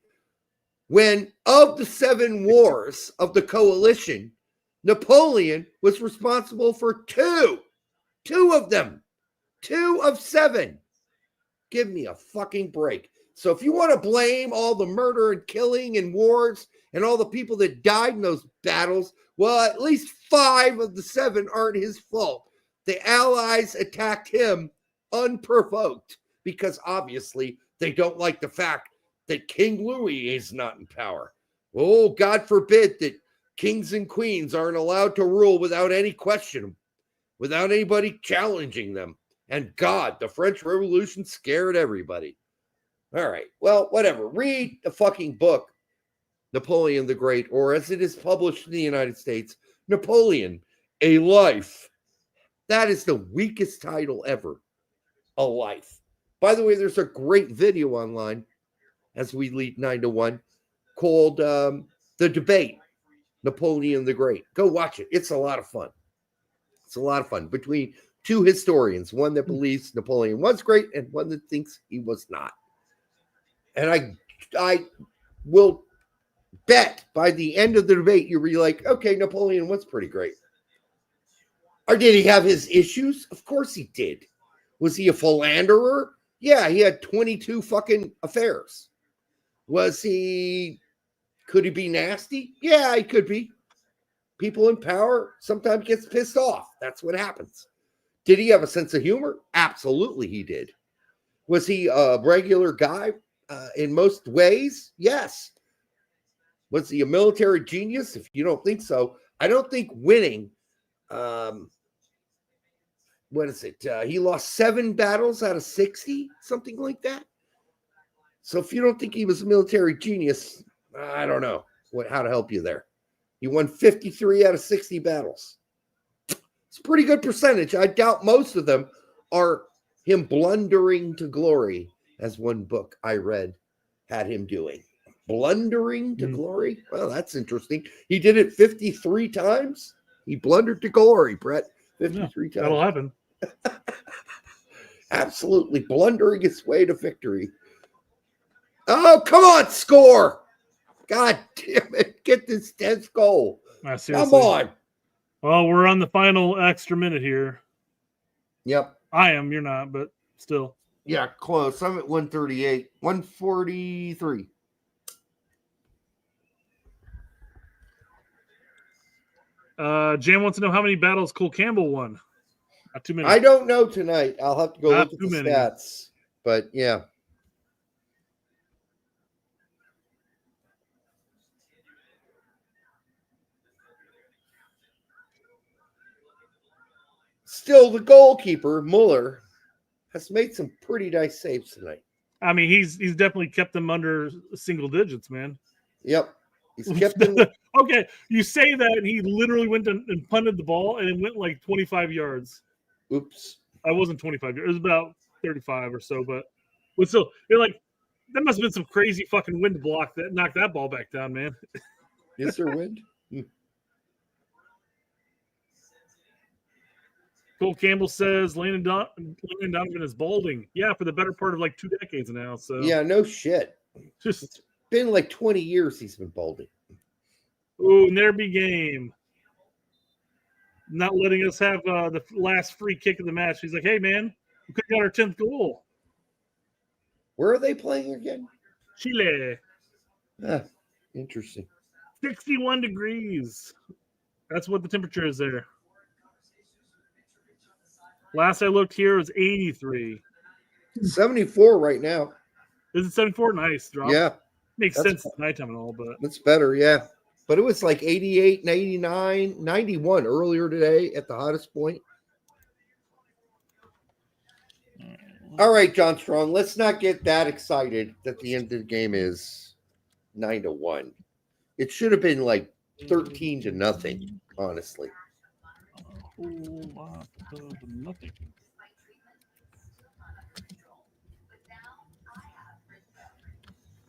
When of the 7 wars of the coalition, Napoleon was responsible for 2 of them. 2 of 7. Give me a fucking break. So if you want to blame all the murder and killing and wars and all the people that died in those battles, well, at least 5 of the 7 aren't his fault. The Allies attacked him unprovoked because obviously they don't like the fact that King Louis is not in power. Oh, God forbid that kings and queens aren't allowed to rule without any question, without anybody challenging them. And God, the French Revolution scared everybody. All right, well, whatever. Read the fucking book, Napoleon the Great, or as it is published in the United States, Napoleon, A Life. That is the weakest title ever. A Life. By the way, there's a great video online as we lead 9 to 1 called The Debate, Napoleon the Great. Go watch it. It's a lot of fun. It's a lot of fun between 2 historians, one that believes Napoleon was great and one that thinks he was not. And I will bet by the end of the debate, you'll be like, okay, Napoleon was pretty great. Or did he have his issues? Of course he did. Was he a philanderer? Yeah, he had 22 fucking affairs. Could he be nasty? Yeah, he could be. People in power sometimes gets pissed off. That's what happens. Did he have a sense of humor? Absolutely he did. Was he a regular guy in most ways? Yes. Was he a military genius? If you don't think so, I don't think winning, what is it? He lost 7 battles out of 60, something like that. So if you don't think he was a military genius, I don't know how to help you there. He won 53 out of 60 battles. It's a pretty good percentage. I doubt most of them are him blundering to glory, as one book I read had him doing. Blundering to glory? Well, that's interesting. He did it 53 times. He blundered to glory, Brett. 53 times. That'll happen. absolutely blundering his way to victory. Oh, come on, score! God damn it. Get this 10th goal. Come on. Well, we're on the final extra minute here. Yep. I am. You're not, but still. Yeah, close. I'm at 138. 143. Jan wants to know how many battles Cole Campbell won. Not too many. I don't know tonight. I'll have to go Not look at too the many. stats. But yeah. Still, the goalkeeper, Mueller, has made some pretty nice saves tonight. I mean, he's definitely kept them under single digits, man. Yep. He's kept them. Okay, you say that, and he literally went and punted the ball, and it went like 25 yards. Oops. I wasn't 25 yards. It was about 35 or so, but still, you're like, that must have been some crazy fucking wind block that knocked that ball back down, man. Is there wind? Cole Campbell says Landon Donovan is balding. Yeah, for the better part of like 2 decades now. So Yeah, no shit. just It's been like 20 years he's been balding. ooh, Nerby game. Not letting us have the last free kick of the match. He's like, hey man, we could have got our 10th goal. Where are they playing again? Chile. Ah, interesting. 61 degrees. That's what the temperature is there. Last I looked here was 83. 74 right now. Is it 74? Nice drop. Yeah, Makes that's- sense. It's nighttime and all, but that's better. Yeah. But it was like 88 and 89, 91 earlier today at the hottest point. All right, John Strong, let's not get that excited that the end of the game is 9-1. It should have been like 13-0, honestly. a whole lot of nothing.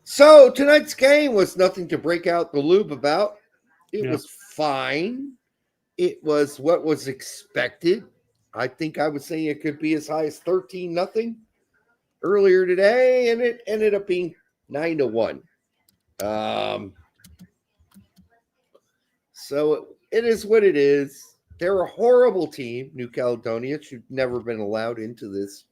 So tonight's game was nothing to break out the lube about. It Yeah. was fine. It was what was expected. I think I was saying it could be as high as 13-0 earlier today, and it ended up being 9-1. So it is what it is. They're a horrible team. New Caledonia should never been allowed into this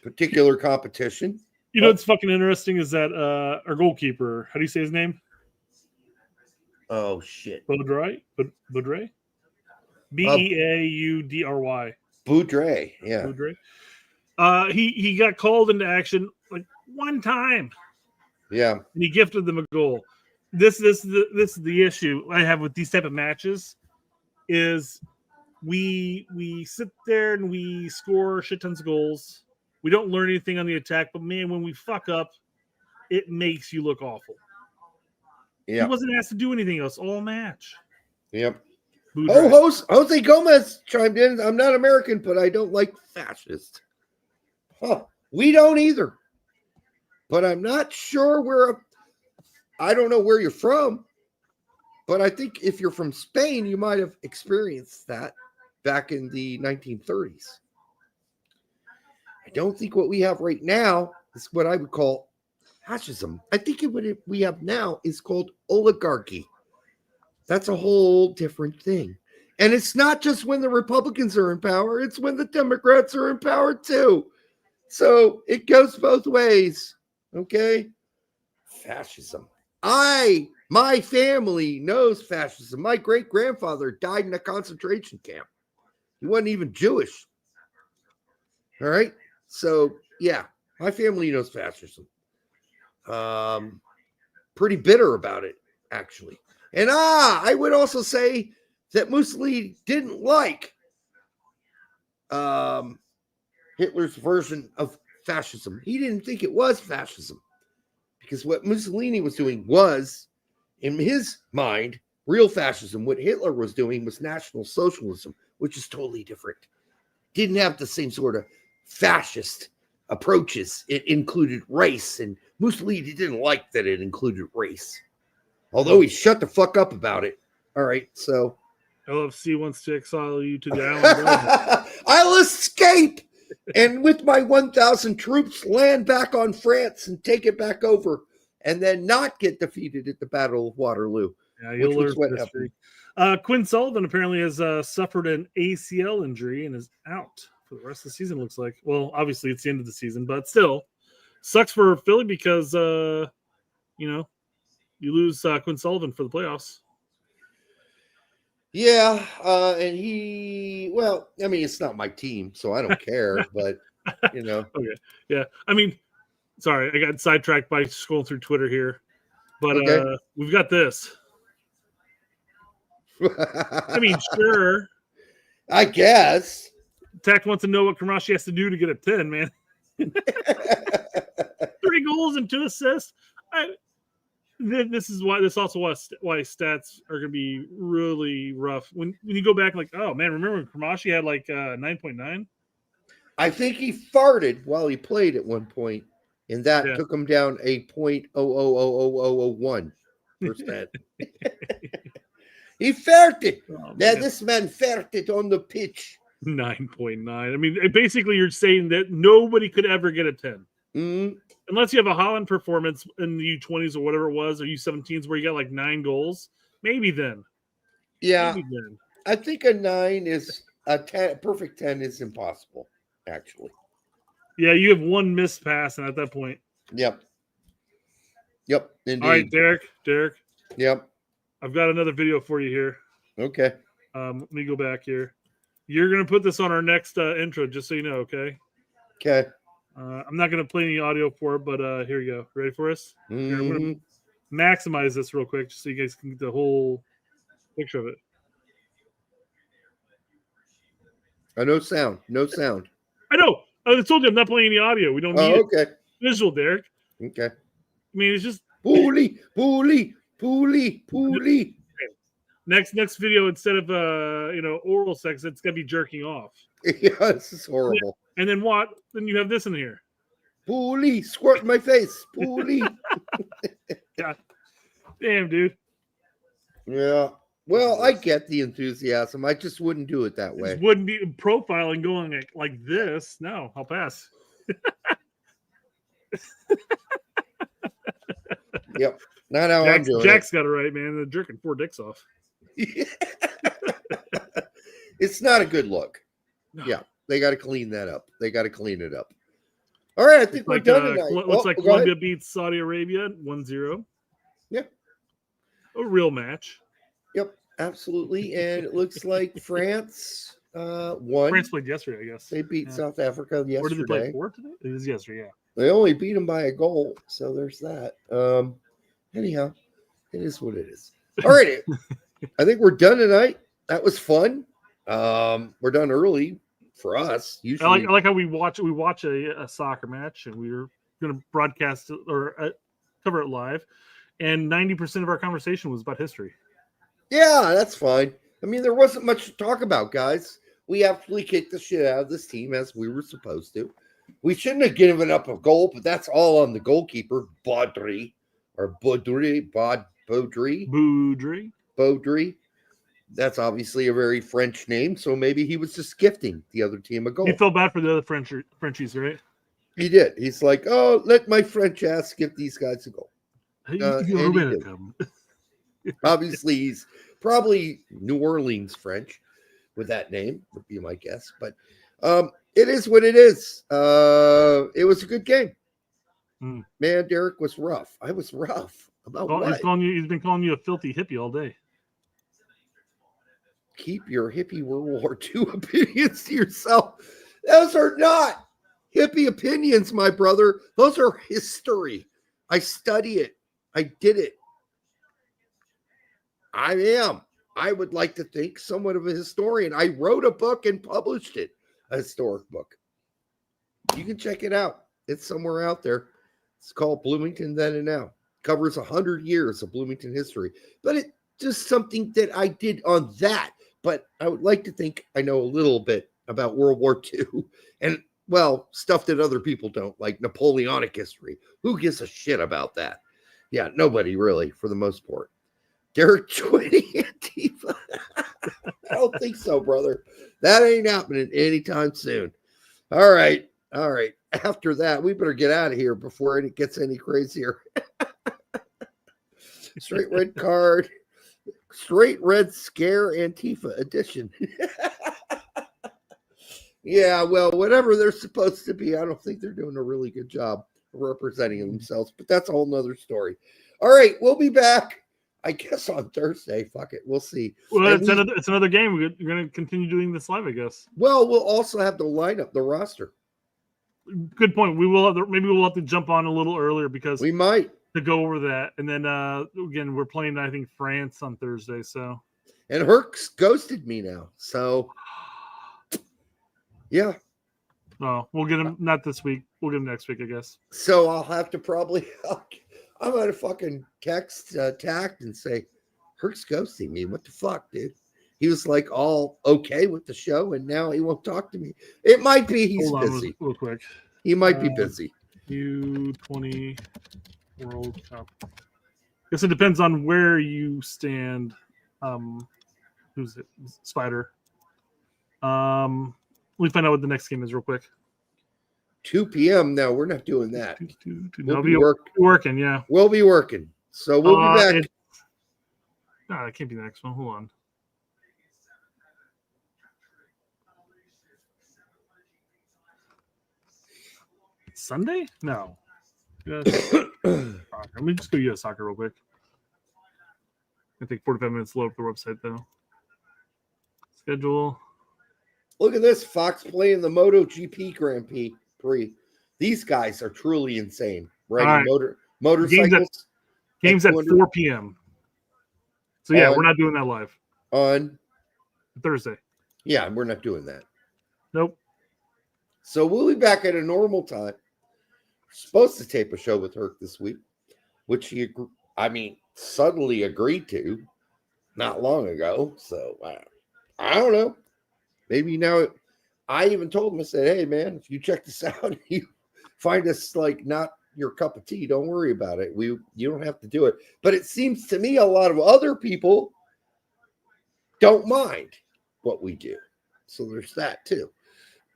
particular competition. You know what's fucking interesting is that our goalkeeper, how do you say his name? Oh shit. Baudry? Baudry? Beaudry. Boudre, yeah. Baudry. He got called into action like one time. Yeah. And he gifted them a goal. This is the issue I have with these type of matches is we sit there and we score shit tons of goals. We don't learn anything on the attack, but man, when we fuck up, it makes you look awful. Yeah. He wasn't asked to do anything else all match. Yep. Boudry. Oh, Jose Gomez chimed in. I'm not American, but I don't like fascist. Huh. We don't either. But I'm not sure I don't know where you're from, but I think if you're from Spain, you might have experienced that back in the 1930s. I don't think what we have right now is what I would call fascism. I think what we have now is called oligarchy. That's a whole different thing. And it's not just when the Republicans are in power, it's when the Democrats are in power too. So it goes both ways. Okay? Fascism. My family knows fascism. My great-grandfather died in a concentration camp. He wasn't even Jewish. All right? So, yeah, my family knows fascism. Pretty bitter about it, actually. And I would also say that Mussolini didn't like Hitler's version of fascism. He didn't think it was fascism. Because what Mussolini was doing was, in his mind, real fascism. What Hitler was doing was National Socialism, which is totally different. Didn't have the same sort of fascist approaches. It included race, and Mussolini didn't like that it included race. Although he shut the fuck up about it. All right, so. LFC wants to exile you to the island. I'll escape and with my 1,000 troops, land back on France and take it back over, and then not get defeated at the Battle of Waterloo. Yeah, you'll learn from history. Quinn Sullivan apparently has suffered an ACL injury and is out for the rest of the season, looks like. Well, obviously it's the end of the season, but still sucks for Philly because, you lose Quinn Sullivan for the playoffs. Yeah, and it's not my team, so I don't care, but, Okay, yeah. I mean, sorry, I got sidetracked by scrolling through Twitter here, but we've got this. I mean, sure. I guess. Tact wants to know what Kamashi has to do to get a 10, man. 3 goals and 2 assists. This also why stats are going to be really rough. When you go back, like, oh, man, remember when Kamashi had like 9.9? I think he farted while he played at one point, and that took him down a 0.000001%. He farted. Oh, now this man farted on the pitch. 9.9. I mean, basically, you're saying that nobody could ever get a 10. Mm-hmm. Unless you have a Holland performance in the U20s or whatever it was, or U17s where you got like 9 goals. Maybe then. Yeah. I think a 9 is a 10. Perfect 10 is impossible, actually. Yeah, you have 1 missed pass, and at that point. Yep. Indeed. All right, Derek. Yep. I've got another video for you here. Okay. Let me go back here. You're going to put this on our next intro, just so you know, okay? Okay. I'm not going to play any audio for it, but here you go. Ready for us? Mm-hmm. Here, I'm going to maximize this real quick just so you guys can get the whole picture of it. No sound. I know. I told you I'm not playing any audio. We don't need it. Okay. Visual, Derek. Okay. I mean, it's just... Pulley. Next video, instead of oral sex, it's gonna be jerking off. Yeah, this is horrible. And then what? Then you have this in here. Pulley, squirt in my face. Pulley. God. Damn, dude. Yeah. Well, I get the enthusiasm. I just wouldn't do it that way. Just wouldn't be profiling going like this. No, I'll pass. Yep. Not how I'm doing Jack's got it right, man. They're jerking 4 dicks off. It's not a good look. No. Yeah. They got to clean that up. All right. I think we're done tonight. Looks like Colombia beats Saudi Arabia 1-0. Yeah. A real match. Yep. Absolutely. And it looks like France won. France played yesterday, I guess. They beat South Africa yesterday. Or did they play 4 today? It was yesterday, yeah. They only beat them by a goal, so there's that. Anyhow, it is what it is. All right. I think we're done tonight. That was fun. We're done early for us. Usually, I like how we watch a soccer match, and we were going to broadcast it or cover it live, and 90% of our conversation was about history. Yeah, that's fine. I mean, there wasn't much to talk about, guys. We absolutely kicked the shit out of this team as we were supposed to. We shouldn't have given up a goal, but that's all on the goalkeeper, Baudry. That's obviously a very French name, so maybe he was just gifting the other team a goal. He felt bad for the other Frenchies, right? He did. He's like, oh, let my French ass give these guys a goal. Obviously, he's probably New Orleans French with that name, would be my guess. But it is what it is. It was a good game. Man, Derek was rough. I was rough. About what? He's been calling you a filthy hippie all day. Keep your hippie World War II opinions to yourself. Those are not hippie opinions, my brother. Those are history. I study it. I did it. I would like to think somewhat of a historian. I wrote a book and published it, a historic book. You can check it out. It's somewhere out there. It's called Bloomington Then and Now. Covers 100 years of Bloomington history. But it's just something that I did on that. But I would like to think I know a little bit about World War II and, well, stuff that other people don't, like Napoleonic history. Who gives a shit about that? Yeah, nobody really, for the most part. Derek joining Antifa. I don't think so, brother. That ain't happening anytime soon. All right. All right. After that, we better get out of here before it gets any crazier. Straight red card. Straight red scare Antifa edition. Yeah, well, whatever they're supposed to be, I don't think they're doing a really good job of representing themselves, but that's a whole nother story. All right, we'll be back, I guess, on Thursday. Fuck it. We'll see. Well, it's another game. We're going to continue doing this live, I guess. Well, we'll also have the lineup, the roster. Good point. Maybe we'll have to jump on a little earlier because we might to go over that. And then again, we're playing, I think, France on Thursday. So, and Herc's ghosted me now. So, yeah. Oh, we'll get him not this week. We'll get him next week, I guess. So I'll have to probably. I'm gonna fucking text Tact and say, Herc's ghosting me. What the fuck, dude? He was like all okay with the show, and now he won't talk to me. It might be he's busy. Real quick. He might be busy. U20 World Cup. Guess it depends on where you stand. Who's it? Spider. Let me find out what the next game is real quick. 2 p.m. No, we're not doing that. We'll be working, yeah. We'll be working. So we'll be back. No, that can't be the next one. Hold on. Sunday? No. Let me just go US soccer real quick. I think 45 minutes load up the website though. Schedule. Look at this. Fox playing the MotoGP Grand Prix. These guys are truly insane. Right? Motorcycles. Games at 4 p.m. So yeah, we're not doing that live. On Thursday. Yeah, we're not doing that. Nope. So we'll be back at a normal time. We're supposed to tape a show with Herc this week, which he, suddenly agreed to not long ago. So I don't know. Maybe now. I even told him, I said, hey, man, if you check this out, you find us like not your cup of tea, don't worry about it. You don't have to do it. But it seems to me a lot of other people don't mind what we do. So there's that too.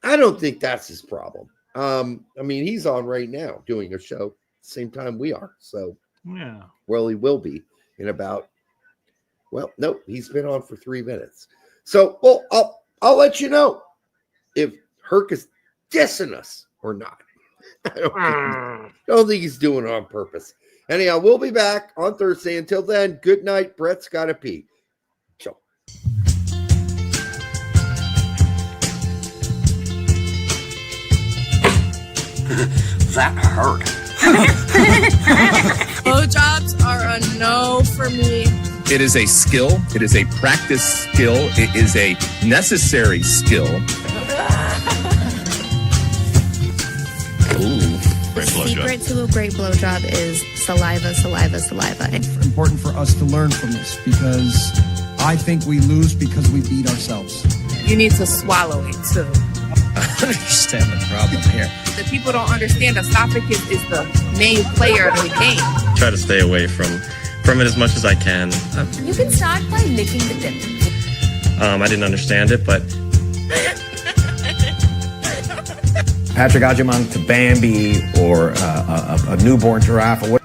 I don't think that's his problem. He's on right now doing a show at the same time we are. So yeah. Well, he will be in about, he's been on for 3 minutes. So, I'll let you know if Herc is dissing us or not. I don't think he's doing it on purpose. Anyhow, we'll be back on Thursday. Until then, good night. Brett's got to pee. Ciao. That hurt. Blowjobs are a no for me. It is a skill. It is a practice skill. It is a necessary skill. The secret to a great blowjob is saliva, saliva, saliva. It's important for us to learn from this because I think we lose because we beat ourselves. You need to swallow it too. I don't understand the problem here. The people don't understand esophagus is the main player of the game. Try to stay away from it as much as I can. You can start by licking the tip. I didn't understand it, but Patrick Agyemang to Bambi or a newborn giraffe or what.